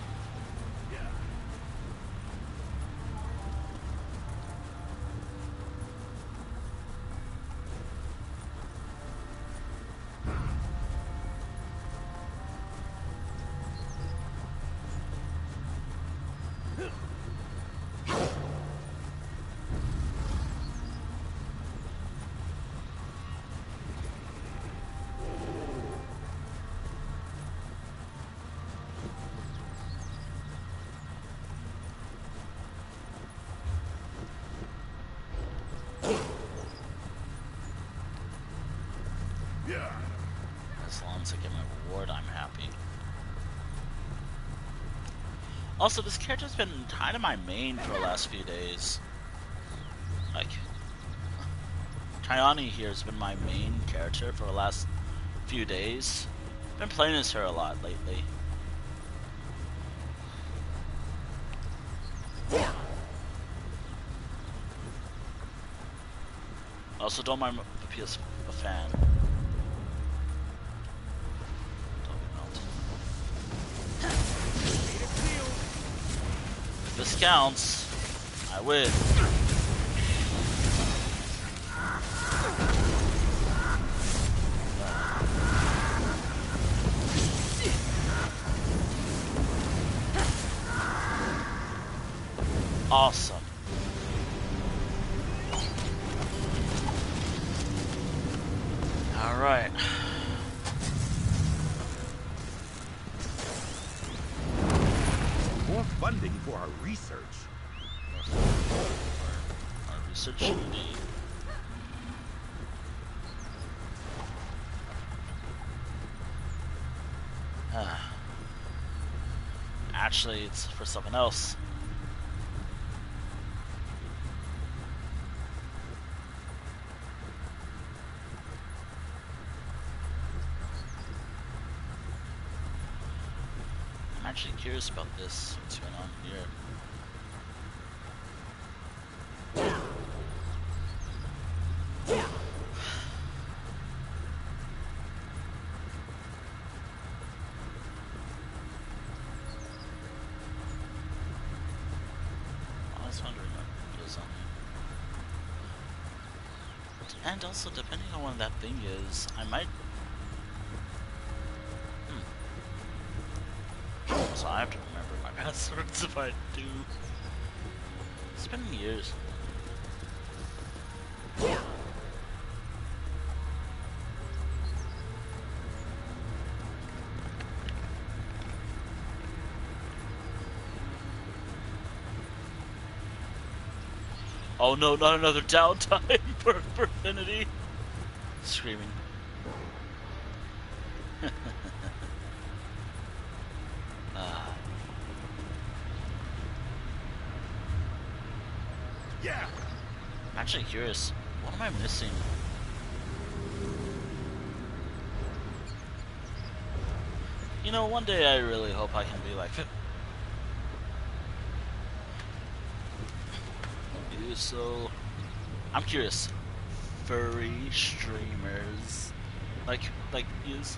As long as I get my reward, I'm happy. Also, this character's been kind of my main for the last few days. Like, Kayani here has been my main character for the last few days. Been playing as her a lot lately. Also, don't mind the PS a fan. If this counts, I win. Awesome. All right. More funding for our research. Our research indeed. Actually, it's for something else. I'm actually curious about this. What's going on here? And also, depending on when that thing is, I might... So I have to remember my passwords if I do. It's been years. Oh no, not another downtime for Infinity. Screaming. Yeah. I'm actually curious. What am I missing? You know, one day I really hope I can be like him. So, I'm curious. Furry streamers, like yous.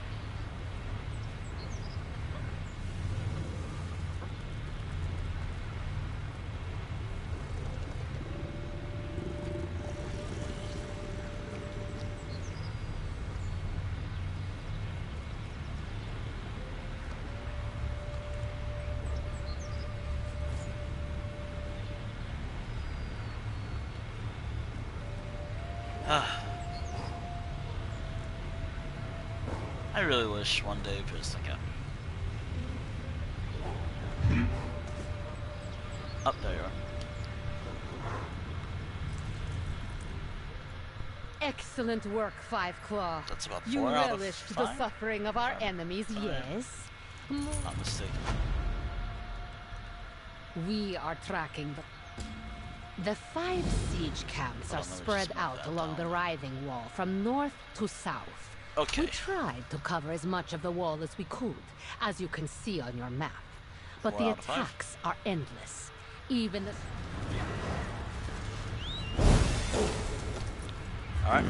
I really wish one day there's like a... Up there you are. Excellent work, Five Claw. That's about 4 You out of relished 5. the suffering of our enemies, yes? Not mistaken. We are tracking the 5 siege camps are spread out along the Writhing Wall from north to south. Okay. We tried to cover as much of the wall as we could, as you can see on your map. But 4 the out of 5. attacks are endless. Even the... Alright.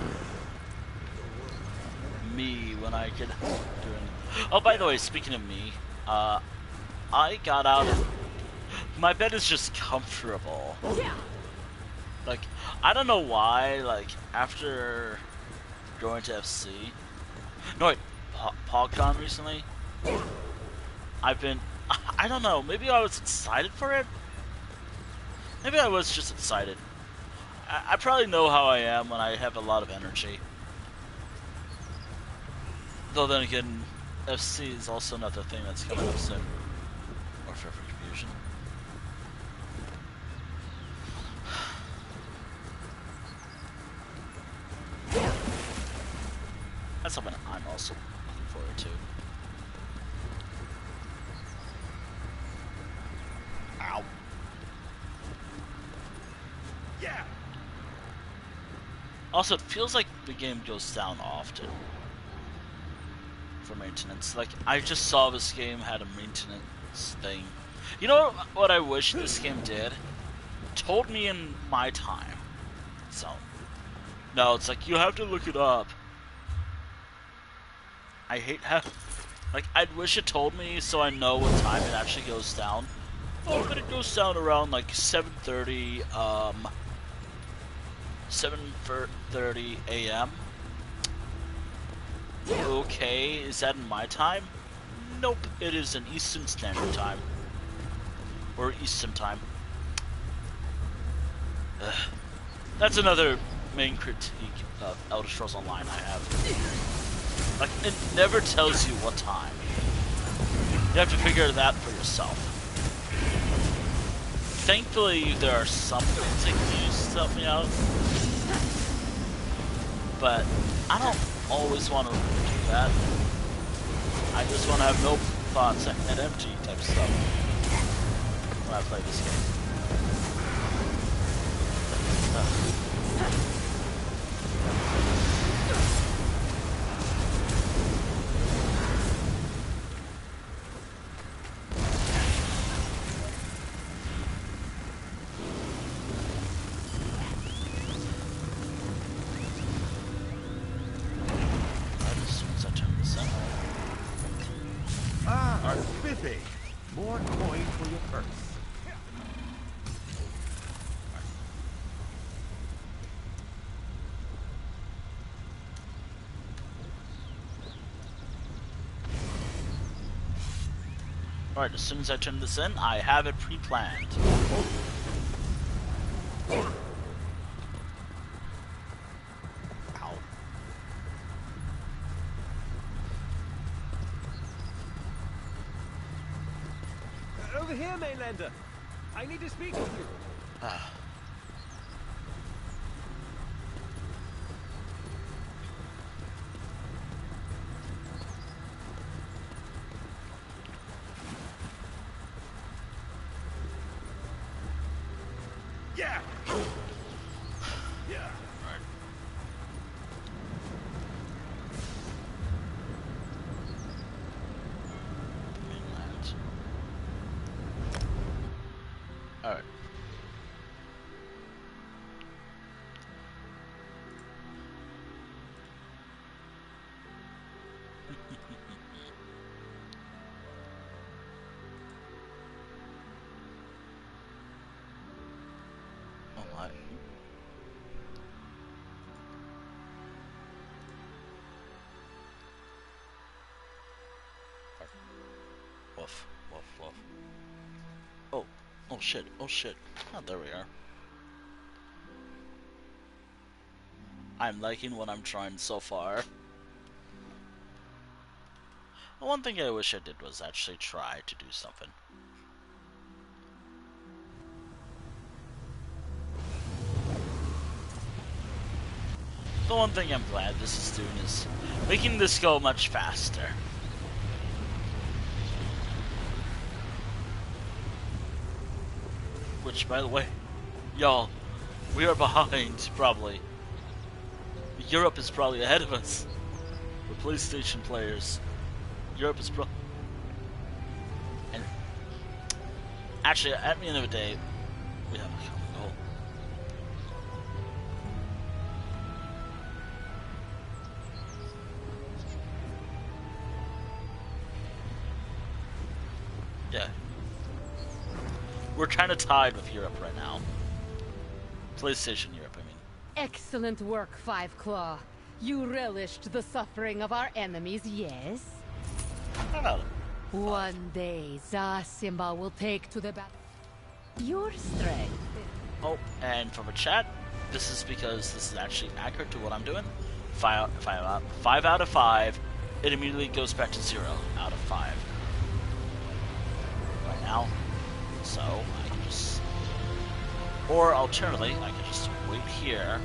Me, when I can do anything. Oh, by the way, speaking of me, I got out of... My bed is just comfortable. Like, I don't know why, like, after going to FC... No, wait, PogCon recently? I've been... I don't know, maybe I was excited for it? Maybe I was just excited. I probably know how I am when I have a lot of energy. Though then again, FC is also another thing that's coming up soon. Or for Confusion. That's something I'm also looking forward to. Ow. Yeah. Also, it feels like the game goes down often for maintenance. Like, I just saw this game had a maintenance thing. You know what I wish this game did? Told me in my time. So, no, it's like, you have to look it up. I hate how... Like, I'd wish it told me so I know what time it actually goes down. Oh, but it goes down around, like, 7:30, 7:30 a.m. Okay, is that in my time? Nope, it is in Eastern Standard Time. Or Eastern Time. Ugh. That's another main critique of Elder Scrolls Online I have. Like, it never tells you what time. You have to figure that for yourself. Thankfully, there are some things that can use to help me out. But I don't always want to do that. I just want to have no thoughts and empty type stuff when I play this game. Ah, spiffy. More coin for your purse. Alright, as soon as I turn this in, I have it pre-planned. Ow. Over here, Mainlander. I need to speak with you. Ah. Yeah. Yeah. Right. Mainland. Alright. Oh my. Woof, woof, woof. Oh, oh shit, oh shit. Oh, there we are. I'm liking what I'm trying so far. One thing I wish I did was actually try to do something. The one thing I'm glad this is doing is making this go much faster. Which, by the way, y'all, we are behind, probably. Europe is probably ahead of us. The PlayStation players. Europe is probably... And actually, at the end of the day, we have a common goal. Yeah. We're kind of tied with Europe right now. PlayStation Europe, I mean. Excellent work, Five Claw. You relished the suffering of our enemies, yes? How about it? One day, Simba will take to the battle your strength. Oh, and from a chat, this is because this is actually accurate to what I'm doing. 5 out of 5, it immediately goes back to 0 out of 5. Right now. So, I can just... Or, alternatively, I can just wait here.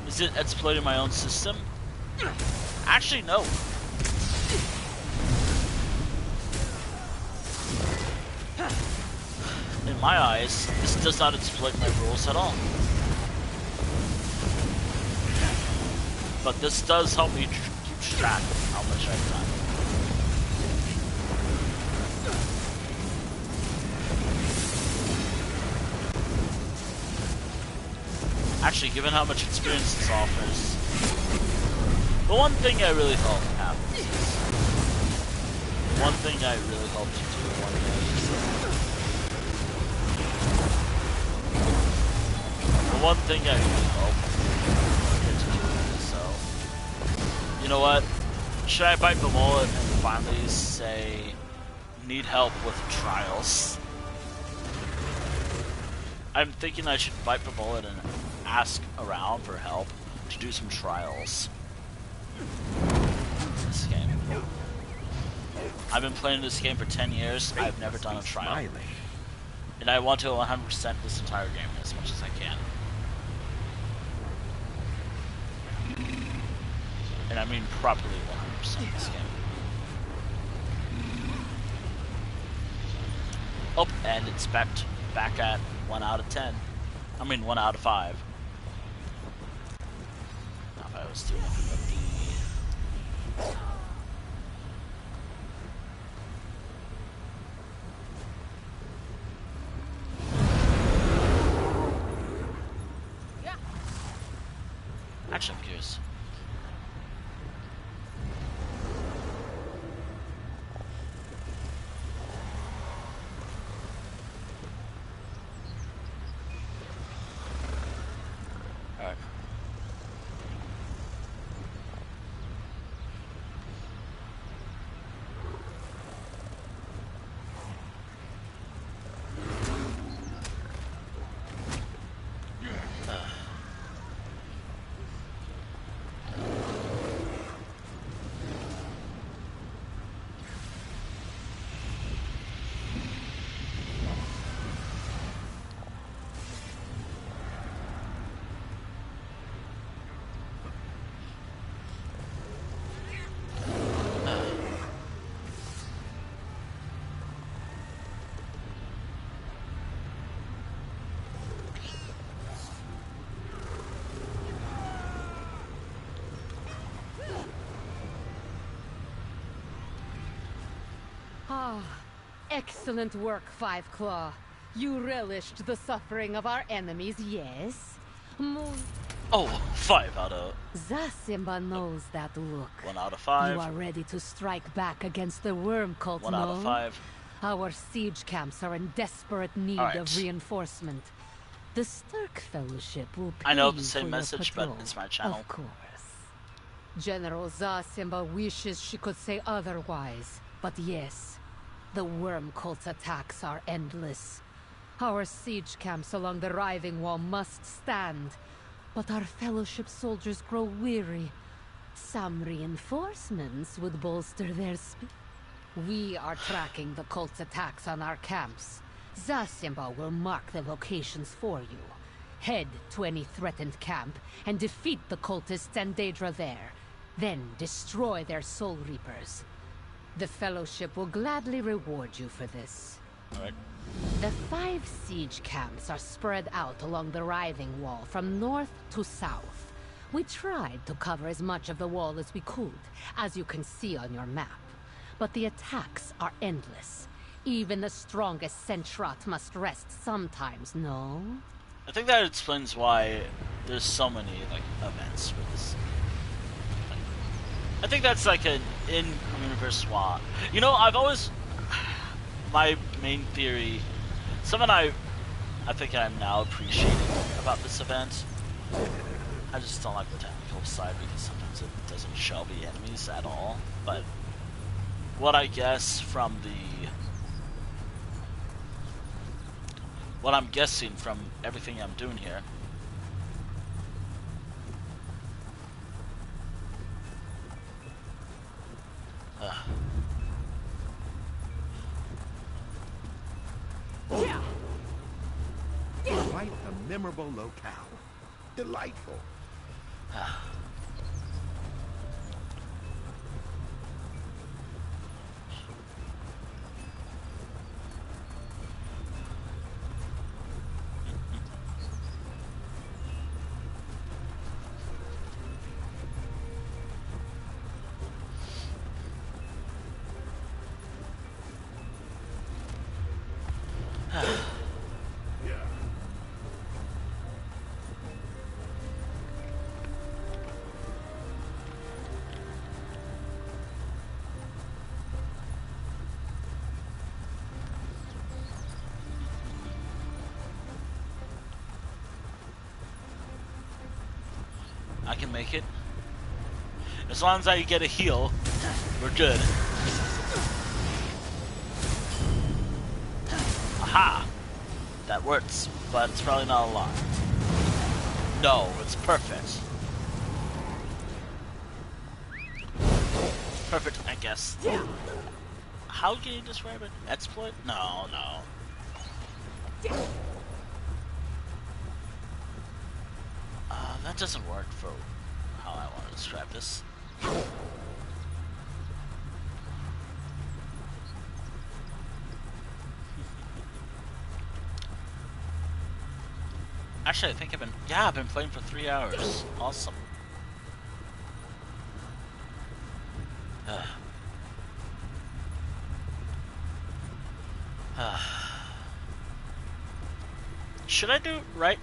Is it exploiting my own system? Actually, no. In my eyes, this does not exploit my rules at all. But this does help me keep track of how much I've done. Actually, given how much experience this offers, the one thing I really hope happens is, one thing I really hope to do one day is, the one thing I really hope to do is, so, you know what, should I bite the bullet and finally say, need help with trials? I'm thinking I should bite the bullet and ask around for help to do some trials. This game. I've been playing this game for 10 years. I've never done a trial. And I want to 100% this entire game as much as I can. And I mean properly 100% this game. Oh, and it's back at 1 out of 10. I mean 1 out of 5. Now if I was doing nothing but the... Actually, I'm curious. Excellent work, Five Claw. You relished the suffering of our enemies, yes? Oh, 5 out of... Zasimba knows that look. 1 out of 5. You are ready to strike back against the worm cult, 1 out of 5. Our siege camps are in desperate need of reinforcement. The Sturk Fellowship will pay I know you the same for message, your but patrol, it's my channel. Of course. General Zasimba wishes she could say otherwise, but yes, the worm cult's attacks are endless. Our siege camps along the Writhing Wall must stand, but our Fellowship soldiers grow weary. Some reinforcements would bolster their speed. We are tracking the cult's attacks on our camps. Zasimba will mark the locations for you. Head to any threatened camp and defeat the cultists and Daedra there. Then destroy their Soul Reapers. The Fellowship will gladly reward you for this. Alright. The 5 siege camps are spread out along the Writhing Wall from north to south. We tried to cover as much of the wall as we could, as you can see on your map. But the attacks are endless. Even the strongest Sentrat must rest sometimes, no? I think that explains why there's so many, like, events for this. I think that's like an in-universe swap. You know, I've always... My main theory... Something I think I'm now appreciating about this event. I just don't like the technical side because sometimes it doesn't show the enemies at all. But what I guess from the... What I'm guessing from everything I'm doing here... Quite a memorable locale. Delightful. I can make it. As long as I get a heal, we're good. Aha! That works, but it's probably not a lot. No, it's perfect. Perfect, I guess. How can you describe it? Exploit? No, no. That doesn't work for how I want to describe this. Actually, I think I've been playing for 3 hours. Awesome. Should I do right?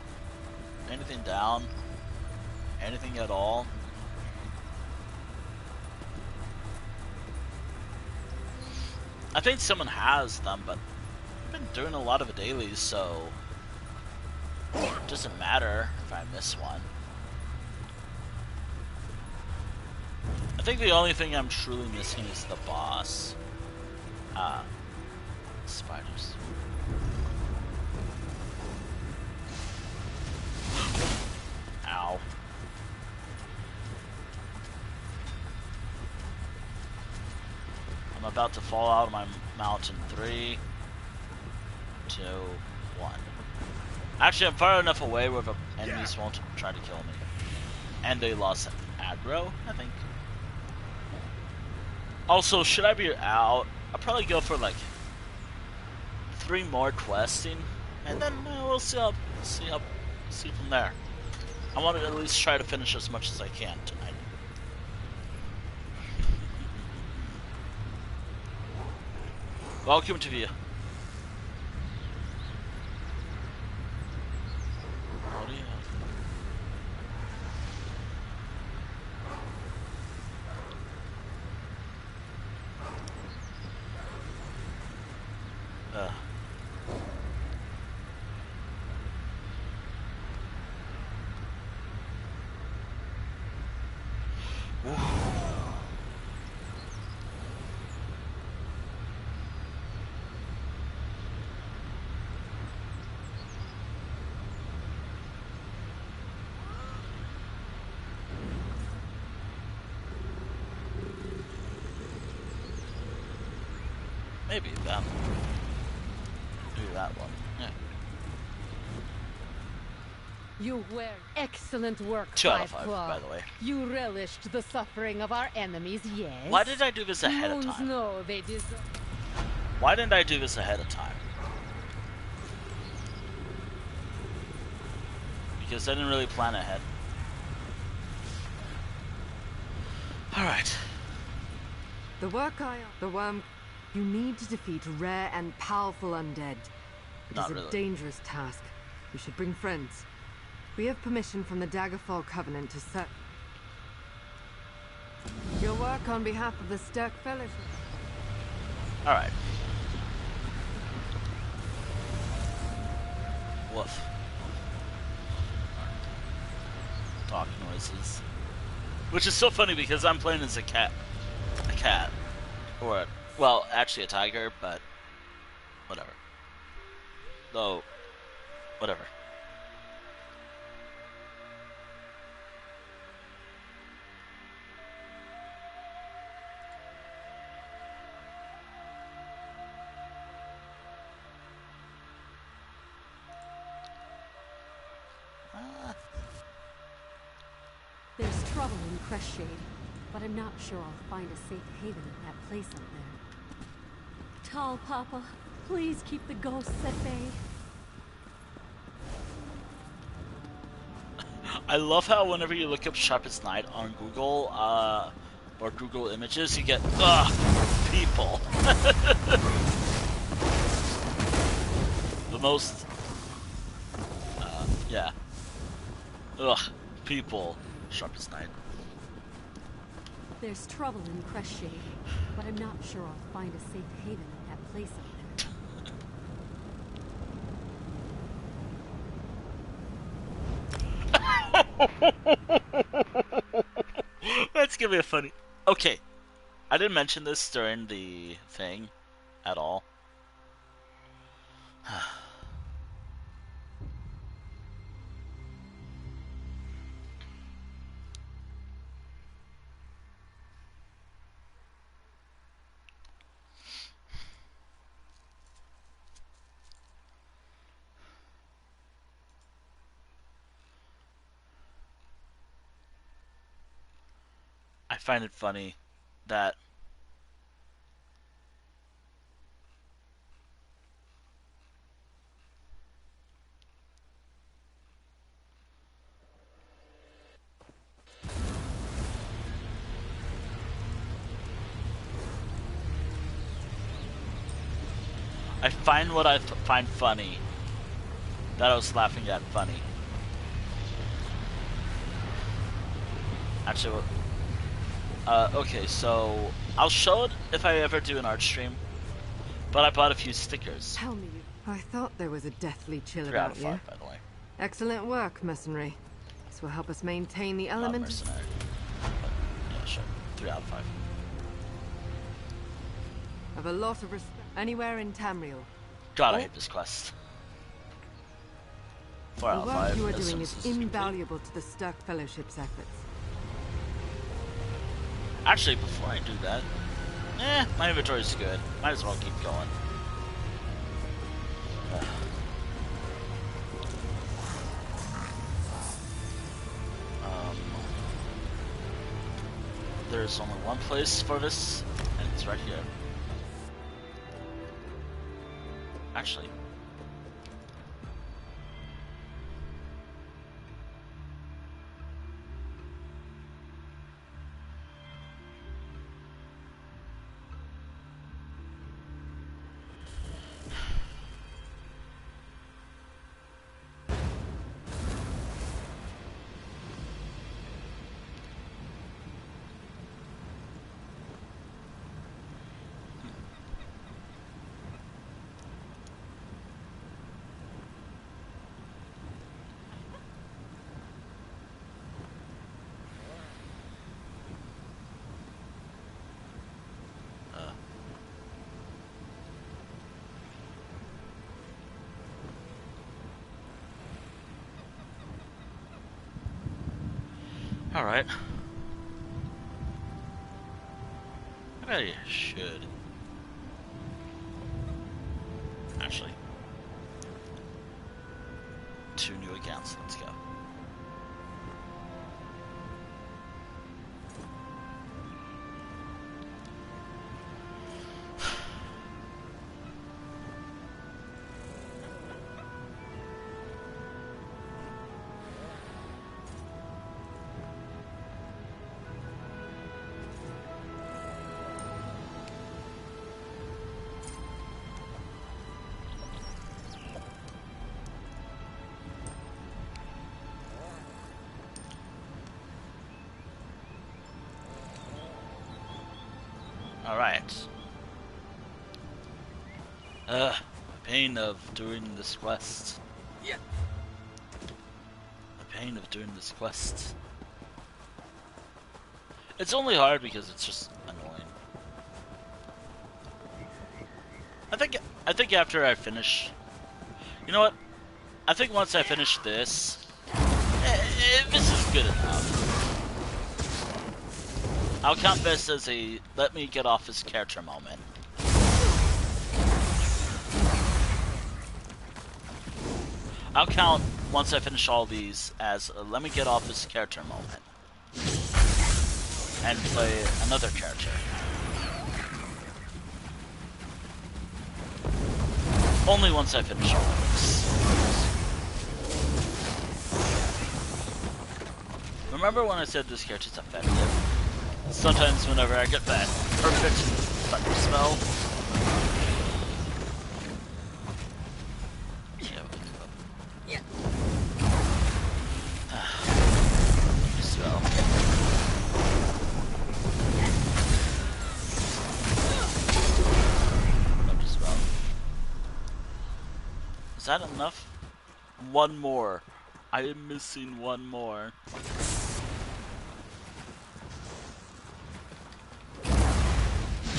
Anything down? Anything at all? I think someone has them, but I've been doing a lot of dailies, so it doesn't matter if I miss one. I think the only thing I'm truly missing is the boss. Spiders. Ow. I'm about to fall out of my mountain. 3, 2, 1. Actually, I'm far enough away where the enemies won't try to kill me. And they lost aggro, I think. Also, should I be out? I'll probably go for like 3 more questing, and then we'll see from there. I want to at least try to finish as much as I can tonight. Welcome to view. What do you have? Maybe that one. Maybe that one. Yeah. You were excellent work, 2 out of Five 5, Claw. by the way. You relished the suffering of our enemies, yes. Why did I do this ahead of Moons time? know they deserve. Why didn't I do this ahead of time? Because I didn't really plan ahead. Alright. The worm. You need to defeat rare and powerful undead. It Not is a really. dangerous task. You should bring friends. We have permission from the Daggerfall Covenant to set. Your work on behalf of the Sturk Fellowship. Alright. Woof. Dog noises. Which is so funny because I'm playing as a cat. A cat. Or, well, actually a tiger, but whatever. Though, whatever. There's trouble in Crestshade, but I'm not sure I'll find a safe haven in that place up there. Tall Papa, please keep the ghosts at bay. I love how whenever you look up Sharpest Knight on Google, or Google Images, you get, people. The most, yeah. People. Sharpest Knight. There's trouble in Crestshade, but I'm not sure I'll find a safe haven in that place up there. Let's give me a funny. Okay, I didn't mention this during the thing at all. I find it funny that I find what I find funny that I was laughing at funny. Actually, okay, so I'll show it if I ever do an art stream. But I bought a few stickers. Tell me, I thought there was a deathly chill 3 out about of you. 5, by the way. Excellent work, mercenary. This will help us maintain the Not element. mercenary. But, yeah, sure. 3 out of 5. Of a lot of respect. Anywhere in Tamriel. God, I hate this quest. 4 The out of work 5. you are as soon doing as is this complete. invaluable to the Sturk Fellowship's efforts. Actually, before I do that, my inventory's good. Might as well keep going. There's only one place for this, and it's right here. Actually. Alright. I should. Actually. 2 new accounts. Let's go. Alright. The pain of doing this quest. Yeah. The pain of doing this quest. It's only hard because it's just annoying. I think after I finish... You know what? I think once I finish this... this is good enough. I'll count this as a let me get off his character moment. I'll count once I finish all these as a let me get off his character moment. And play another character. Only once I finish all of this. Remember when I said this character's effective? Sometimes whenever I get that perfect thunder spell. Yeah. Spell. Thunder spell. Is that enough? One more. I am missing one more.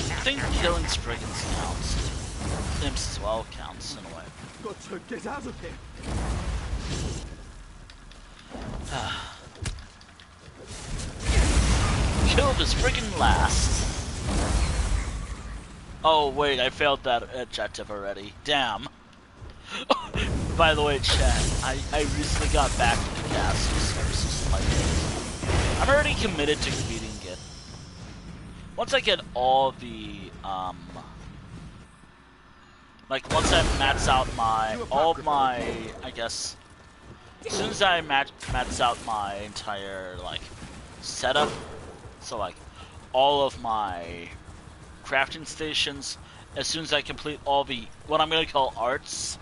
I think killing Spriggans counts. Imps as well counts in a way. Got to get out of here. Kill the Spriggan last. Oh wait, I failed that objective already. Damn. By the way, chat, I recently got back to the castle, so I was just like, I'm already committed to beating it. Once I get all the, like, once I max out all of my, I guess, as soon as I max out my entire, like, setup, so, like, all of my crafting stations, as soon as I complete all the, what I'm gonna call arts,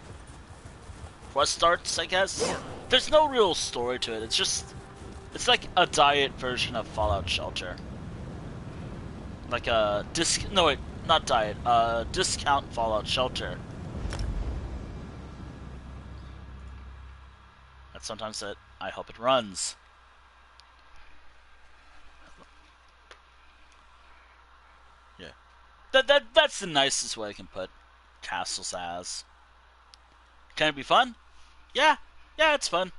quest arts, I guess. There's no real story to it, it's just, it's like a diet version of Fallout Shelter. Like a no wait, not diet, discount Fallout Shelter. That's sometimes that I hope it runs. Yeah. That's the nicest way I can put castles as. Can it be fun? Yeah, it's fun.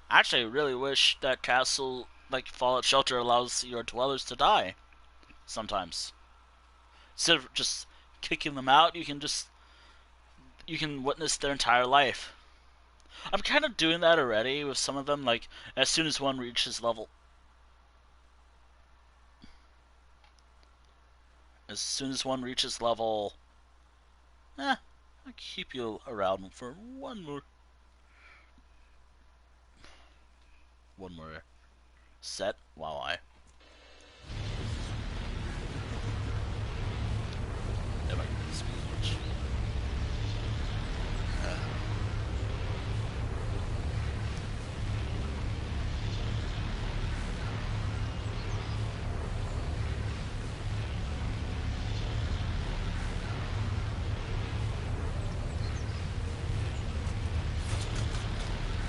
Actually, I really wish that castle, like Fallout Shelter, allows your dwellers to die. Sometimes. Instead of just kicking them out, you can witness their entire life. I'm kind of doing that already with some of them, like, as soon as one reaches level... As soon as one reaches level... I'll keep you around for one more set while I... If I can get speech.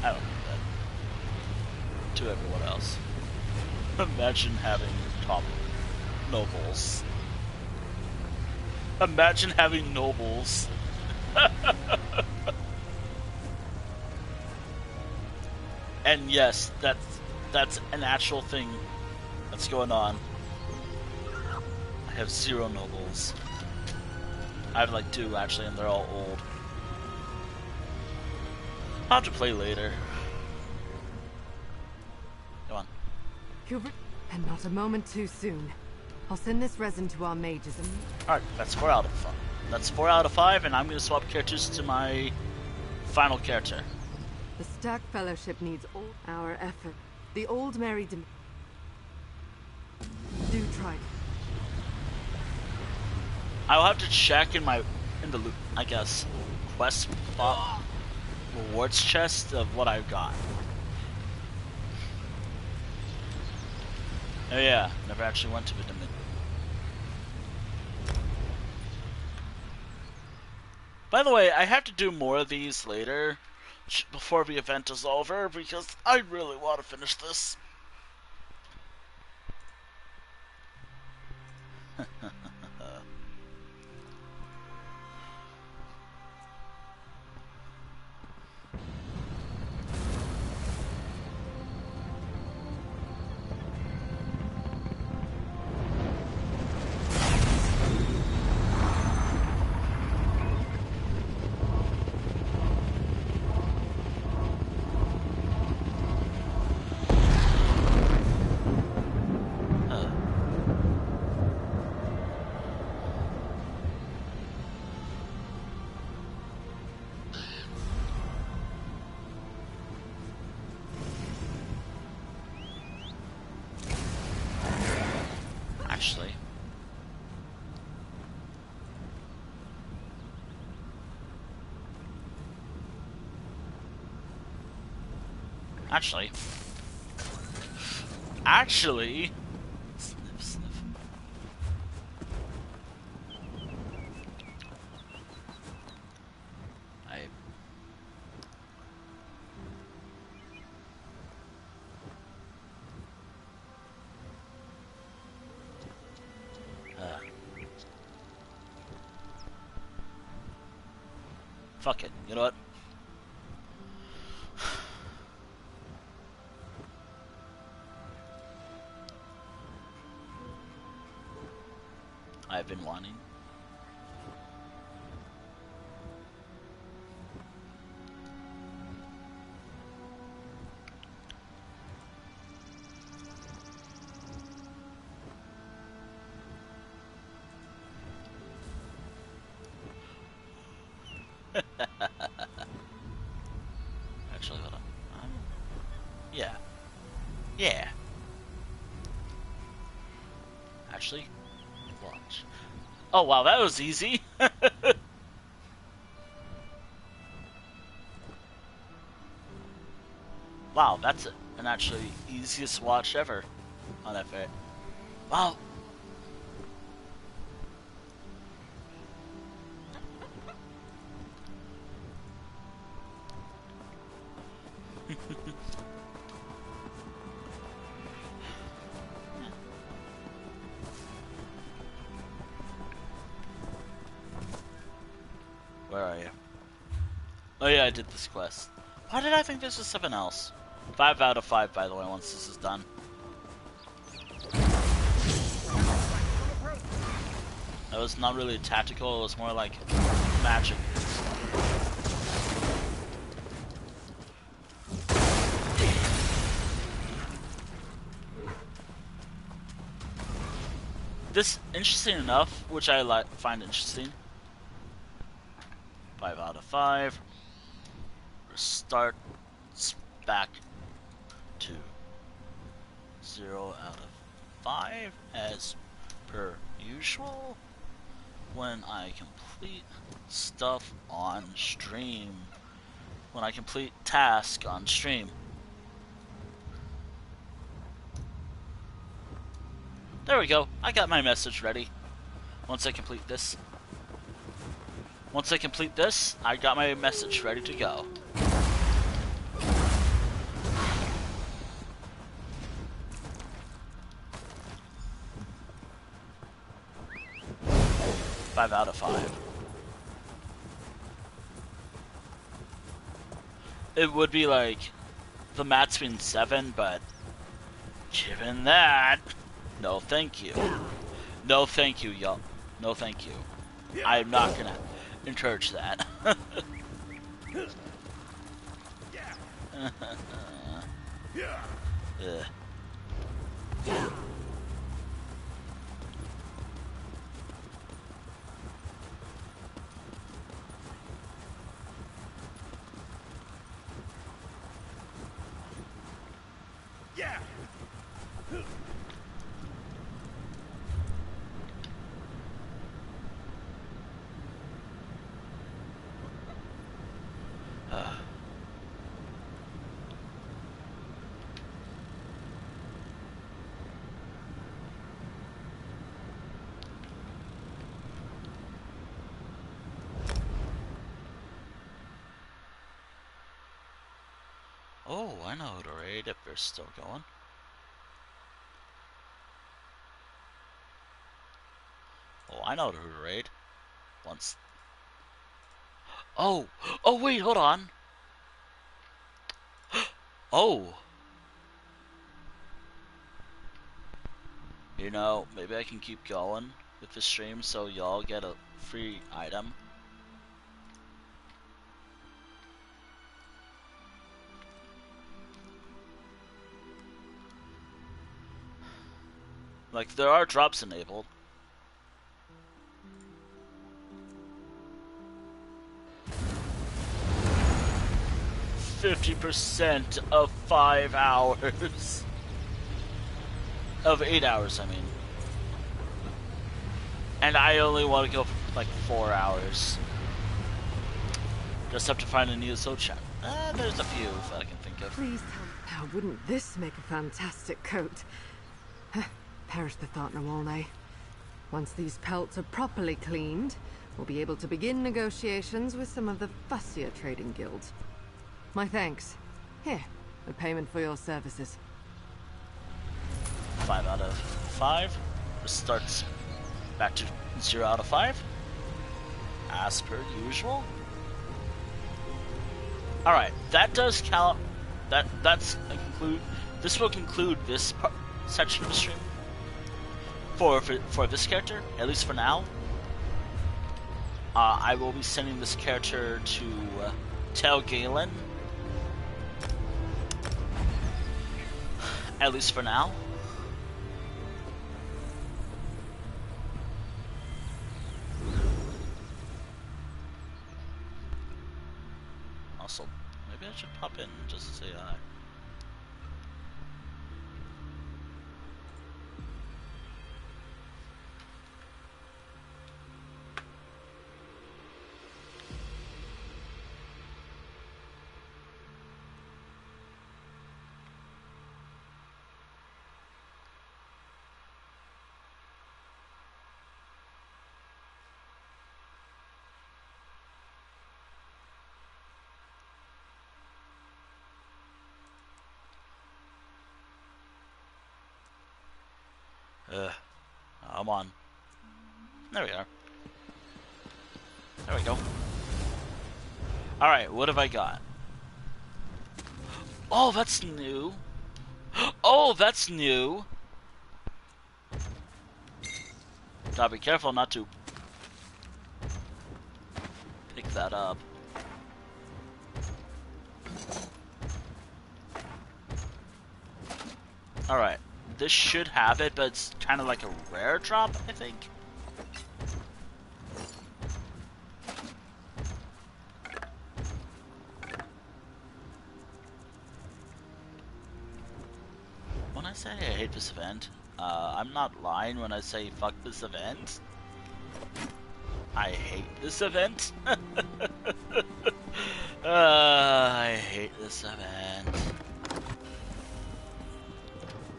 I don't do that to everyone else. Imagine having top nobles. Imagine having nobles. And yes, that's an actual thing that's going on. I have 0 nobles. I have like 2 actually, and they're all old. I'll have to play later. Come on. Hubert, and not a moment too soon. I'll send this resin to our mages and... Alright, that's 4 out of 5. That's 4 out of 5, and I'm gonna swap characters to my final character. The Stark Fellowship needs all our effort. The old Mary do try. I'll have to check in the I guess quest rewards chest of what I've got. Oh yeah, never actually went to the Dominion. By the way, I have to do more of these later, before the event is over, because I really want to finish this. Actually, sniff, sniff. Fuck it. You know what? I've been wanting. Actually, hold on. Yeah. Yeah. Actually, launch. Oh wow, that was easy. Wow, that's an actually easiest watch ever on F8. Wow. Where are you? Oh yeah, I did this quest. Why did I think this was something else? 5 out of 5, by the way, once this is done. That was not really tactical, it was more like magic. This, interesting enough, which I find interesting. 5 out of 5. Restart back to 0 out of 5 as per usual when I complete stuff on stream. When I complete task on stream. There we go. I got my message ready. Once I complete this. Once I complete this, I got my message ready to go. Five out of 5. It would be like the max being 7, but given that, no thank you. No thank you, y'all. No thank you. I'm not gonna encourage that. Ugh. Oh, I know who to raid if they're still going. Oh, I know who to raid. Once. Oh! Oh, wait, hold on! Oh! You know, maybe I can keep going with the stream so y'all get a free item. Like, there are drops enabled. %50 of 5 hours. Of 8 hours, I mean. And I only want to go for like 4 hours. Just have to find a new soul chat. There's a few that I can think of. Please tell me. Now, wouldn't this make a fantastic coat? Perish the thought, Nawalne. Once these pelts are properly cleaned, we'll be able to begin negotiations with some of the fussier trading guilds. My thanks. Here, a payment for your services. 5 out of 5. This starts back to 0 out of 5. As per usual. Alright, that does count. That's a conclude. This will conclude this section of the stream. For this character, at least for now. I will be sending this character to Tel Galen. At least for now. Also, maybe I should pop in just to say hi. I'm on. There we are. There we go. Alright, what have I got? Oh, that's new. Oh, that's new. Gotta be careful not to pick that up. Alright. This should have it, but it's kind of like a rare drop, I think. When I say I hate this event, I'm not lying when I say fuck this event. I hate this event. I hate this event.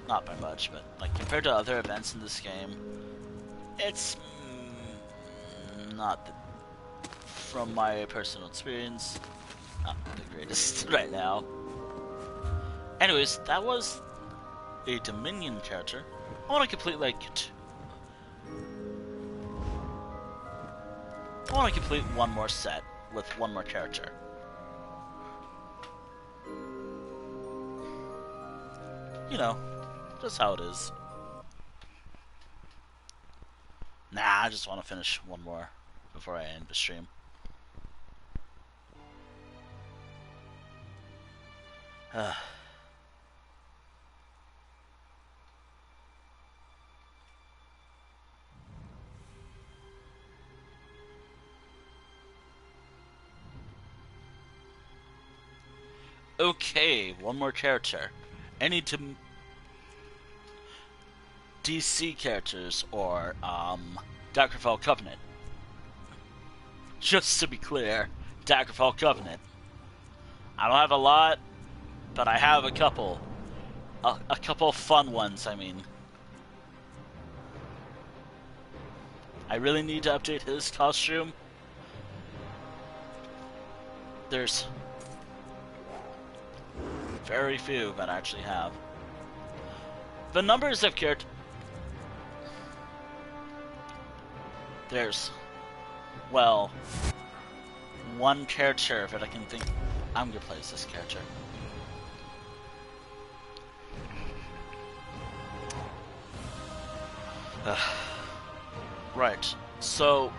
Not by much, but like compared to other events in this game, it's not from my personal experience, not the greatest right now. Anyways, that was a Dominion character. I want to complete like I want to complete one more set with one more character. You know, just how it is. Nah, I just want to finish one more before I end the stream. Okay, one more character. Any to DC characters or Daggerfall Covenant. Just to be clear, Daggerfall Covenant. I don't have a lot, but I have a couple. A couple fun ones, I mean. I really need to update his costume. There's very few that I actually have. The numbers of characters... There's... well... one character that I can think... I'm gonna play as this character. Right, so...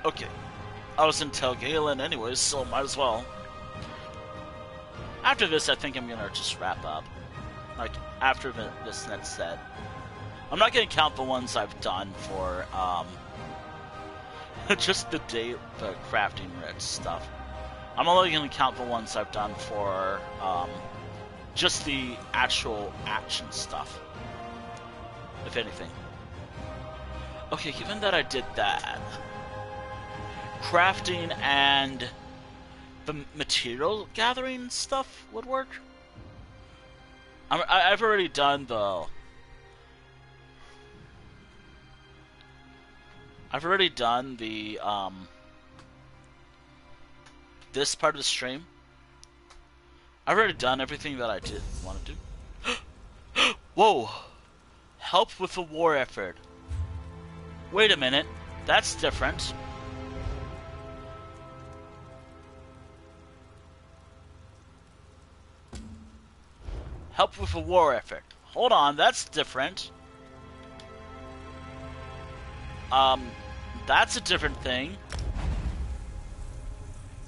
okay. I was in Telgalen anyways, so might as well. After this, I think I'm gonna just wrap up. Like, after this next set. I'm not gonna count the ones I've done for, just the crafting rich stuff. I'm only gonna count the ones I've done for, just the actual action stuff. If anything. Okay, given that I did that, crafting and the material gathering stuff would work. I've already done the... this part of the stream. I've already done everything that I did want to do. Whoa! Help with the war effort. Wait a minute. That's different. Help with a war effort. Hold on, that's different. That's a different thing.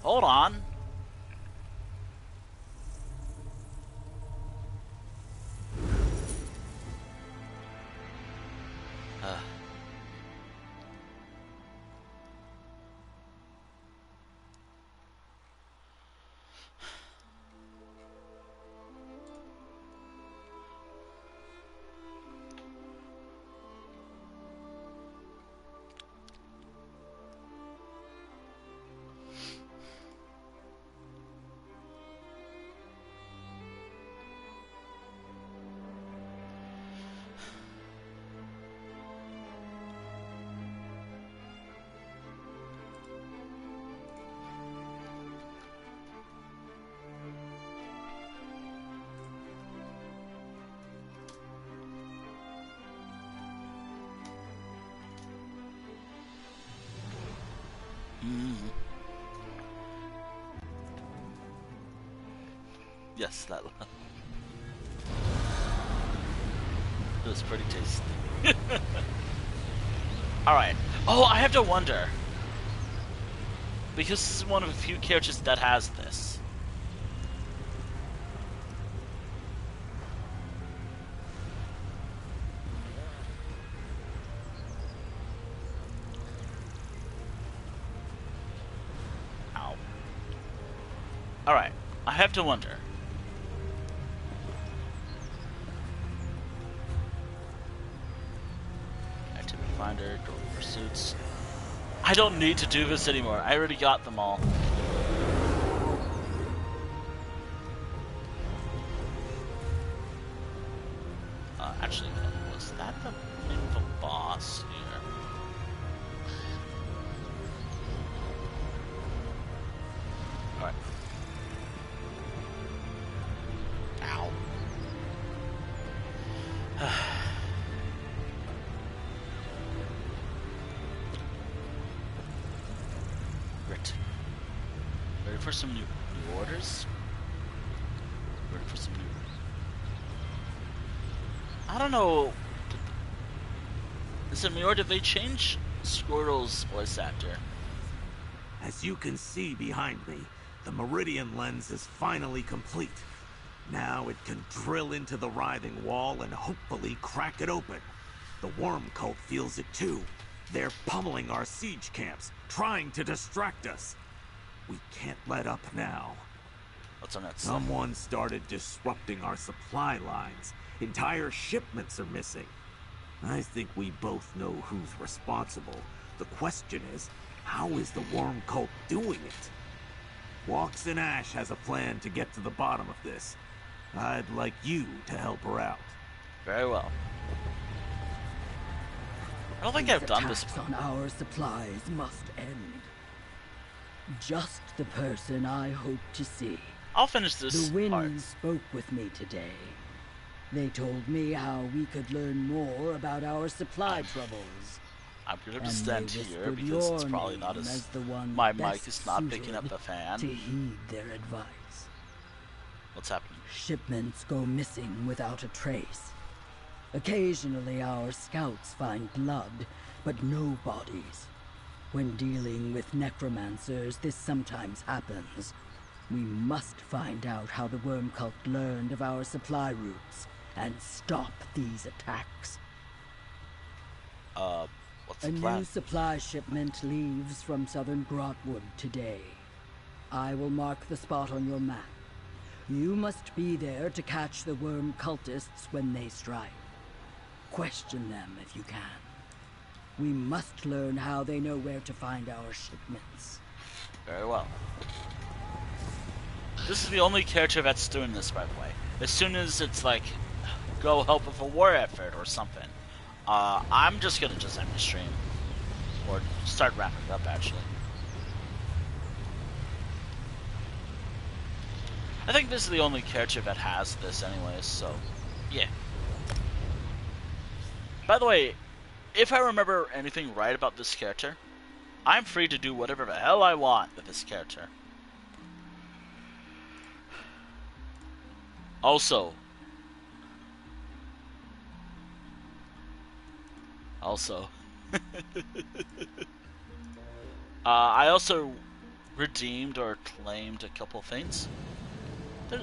Hold on. Yes, that was pretty tasty. Alright. Oh, I have to wonder. Because this is one of the few characters that has this. Ow. Alright. I have to wonder. Finder, Gold Pursuits. I don't need to do this anymore. I already got them all. Actually, was that the name of a boss here? Alright. Ow. Ready for some new orders? We're I don't know. Is it me or did they change Squirtle's voice actor? As you can see behind me, the Meridian lens is finally complete. Now it can drill into the Writhing Wall and hopefully crack it open. The worm cult feels it too. They're pummeling our siege camps, trying to distract us. We can't let up now. What's on that? Someone started disrupting our supply lines. Entire shipments are missing. I think we both know who's responsible. The question is, how is the worm cult doing it? Walks and Ash has a plan to get to the bottom of this. I'd like you to help her out. Very well. I don't think I've done this. Attacks on our supplies must end. Just the person I hope to see. I'll finish this The winds part. spoke with me today. They told me how we could learn more about our supply troubles. I'm gonna stand here because it's probably not as the one my mic is not picking up the to fan. heed their advice. What's happening? Shipments go missing without a trace. Occasionally our scouts find blood, but no bodies. When dealing with necromancers, this sometimes happens. We must find out how the worm cult learned of our supply routes and stop these attacks. What's the A plan? new supply shipment leaves from southern Grotwood today. I will mark the spot on your map. You must be there to catch the worm cultists when they strike. Question them if you can. We must learn how they know where to find our shipments. Very well. This is the only character that's doing this, by the way. As soon as it's like, go help with a war effort or something, I'm just gonna end the stream. Or start wrapping it up, actually. I think this is the only character that has this anyways, so, yeah. By the way, if I remember anything right about this character, I'm free to do whatever the hell I want with this character. Also, I also redeemed or claimed a couple things.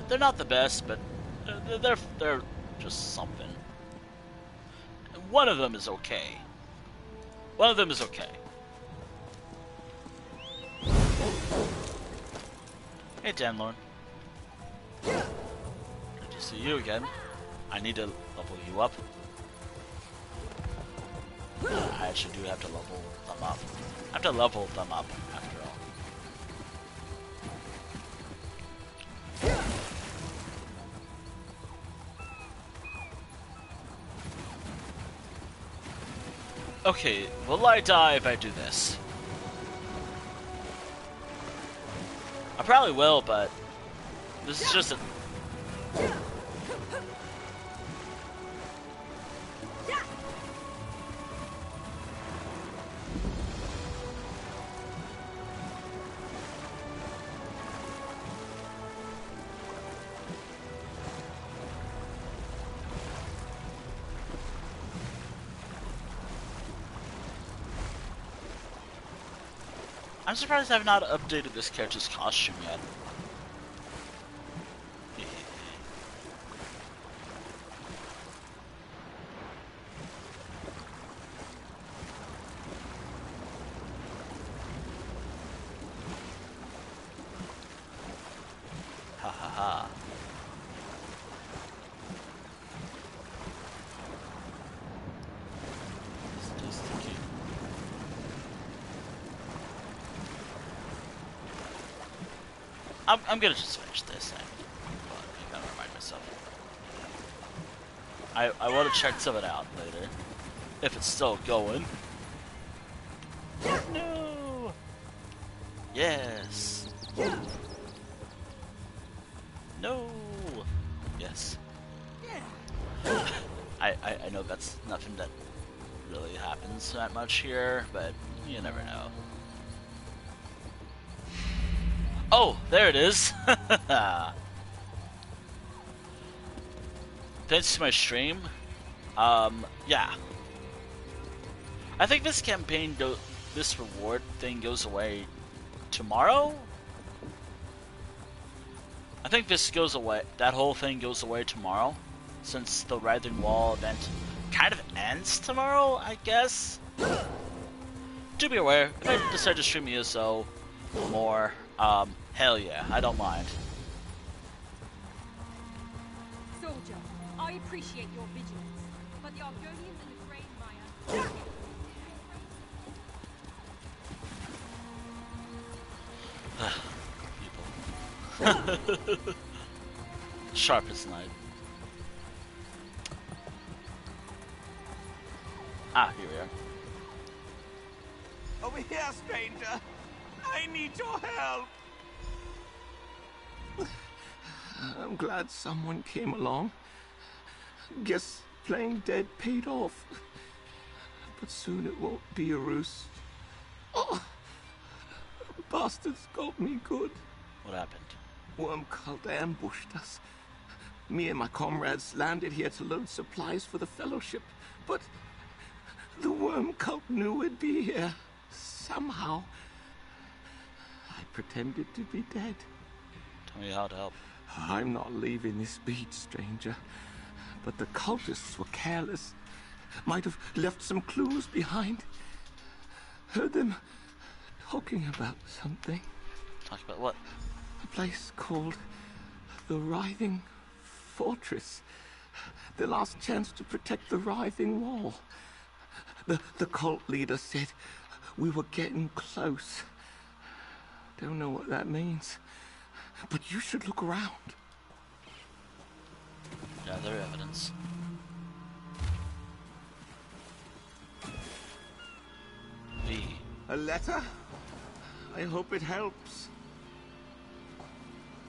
They're not the best, but they're just something. One of them is okay. One of them is okay. Hey, Danlorn. Good to see you again. I need to level you up. I actually do have to level them up. I have to level them up, after all. Okay, will I die if I do this? I probably will, but this is just a... I'm surprised I've not updated this character's costume yet. Ha ha ha. I'm gonna just finish this. I gotta remind myself. I want to check some of it out later, if it's still going. No. Yes. No. Yes. I know that's nothing that really happens that much here, but you never know. Oh, there it is. Thanks to my stream, Yeah. I think this campaign, this reward thing goes away tomorrow? I think this goes away, that whole thing goes away tomorrow, since the Writhing Wall event kind of ends tomorrow, I guess? Do be aware, if I decide to stream ESO more, hell yeah, I don't mind. Soldier, I appreciate your vigilance, but the Argonians and the Grey Maya... Sharp as night. Ah, here we are. Over here, stranger. I need your help. I'm glad someone came along. Guess playing dead paid off. But soon it won't be a ruse. Oh, bastards got me good. What happened? Worm cult ambushed us. Me and my comrades landed here to load supplies for the Fellowship, but the worm cult knew we'd be here. Somehow, I pretended to be dead. Tell me how to help. I'm not leaving this beach, stranger. But the cultists were careless. Might have left some clues behind. Heard them talking about something. Talk about what? A place called the Writhing Fortress. The last chance to protect the Writhing Wall. The cult leader said we were getting close. Don't know what that means. But you should look around. Gather evidence. A letter? I hope it helps.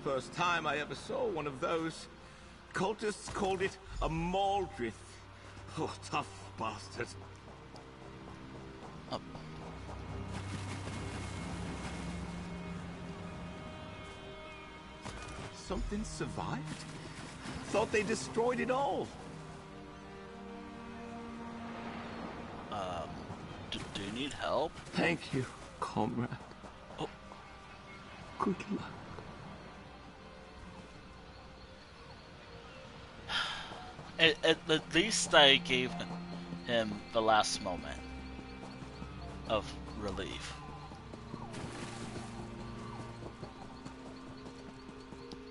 First time I ever saw one of those. Cultists called it a Maldrith. Oh, tough bastard. Oh. Something survived? Thought they destroyed it all. Do you need help? Thank you, comrade. Oh. Good luck. At least I gave him the last moment of relief.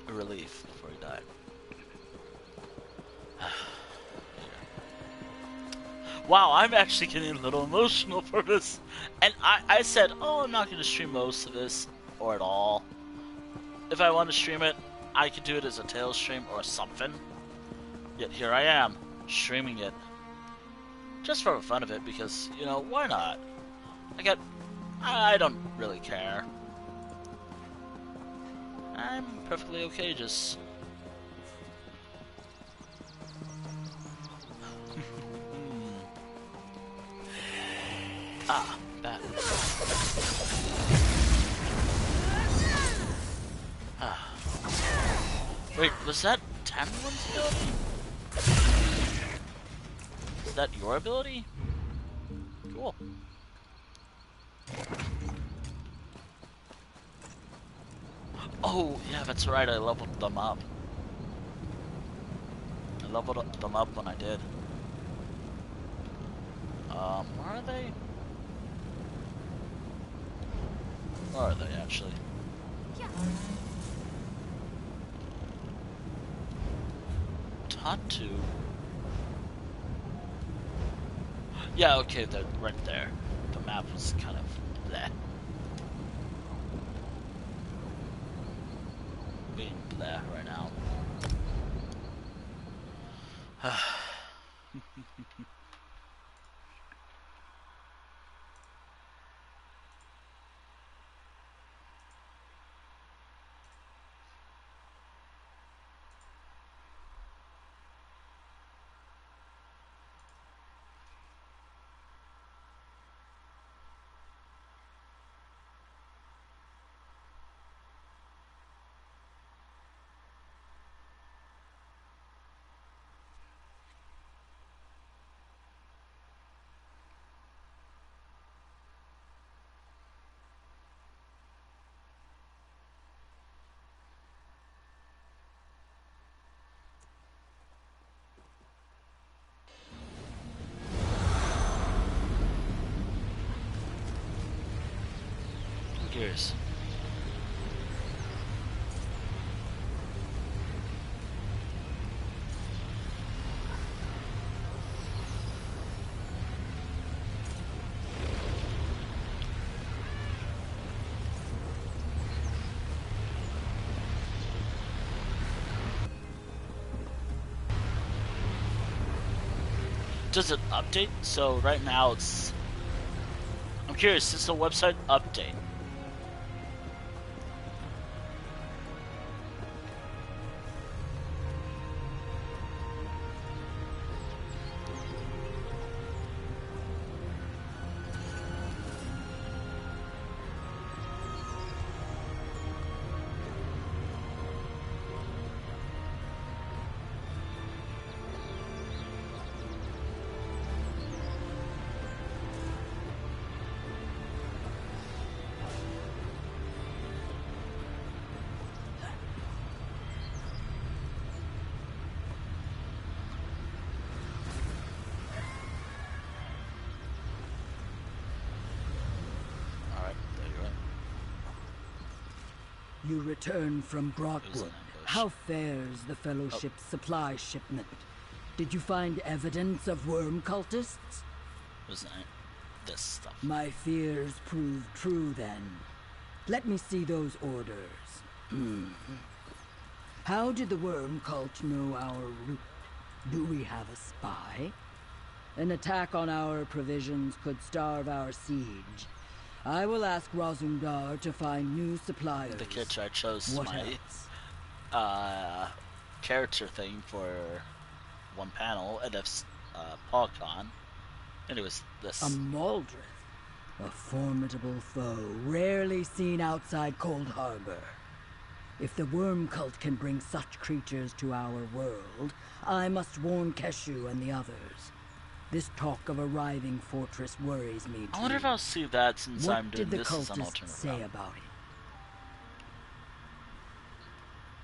A relief before he died. Wow, I'm actually getting a little emotional for this. And I said, oh, I'm not going to stream most of this, or at all. If I want to stream it, I could do it as a Tales stream or something. Yet here I am, streaming it. Just for the fun of it, because, you know, why not? I don't really care. I'm perfectly okay just... Ah, bad. Ah. Wait, was that Tamerlane's ability? Is that your ability? Cool. Oh, yeah, that's right, I leveled them up. I leveled them up when I did. Where are they? Where are they, actually? Tatu? Yeah, okay, they're right there. The map was kind of bleh. Being bleh right now. curious. Does it update? So right now it's... I'm curious, is this a website update? You return from Brockwood. How fares the Fellowship's supply shipment? Did you find evidence of worm cultists? Wasn't it this stuff? My fears proved true then. Let me see those orders. How did the worm cult know our route? Do we have a spy? An attack on our provisions could starve our siege. I will ask Razumdar to find new suppliers. The kid I chose What my else? Character thing for one panel, and it's PogCon. And it was this. A Maldrith. A formidable foe, rarely seen outside Cold Harbor. If the worm cult can bring such creatures to our world, I must warn Keshu and the others. This talk of a writhing fortress worries me too. I wonder if I'll see that since I'm doing this as an What did the alternate cultists say route. about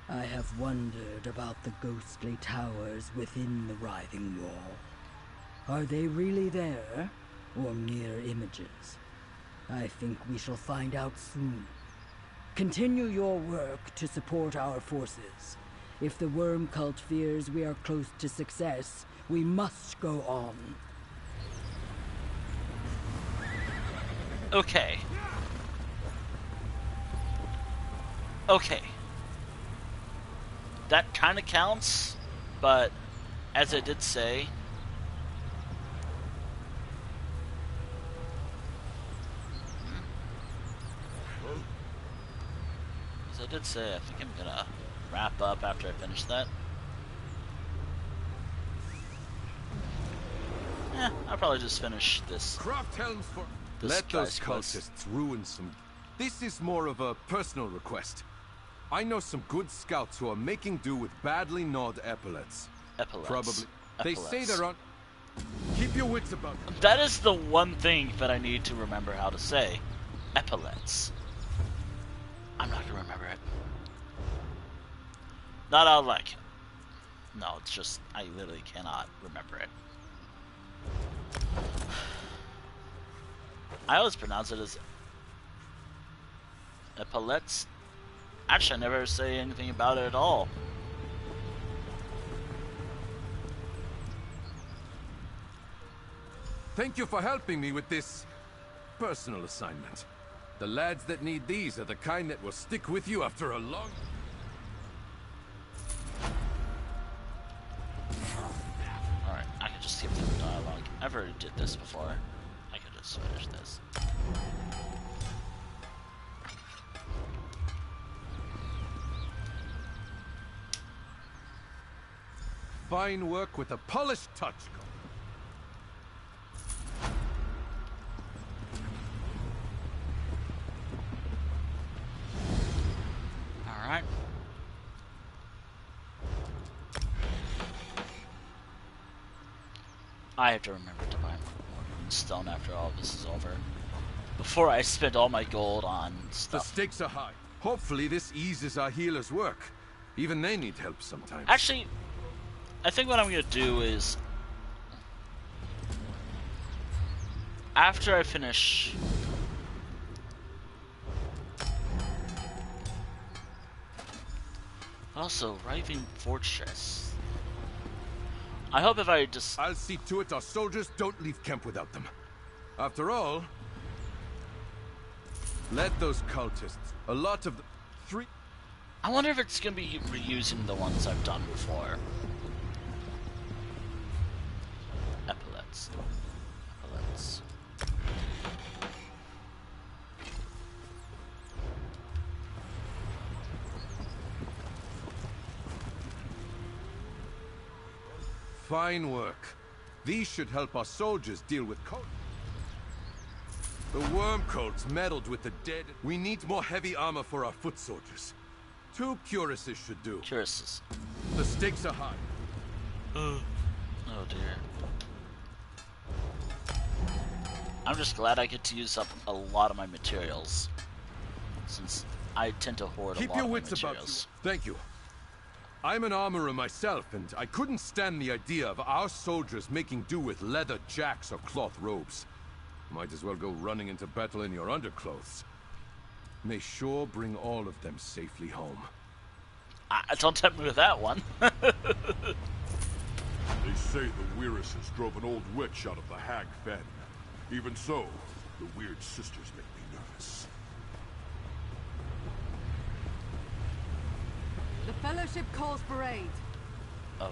it? I have wondered about the ghostly towers within the Writhing Wall. Are they really there, or mere images? I think we shall find out soon. Continue your work to support our forces. If the worm cult fears we are close to success, we must go on. Okay. Okay. That kind of counts, but as I did say, I think I'm gonna wrap up after I finish that. I'll probably just finish this. Craft helms for... This Let those guy's quest. cultists ruin some... This is more of a personal request. I know some good scouts who are making do with badly gnawed epaulets. Epaulets. Probably. They say Epaulets. they're on... Keep your wits about them. That is the one thing that I need to remember how to say. Epaulets. I'm not gonna remember it. Not out like. No, it's just I literally cannot remember it. I always pronounce it as epaulets. Actually, I never say anything about it at all. Thank you for helping me with this personal assignment. The lads that need these are the kind that will stick with you after a long... Alright, I can just skip through the dialogue. I've already did this before. I could just finish this. Fine work with a polished touch. Alright. I have to remember to buy more stone after all this is over. Before I spend all my gold on The stuff. stakes are high. Hopefully this eases our healers' work. Even they need help sometimes. Actually, I think what I'm gonna do is after I finish Also, Writhing Fortress. I hope if I just... I'll see to it our soldiers don't leave camp without them. After all, let those cultists, a lot of the... I wonder if it's gonna be reusing the ones I've done before. Epaulets. Epaulets. Fine work. These should help our soldiers deal with cold. The worm cults meddled with the dead. We need more heavy armor for our foot soldiers. 2 cuirasses should do. Cuirasses. The stakes are high. Oh dear. I'm just glad I get to use up a lot of my materials, since I tend to hoard a lot of my materials. Keep your wits about you. Thank you. I'm an armorer myself, and I couldn't stand the idea of our soldiers making do with leather jacks or cloth robes. Might as well go running into battle in your underclothes. May Shore bring all of them safely home. Don't tempt me with that one. They say the Wyrrises drove an old witch out of the Hag Fen. Even so, the weird sisters make me nervous. The Fellowship calls for aid. Oh.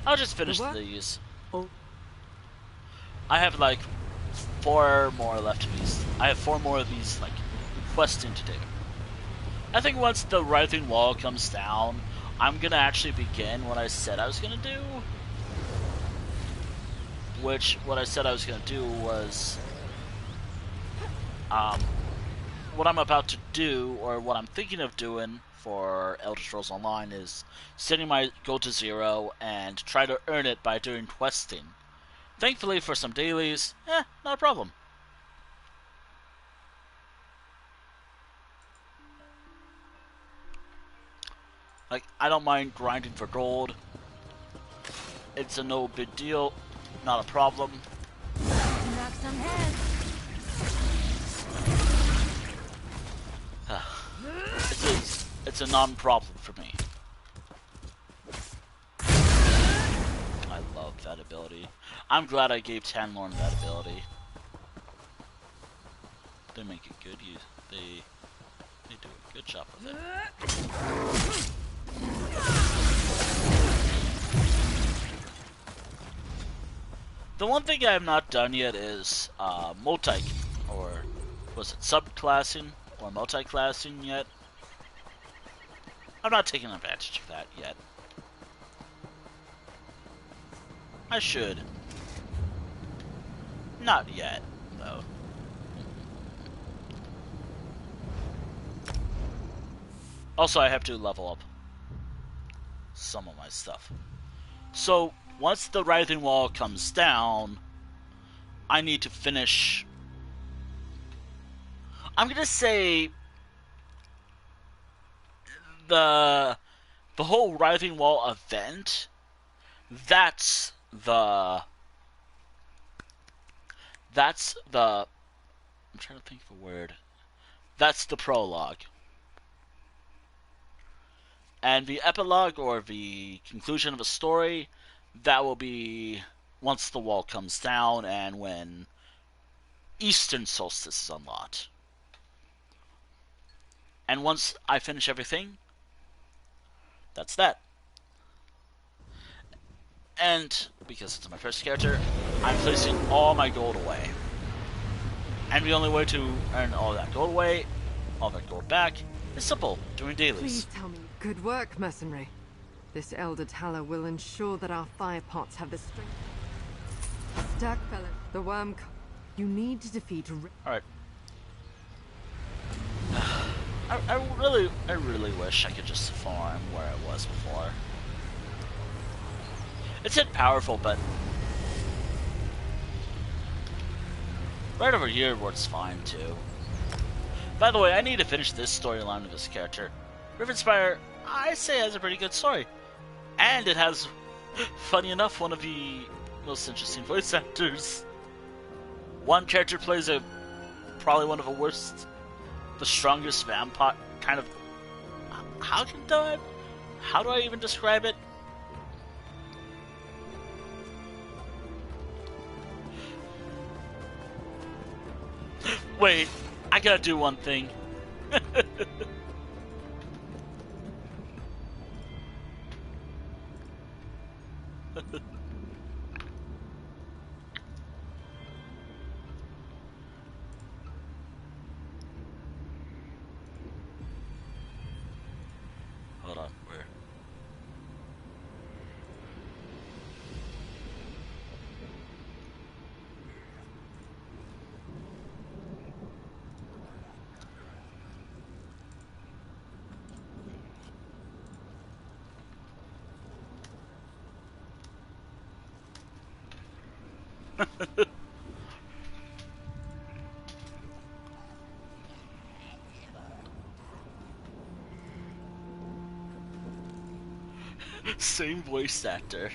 I'll just finish these. Oh. I have like 4 more left of these. I have 4 more of these like questing to do. I think once the Writhing Wall comes down, I'm gonna actually begin what I said I was gonna do. Which, what I said I was gonna do was, what I'm about to do, or what I'm thinking of doing for Elder Scrolls Online is setting my goal to 0 and try to earn it by doing questing. Thankfully, for some dailies, not a problem. Like, I don't mind grinding for gold. It's a no big deal, not a problem. Knock some heads. It's a non-problem for me. I love that ability. I'm glad I gave Tanlorn that ability. They make a good use. They do a good job with it. The one thing I have not done yet is multi, or was it subclassing or multi-classing yet? I'm not taking advantage of that yet. I should. Not yet, though. Also, I have to level up some of my stuff. So, once the Writhing Wall comes down, I need to finish... I'm gonna say... The whole Writhing Wall event, that's the... I'm trying to think of a word. That's the prologue. And the epilogue, or the conclusion of a story, that will be once the wall comes down and when Eastern Solstice is unlocked. And once I finish everything, that's that. And, because it's my first character, I'm placing all my gold away. And the only way to earn all that gold away, all that gold back, is simple, doing dailies. Please tell me. Good work, mercenary. This Elder Tallow will ensure that our fire pots have the strength. Stack fellow, the worm. You need to defeat. Alright. I really wish I could just farm where it was before. It said powerful, but right over here works fine too. By the way, I need to finish this storyline of this character. Rivenspire, I say, has a pretty good story. And it has, funny enough, one of the most interesting voice actors. One character plays probably one of the worst, the strongest vampire, kind of, how do I even describe it? Wait, I gotta do one thing. Hold on, where? Same voice actor.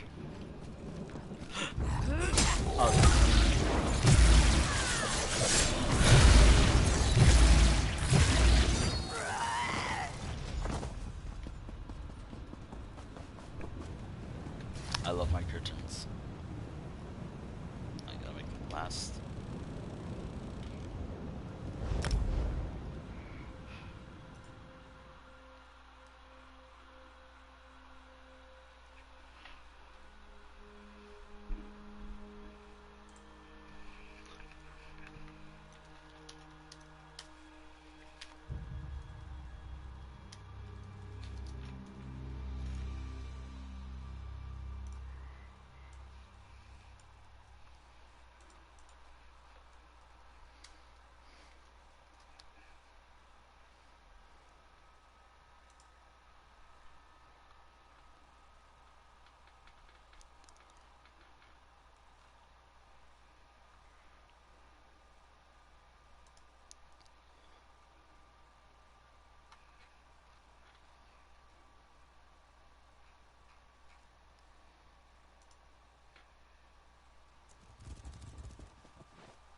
Oh. I love my curtains. I gotta make them last.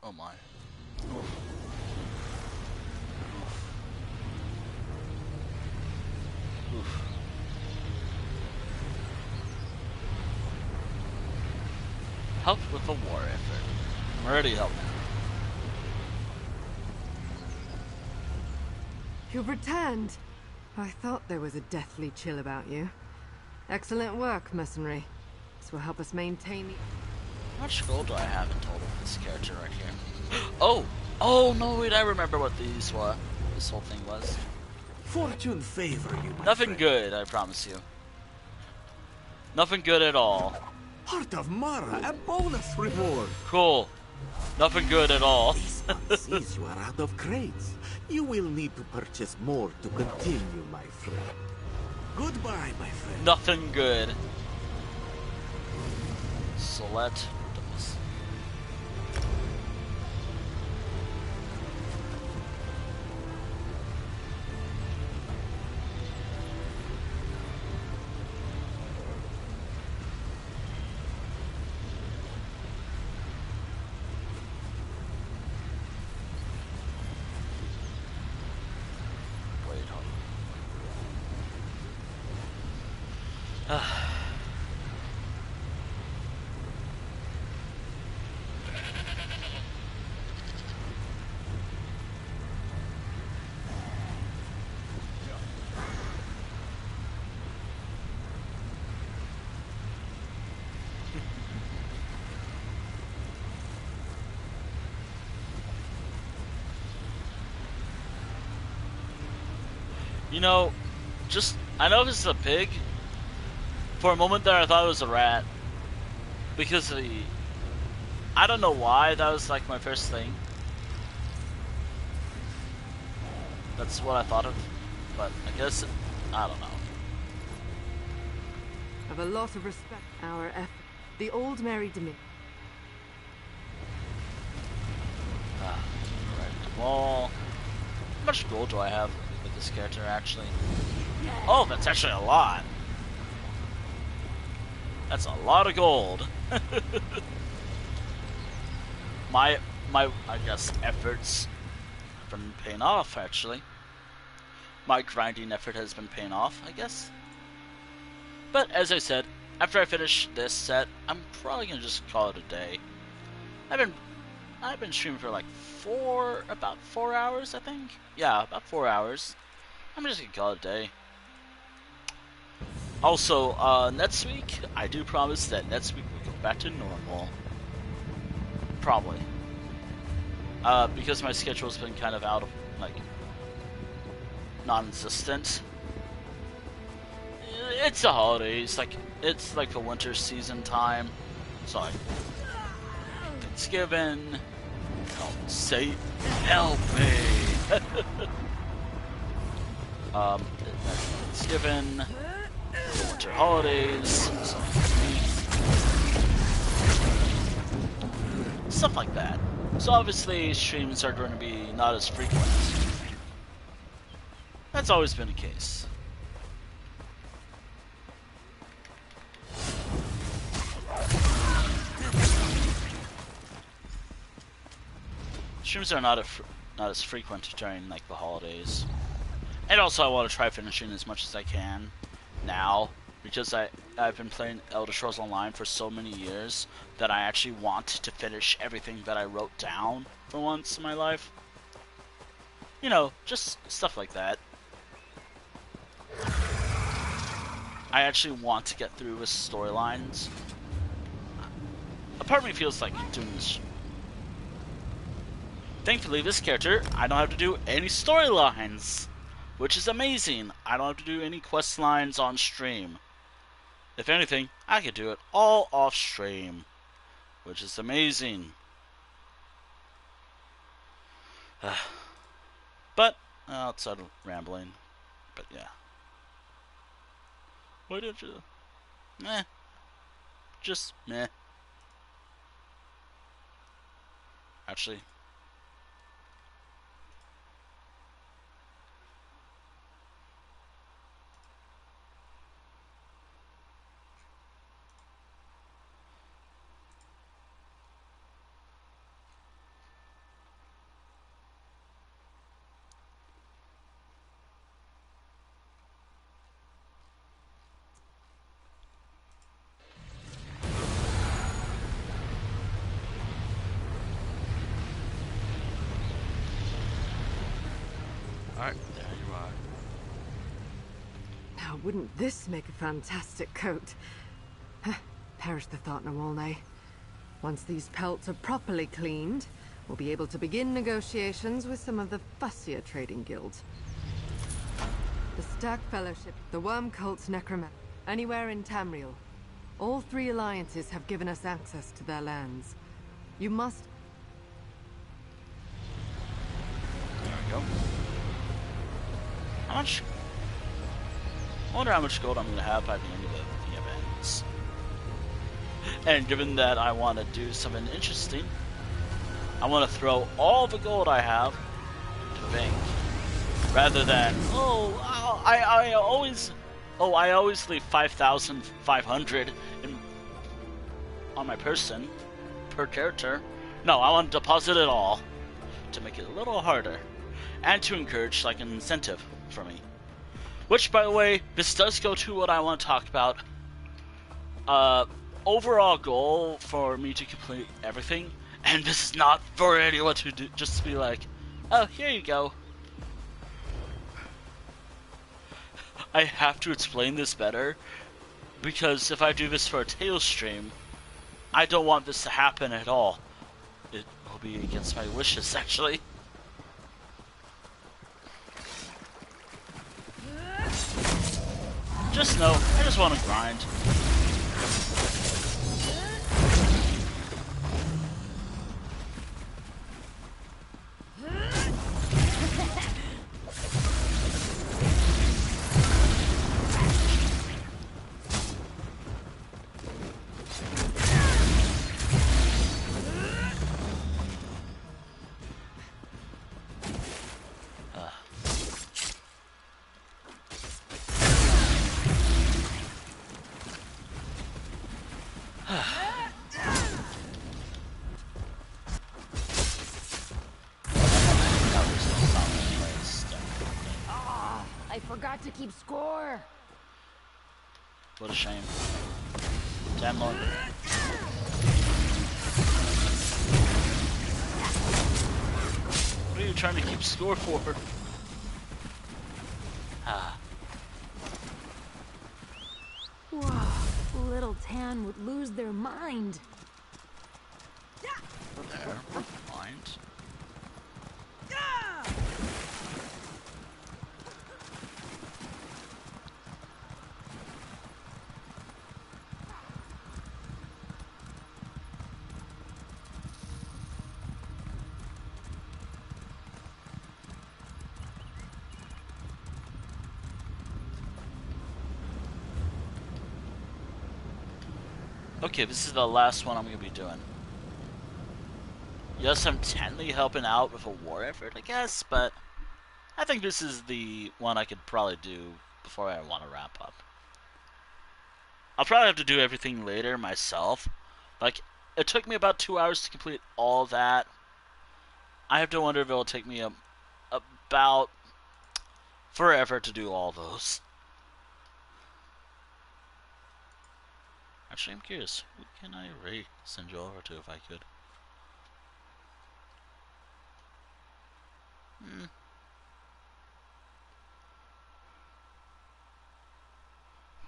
Oh my. Oof. Oof. Help with the war effort. I'm already helping. You've returned. I thought there was a deathly chill about you. Excellent work, mercenary. This will help us maintain the... How much gold do I have in total for this character right here? Oh! Oh, no, wait, I remember what these were. This whole thing was. Fortune favor you, my Nothing friend. good, I promise you. Nothing good at all. Heart of Mara, a bonus reward. Cool. Nothing good at all. This one sees you are out of crates. You will need to purchase more to continue, my friend. Goodbye, my friend. Nothing good. Select. You know, I know this is a pig. For a moment there I thought it was a rat. Because I don't know why, that was like my first thing. That's what I thought of. But I guess, I don't know. I have a lot of respect for our effort. The old Mary Dominion. Writhing Wall. How much gold do I have with this character actually? Oh, that's actually a lot. That's a lot of gold. my I guess efforts have been paying off actually. my grinding effort has been paying off, I guess. But as I said, after I finish this set, I'm probably gonna just call it a day. I've been streaming for like about 4 hours, I think. Yeah, about 4 hours. I'm just gonna call it a day. Also, next week, I do promise that next week we go back to normal. Probably. Because my schedule's been kind of out of, like, non-existent. It's the holidays, it's like the winter season time. So, like, Thanksgiving, say, help me! Thanksgiving, the winter holidays, so, stuff like that. So obviously streams are going to be not as frequent. That's always been the case. Streams are not as frequent during like the holidays. And also I want to try finishing as much as I can now, because I've been playing Elder Scrolls Online for so many years that I actually want to finish everything that I wrote down for once in my life. You know, just stuff like that. I actually want to get through with storylines. A part of me feels like doing this. Thankfully, this character, I don't have to do any storylines, which is amazing. I don't have to do any quest lines on stream. If anything, I could do it all off stream, which is amazing. But, outside of rambling, but yeah. Why don't you? Meh. Just meh. Actually. Alright, there you are. Now, wouldn't this make a fantastic coat? Perish the thought, Nawalne. Once these pelts are properly cleaned, we'll be able to begin negotiations with some of the fussier trading guilds. The Stark Fellowship, the Worm Cult's Necromancer, anywhere in Tamriel. All three alliances have given us access to their lands. You must... There we go. How much? I wonder how much gold I'm going to have by the end of the events. And given that I want to do something interesting, I want to throw all the gold I have into the bank. Rather than, I always leave 5,500 on my person per character. No, I want to deposit it all to make it a little harder and to encourage like an incentive for me. Which, by the way, this does go to what I want to talk about. Overall goal for me to complete everything, and this is not for anyone to do, just to be like, oh, here you go. I have to explain this better, because if I do this for a Tales stream, I don't want this to happen at all. It will be against my wishes, actually. Just know, I just want to grind. to keep score. What a shame. 10 more. What are you trying to keep score for? Ah. Whoa, little Tan would lose their mind. There, mind. Okay, this is the last one I'm going to be doing. Yes, I'm technically helping out with a war effort, I guess, but I think this is the one I could probably do before I want to wrap up. I'll probably have to do everything later myself. Like, it took me about 2 hours to complete all that. I have to wonder if it'll take me about forever to do all those. Actually, I'm curious. Who can I send you over to if I could?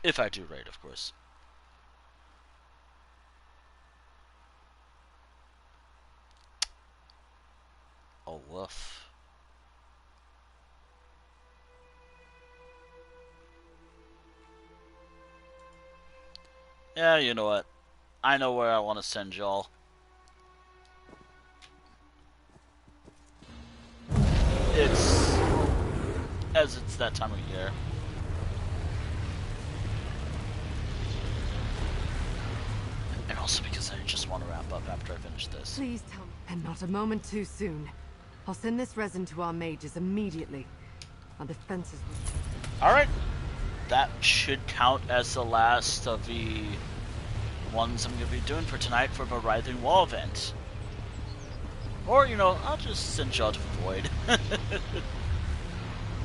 If I do raid, of course. Oh, woof. Yeah, you know what? I know where I want to send y'all. It's that time of year. And also because I just want to wrap up after I finish this. Please tell me. And not a moment too soon. I'll send this resin to our mages immediately. Our defenses will... Alright. That should count as the last of the ones I'm going to be doing for tonight for the Writhing Wall event. Or, you know, I'll just send y'all to Void.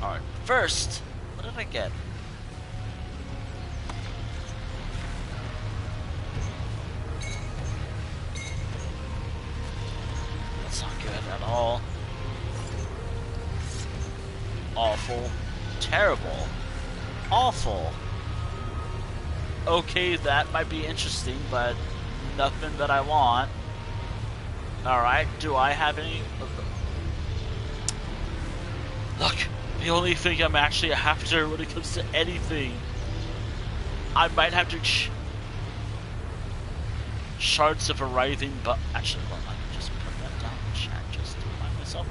Alright, first, what did I get? That's not good at all. Awful. Terrible. Awful. Okay, that might be interesting, but nothing that I want. Alright, do I have any... Look, the only thing I'm actually after when it comes to anything, I might have to... Shards of a Writhing, but... Actually, well, I can just put that down in chat just to remind myself.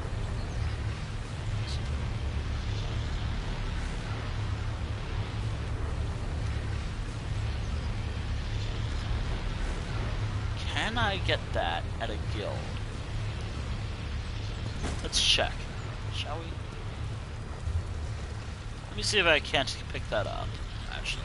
Can I get that at a guild? Let's check, shall we? Let me see if I can't pick that up, actually.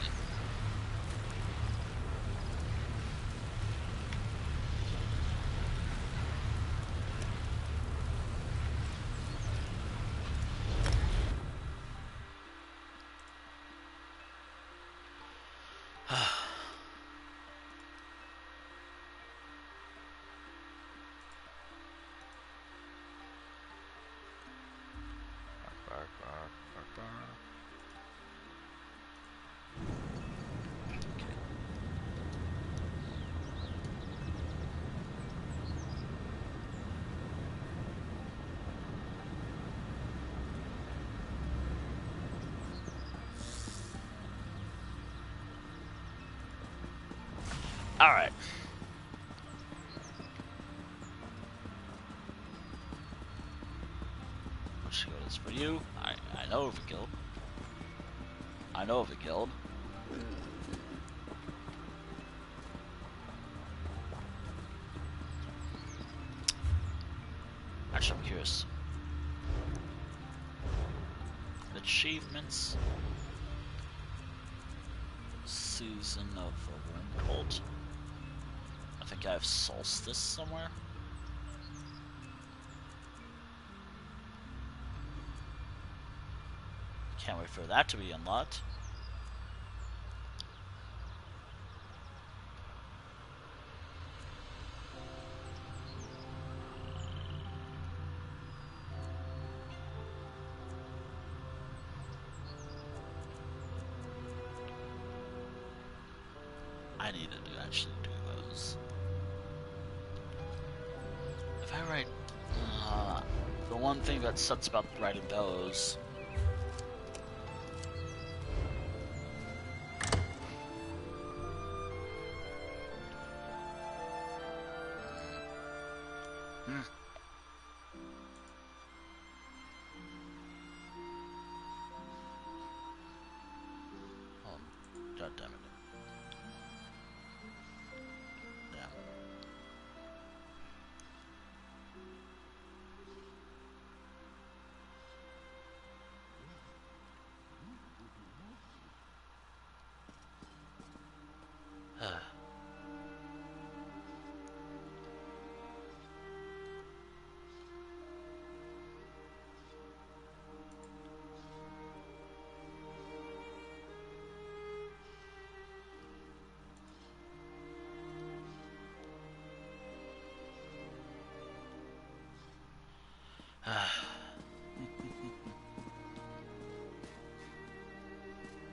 Alright. Let's go this for you. I know of a guild. I know of a guild. Actually, I'm curious. Achievements. Season of a Worm Cult. I think I have Solstice somewhere. Can't wait for that to be unlocked. I needed to actually do those. If I write... the one thing that sucks about writing those... Oh, God damn it.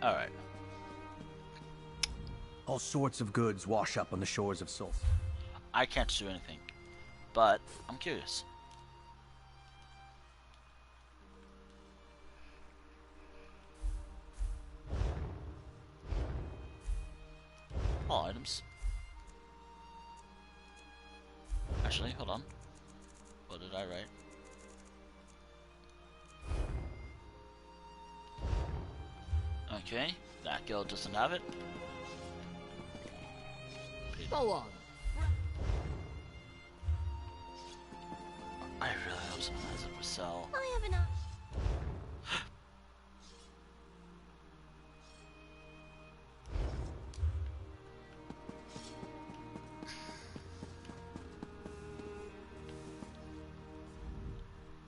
Alright. All sorts of goods wash up on the shores of Sulf. I can't do anything, but I'm curious. All items. Actually, hold on. What did I write? Okay, that guild doesn't have it. Go on. I really hope someone has it for sale. I have enough.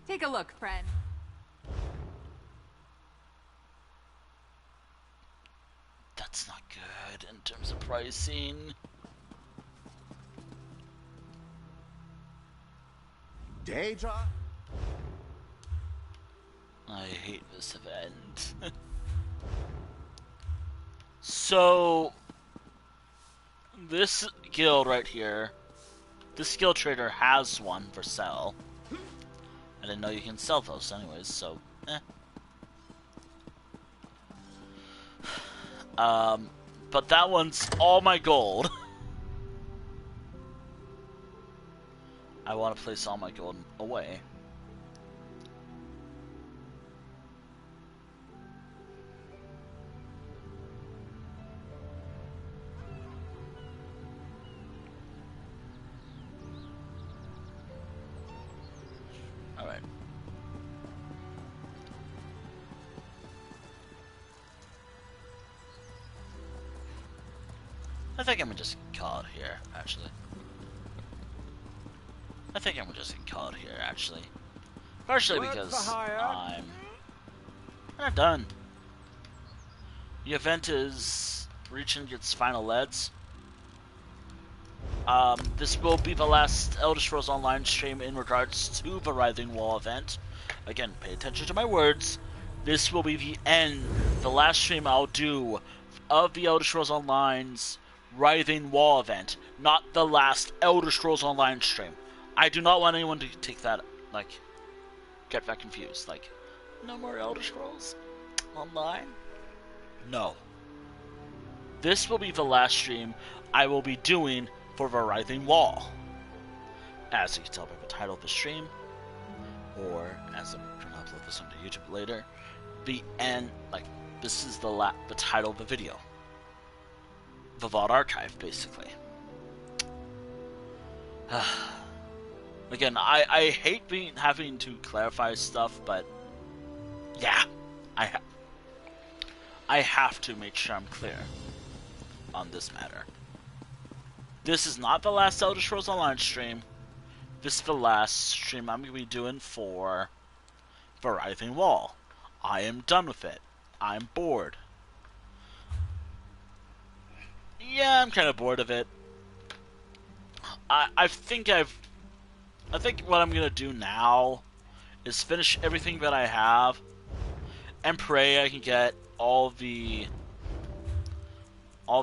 Take a look, friend. That's not good in terms of pricing. Daedra? I hate this event. So, this guild right here, this skill trader has one for sale. I didn't know you can sell those anyways, so, but that one's all my gold. I want to place all my gold away. Alright. I think I'm gonna just call it here, actually. I think I'm just gonna call it here, actually. Partially because I'm kind of done. The event is reaching its final legs. This will be the last Elder Scrolls Online stream in regards to the Writhing Wall event. Again, pay attention to my words. This will be the end, the last stream I'll do of the Elder Scrolls Online's Writhing Wall event, not the last Elder Scrolls Online stream. I do not want anyone to take that, like, get that confused. Like, no more Elder Scrolls Online? No. This will be the last stream I will be doing for the Writhing Wall. As you can tell by the title of the stream, or as I'm going to upload this onto YouTube later, the end, like, this is the title of the video. The Vault Archive, basically. Again, I hate having to clarify stuff, but yeah, I have to make sure I'm clear on this matter. This is not the last Elder Scrolls Online stream. This is the last stream I'm going to be doing for the Writhing Wall. I am done with it. I'm bored. Yeah, I'm kind of bored of it. I think what I'm gonna do now is finish everything that I have and pray I can get all the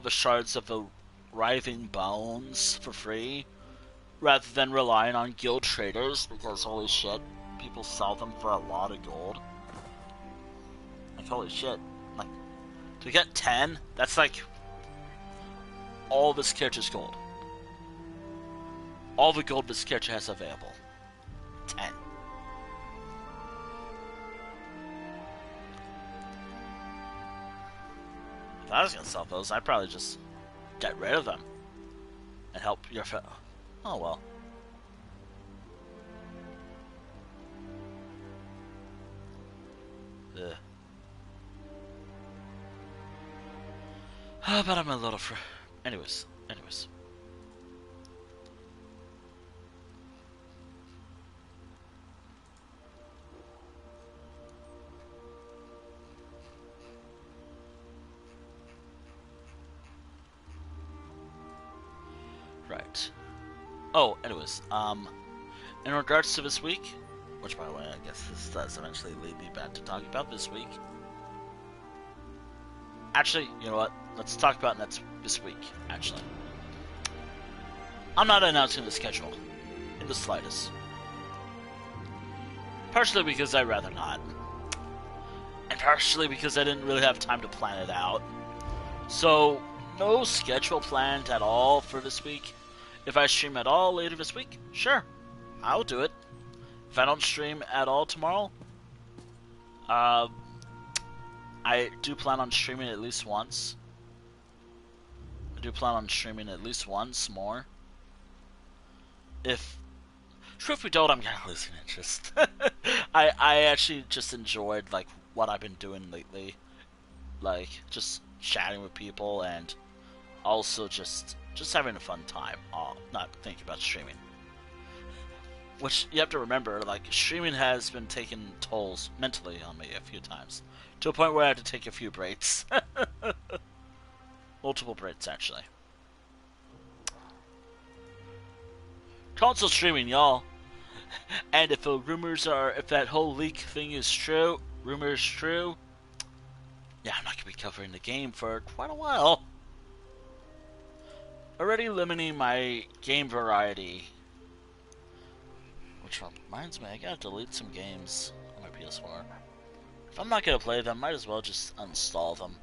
shards of the Writhing Bones for free, rather than relying on guild traders, because holy shit, people sell them for a lot of gold. Like, holy shit. Like, to get 10, that's like all this character's gold. All the gold this character has available. 10. If I was gonna sell those, I'd probably just get rid of them and help your oh well. Ugh. But I'm a little anyways. Right. Oh, anyways, in regards to this week, which by the way, I guess this does eventually lead me back to talking about this week. Actually, you know what? Let's talk about this week, actually. I'm not announcing the schedule in the slightest. Partially because I'd rather not. And partially because I didn't really have time to plan it out. So, no schedule planned at all for this week. If I stream at all later this week, sure, I'll do it. If I don't stream at all tomorrow, I do plan on streaming at least once. I do plan on streaming at least once more. If we don't, I'm kind of losing interest. I actually just enjoyed like what I've been doing lately, like just chatting with people and also just having a fun time. Not thinking about streaming. Which you have to remember, like streaming has been taking tolls mentally on me a few times, to a point where I had to take a few breaks. Multiple breaks, actually. Console streaming, y'all. And if that whole leak thing is true, rumor is true, yeah, I'm not going to be covering the game for quite a while. Already limiting my game variety. Which reminds me, I gotta delete some games on my PS4. If I'm not gonna play them, might as well just uninstall them.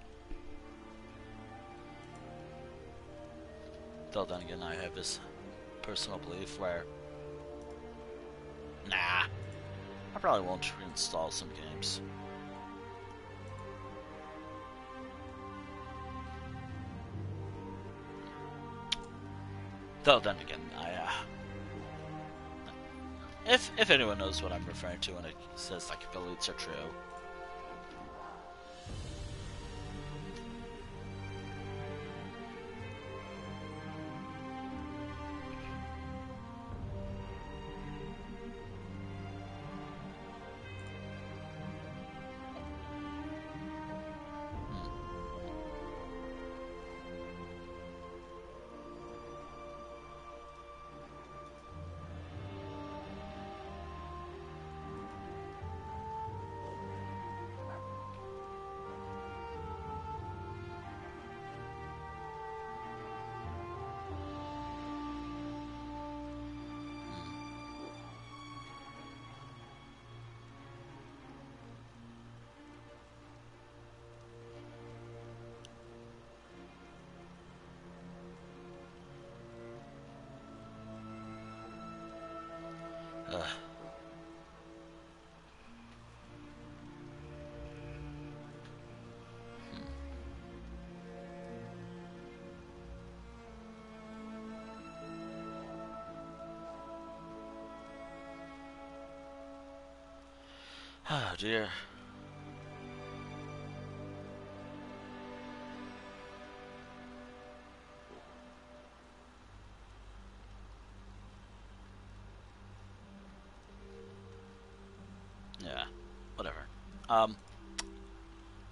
Though then again, I have this personal belief where, nah, I probably won't reinstall some games. Though then again, if anyone knows what I'm referring to when it says like affiliates are true. Oh dear. Yeah, whatever.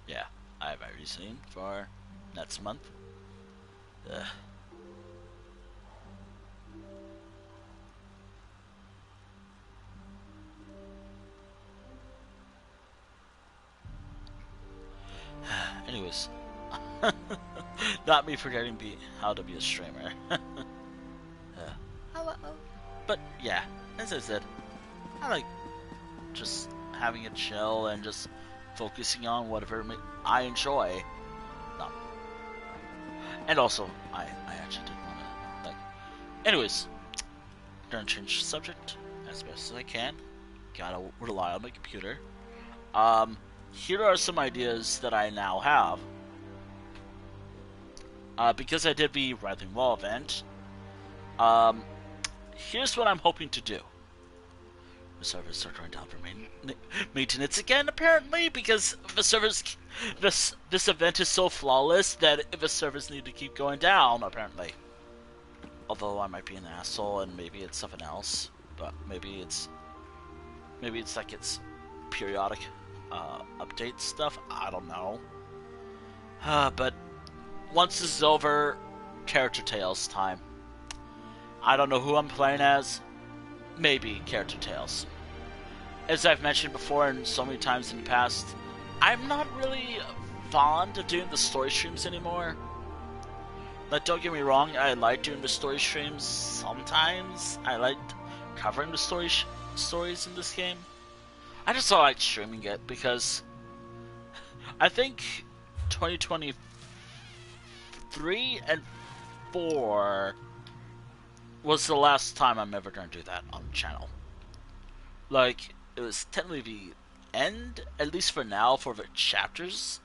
Yeah, I have already seen for next month. Ugh. Anyways, not me forgetting how to be a streamer. Hello. But yeah, as I said, I like just having a chill and just focusing on whatever I enjoy. No. And also, I actually did want to, like... Anyways, gonna change the subject as best as I can. Gotta rely on my computer. Here are some ideas that I now have. Because I did the Writhing Wall event, here's what I'm hoping to do. The servers are going down for maintenance again, apparently, because the servers, this event is so flawless that the servers need to keep going down, apparently. Although I might be an asshole and maybe it's something else, but maybe it's like it's periodic update stuff. I don't know. But once this is over, character tales time. I don't know who I'm playing as. Maybe character tales. As I've mentioned before and so many times in the past, I'm not really fond of doing the story streams anymore. Like, don't get me wrong, I like doing the story streams sometimes. I like covering the stories in this game. I just don't like streaming it because I think 2023 and 4 was the last time I'm ever going to do that on the channel. Like, it was technically the end, at least for now, for the chapters.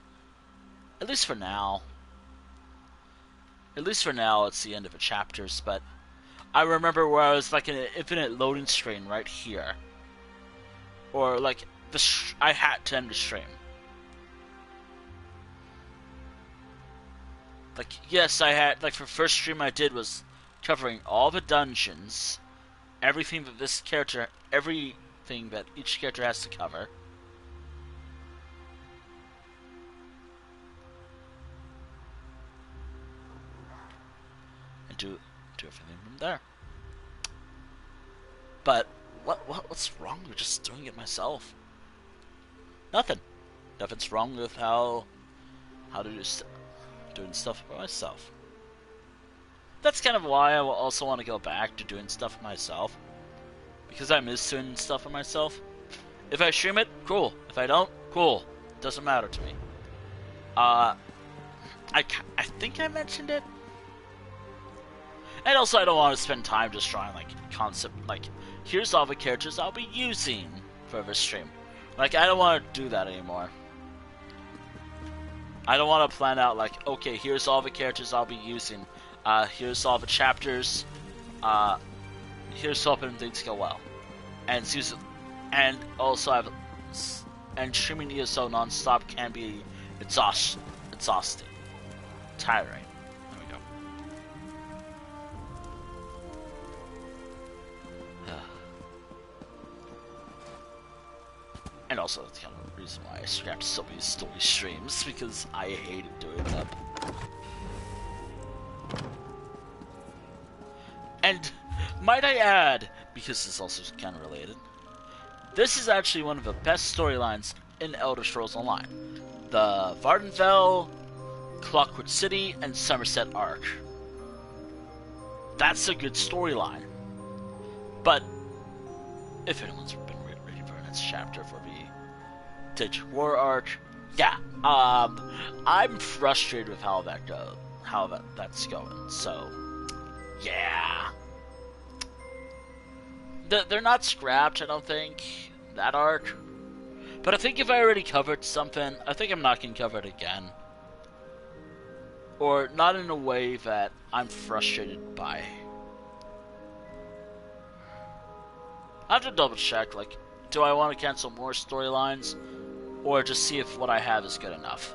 At least for now. At least for now, it's the end of the chapters, but I remember where I was like in an infinite loading screen right here. Or like, I had to end the stream. Like, yes, I had, like, the first stream I did was covering all the dungeons, everything that each character has to cover. And do everything from there. But what's wrong with just doing it myself? Nothing. Nothing's wrong with how to do doing stuff by myself. That's kind of why I also want to go back to doing stuff myself. Because I miss doing stuff for myself. If I stream it, cool. If I don't, cool. Doesn't matter to me. I think I mentioned it. And also I don't want to spend time just drawing like concept, like here's all the characters I'll be using for this stream. Like, I don't want to do that anymore. I don't want to plan out like, okay, here's all the characters I'll be using. Here's all the chapters. Here's hoping things go well. And also streaming ESO non-stop can be exhausting. Tiring. There we go. And also, that's kind of the reason why I scrapped so many story streams, because I hated doing them. And, might I add, because this is also kind of related, this is actually one of the best storylines in Elder Scrolls Online. The Vardenfell, Clockwood City, and Somerset arc. That's a good storyline. But, if anyone's been ready for the next chapter for the Digital War arc, yeah, I'm frustrated with how that's going, so, yeah. They're not scrapped, I don't think, that arc. But I think if I already covered something, I think I'm not going to cover it again. Or not in a way that I'm frustrated by. I have to double check, like, do I want to cancel more storylines? Or just see if what I have is good enough.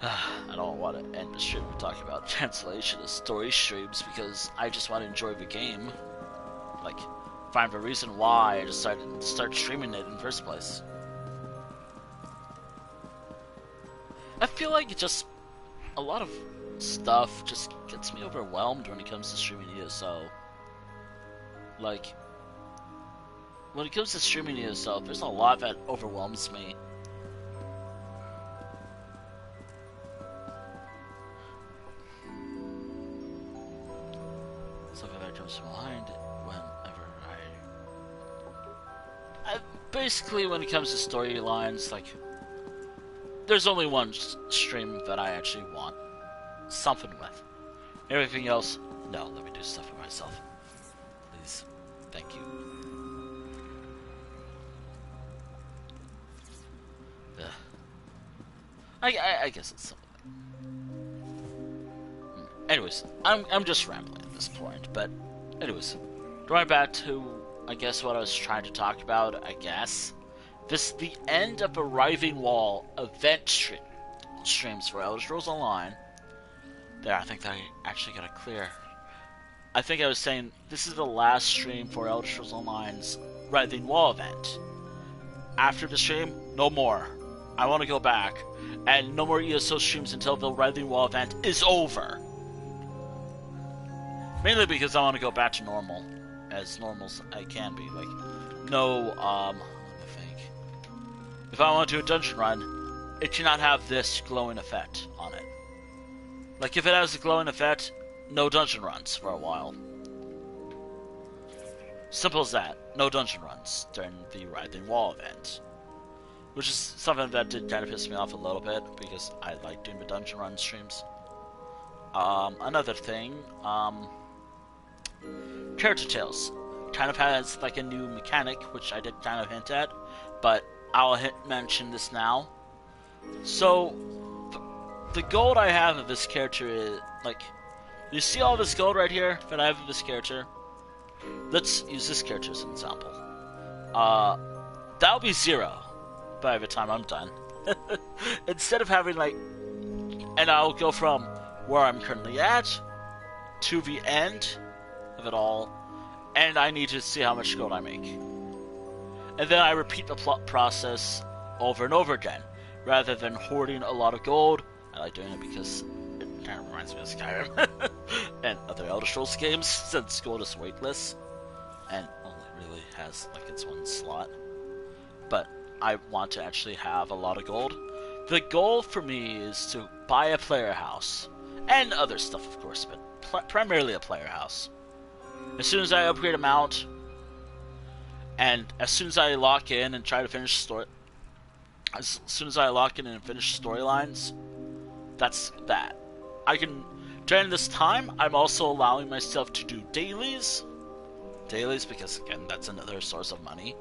I don't want to end the stream talking about cancellation of story streams because I just want to enjoy the game. Like, find the reason why I decided to start streaming it in the first place. I feel like it just... a lot of stuff just gets me overwhelmed when it comes to streaming ESO. Like, when it comes to streaming ESO, there's a lot that overwhelms me. Something that comes to mind whenever basically, when it comes to storylines, like, there's only one stream that I actually want something with. Everything else, no, let me do stuff for myself. Please. Thank you. Ugh. I guess it's something like... Anyways, I'm just rambling at this point, but anyways, going back to, I guess, what I was trying to talk about, I guess. The end of the Writhing Wall event streams for Elder Scrolls Online. There, I think that I actually got it clear. I think I was saying this is the last stream for Elder Scrolls Online's Writhing Wall event. After the stream, no more. I want to go back, and no more ESO streams until the Writhing Wall event is over. Mainly because I want to go back to normal, as normal as I can be. Like, no, let me think. If I want to do a dungeon run, it cannot have this glowing effect on it. Like, if it has a glowing effect, no dungeon runs for a while. Simple as that. No dungeon runs during the Writhing Wall event. Which is something that did kind of piss me off a little bit, because I like doing the dungeon run streams. Another thing, character tales. Kind of has, like, a new mechanic, which I did kind of hint at, but I'll mention this now. So, the gold I have of this character is, like, you see all this gold right here that I have of this character? Let's use this character as an example. That'll be 0 by the time I'm done. Instead of having, like, and I'll go from where I'm currently at to the end of it all, and I need to see how much gold I make. And then I repeat the plot process over and over again, rather than hoarding a lot of gold. I like doing it because it kind of reminds me of Skyrim and other Elder Scrolls games, since gold is weightless and only really has, like, its one slot. But I want to actually have a lot of gold. The goal for me is to buy a player house, and other stuff, of course, but primarily a player house. As soon as I upgrade a mount, and as soon as I lock in and try to finish as soon as I lock in and finish storylines, that's that. During this time, I'm also allowing myself to do dailies. Dailies, because, again, that's another source of money.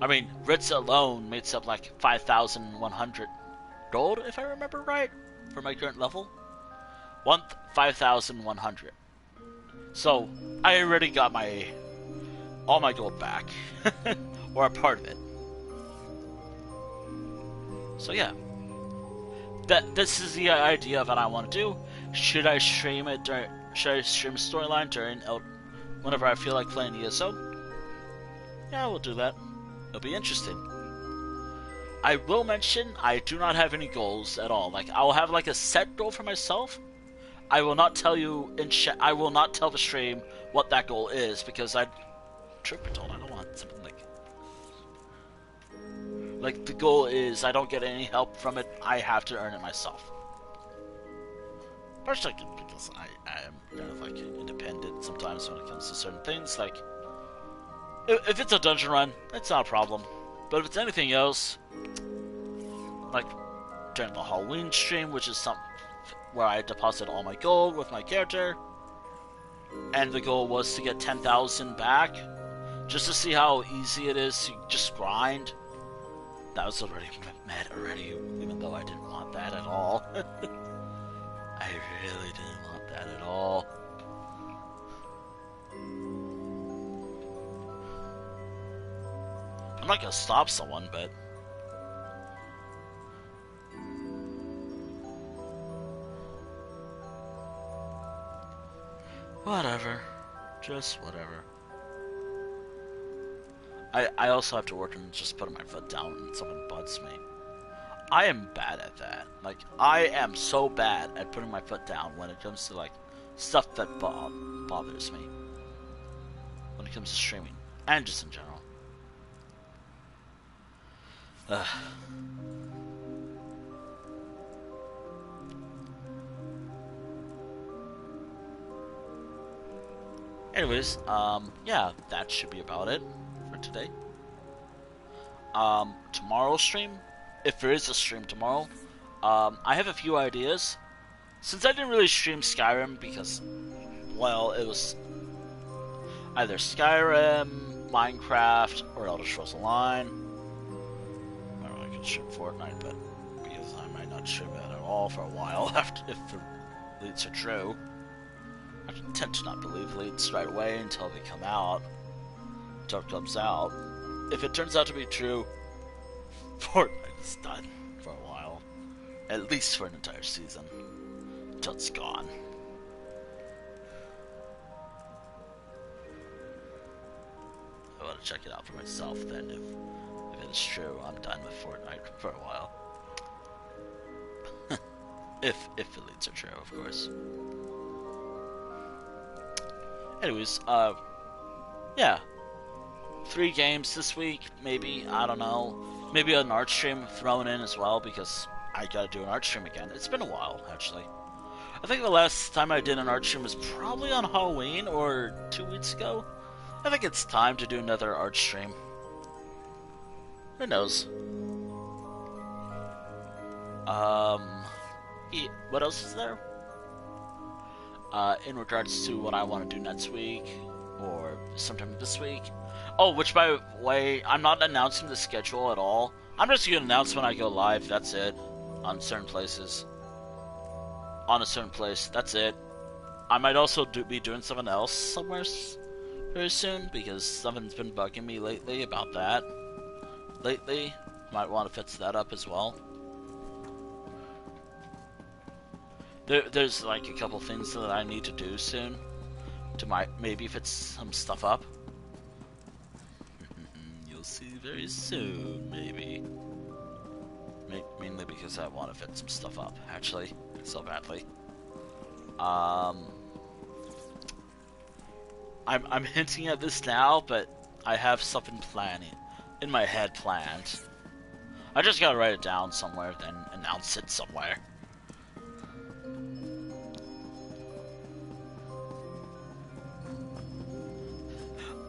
I mean, Writs alone makes up like 5,100 gold, if I remember right, for my current level. 5,100. So, I already got all my gold back. Or a part of it. So yeah. This is the idea that I want to do. Should I stream a storyline during whenever I feel like playing ESO? Yeah, we'll do that. It'll be interesting. I will mention I do not have any goals at all. Like, I'll have like a set goal for myself. I will not tell you I will not tell the stream what that goal is, because truth be told, I don't want something like the goal is I don't get any help from it. I have to earn it myself. Partially because I am kind of like independent sometimes when it comes to certain things. Like, if it's a dungeon run, that's not a problem. But if it's anything else, like during the Halloween stream, which is where I deposit all my gold with my character, and the goal was to get 10,000 back, just to see how easy it is to just grind. That was already met already, even though I didn't want that at all. I really didn't want that at all. I'm not gonna stop someone, but... whatever. Just whatever. I also have to work on just putting my foot down when someone butts me. I am bad at that. Like, I am so bad at putting my foot down when it comes to, like, stuff that bothers me. When it comes to streaming. And just in general. Anyways, yeah, that should be about it for today. Tomorrow's stream, if there is a stream tomorrow, I have a few ideas. Since I didn't really stream Skyrim because, well, it was either Skyrim, Minecraft, or Elder Scrolls Online. I don't know, I could stream Fortnite, but because I might not stream it at all for a while after if the leads are true. I tend to not believe leads right away until they come out. Until it comes out. If it turns out to be true, Fortnite's done for a while. At least for an entire season. Until it's gone. I want to check it out for myself then. If it is true, I'm done with Fortnite for a while. if the leads are true, of course. Anyways, yeah. 3 games this week, maybe, I don't know. Maybe an art stream thrown in as well, because I gotta do an art stream again. It's been a while, actually. I think the last time I did an art stream was probably on Halloween, or 2 weeks ago. I think it's time to do another art stream. Who knows? Yeah, what else is there? In regards to what I want to do next week, or sometime this week. Oh, which by the way, I'm not announcing the schedule at all. I'm just going to announce when I go live, that's it. On certain places. On a certain place, that's it. I might also be doing something else somewhere very soon, because something's been bugging me lately about that. Might want to fix that up as well. There's like a couple things that I need to do soon to maybe fix some stuff up. You'll see very soon, maybe. Mainly because I want to fit some stuff up, actually, so badly. I'm hinting at this now, but I have something in my head planned. I just gotta write it down somewhere, then announce it somewhere.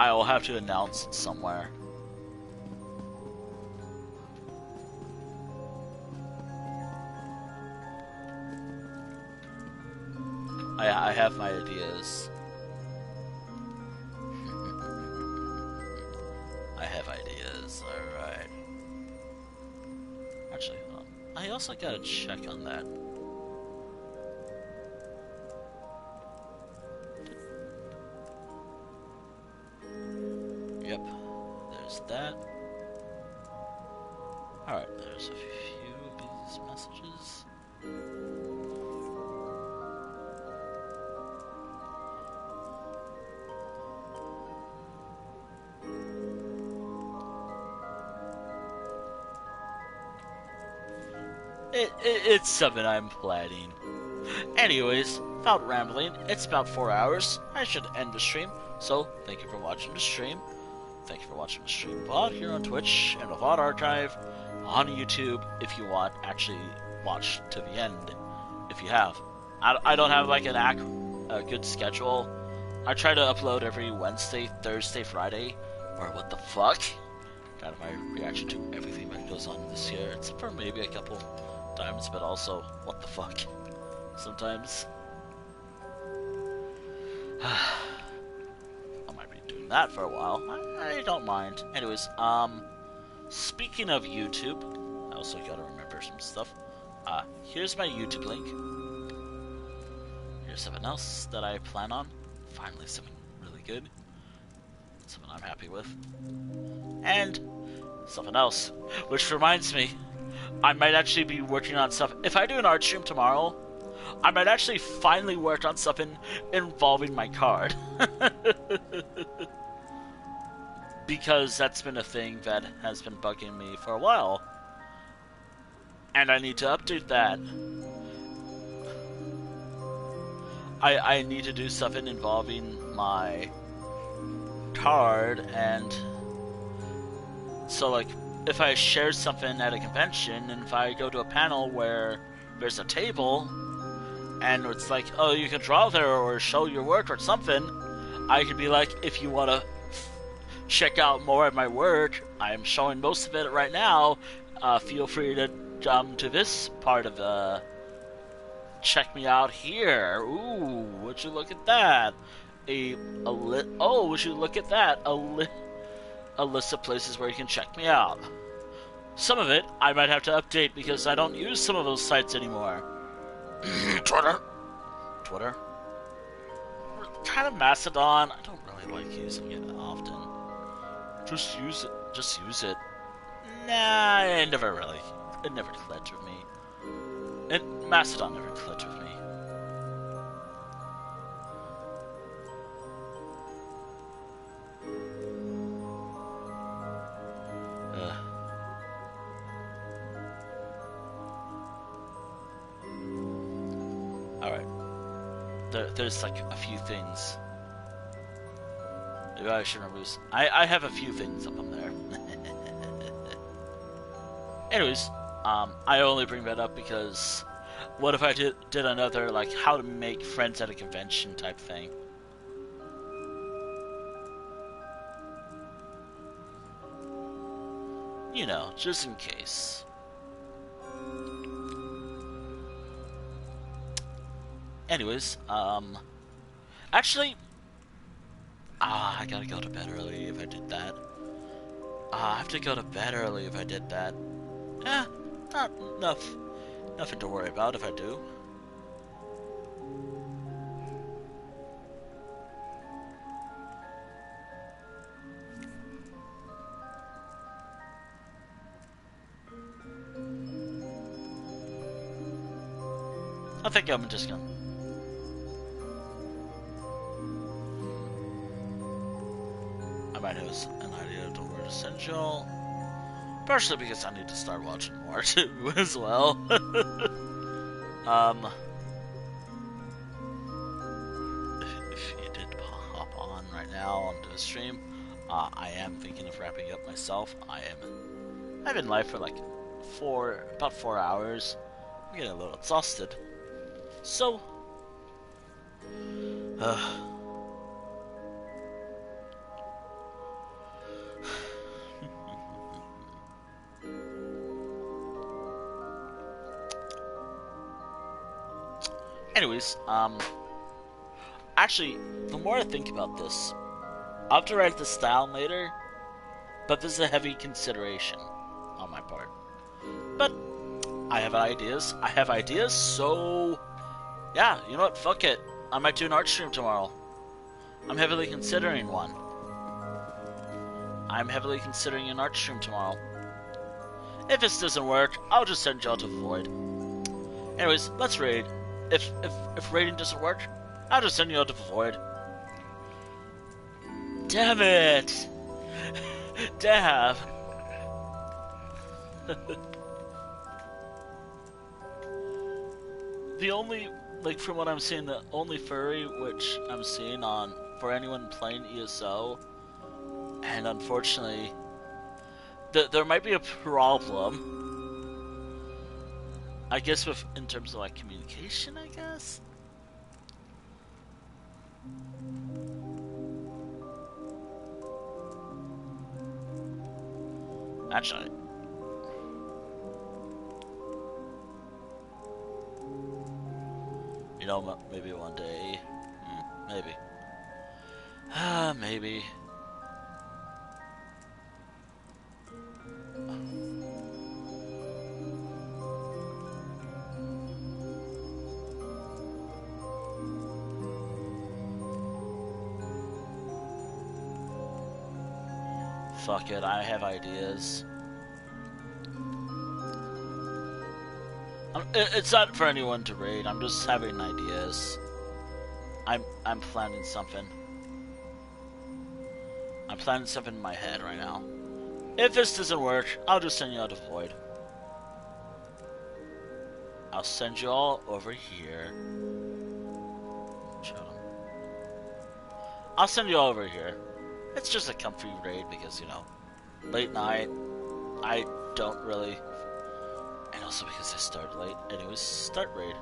I will have to announce it somewhere. I have my ideas. I have ideas, alright. Actually, I also gotta check on that. Yep, there's that. Alright, there's a few of these messages. It's something I'm planning. Anyways, without rambling, it's about 4 hours. I should end the stream. So, thank you for watching the stream. Thank you for watching the stream VOD here on Twitch and the VOD archive on YouTube if you want. Actually, watch to the end if you have. I don't have like a good schedule. I try to upload every Wednesday, Thursday, Friday, or what the fuck? Kind of my reaction to everything that goes on this year, except for maybe a couple times, but also, what the fuck? Sometimes. I might be doing that for a while. I don't mind. Anyways, speaking of YouTube, I also gotta remember some stuff. Here's my YouTube link. Here's something else that I plan on. Finally, something really good. Something I'm happy with. And something else. Which reminds me, I might actually be working on stuff. If I do an art stream tomorrow, I might actually finally work on something involving my card. because that's been a thing that has been bugging me for a while. And I need to update that. I need to do something involving my card, and so like if I share something at a convention, and if I go to a panel where there's a table and it's like, oh, you can draw there or show your work or something, I could be like, if you want to check out more of my work, I'm showing most of it right now, feel free to jump to this part of the check me out here. Ooh, would you look at that? Oh, would you look at that? A list of places where you can check me out. Some of it I might have to update because I don't use some of those sites anymore. Twitter. Kind of Mastodon. I don't really like using it often. Just use it. Just use it. Nah, it never clicked with me. Mastodon never clicked with me. Alright. There's like a few things. Maybe I should remove. I have a few things up on there. Anyways, I only bring that up because what if I did another, like, how to make friends at a convention type thing? You know, just in case. Anyways, actually, I gotta go to bed early if I did that. I have to go to bed early if I did that. Not nothing to worry about if I do. I think I'm just gonna. I might have an idea of where to send y'all. Partially because I need to start watching more too, as well. If you did hop on right now onto the stream, I am thinking of wrapping up myself. I've been live for like about 4 hours. I'm getting a little exhausted. So, anyways, actually, the more I think about this, I'll have to write this down later, but this is a heavy consideration on my part. But I have ideas, so yeah, you know what, fuck it. I might do an art stream tomorrow. I'm heavily considering one. I'm heavily considering an art stream tomorrow. If this doesn't work, I'll just send y'all to the void. Anyways, let's raid. If raiding doesn't work, I'll just send y'all to the void. Damn it! Dab! The only, like, from what I'm seeing, the only furry which I'm seeing on for anyone playing ESO, and unfortunately, there might be a problem. I guess in terms of like communication, I guess. Actually. You know, maybe one day. Maybe. Maybe. Fuck it, I have ideas. It's not for anyone to raid, I'm just having ideas. I'm planning something. I'm planning something in my head right now. If this doesn't work, I'll just send you out to Void. I'll send you all over here. Show them. I'll send you all over here. It's just a comfy raid because, you know, late night, I don't really... And also because I started late. Anyways, start raid.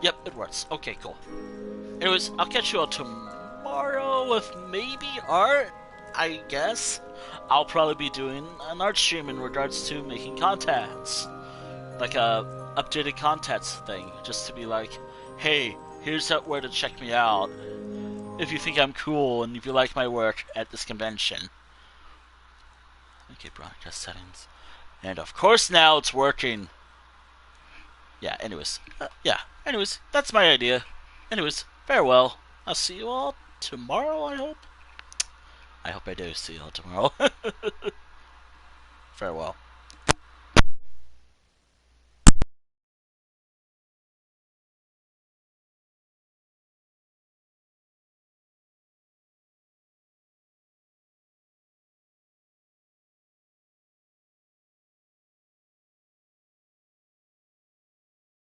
Yep, it works. Okay, cool. Anyways, I'll catch you all tomorrow with maybe art, I guess. I'll probably be doing an art stream in regards to making contents. Like a updated contents thing. Just to be like, hey, here's where to check me out. If you think I'm cool and if you like my work at this convention. Okay, broadcast settings. And of course now it's working. Yeah, anyways. Anyways, that's my idea. Anyways, farewell. I'll see you all tomorrow, I hope. I hope I do see you all tomorrow. Farewell.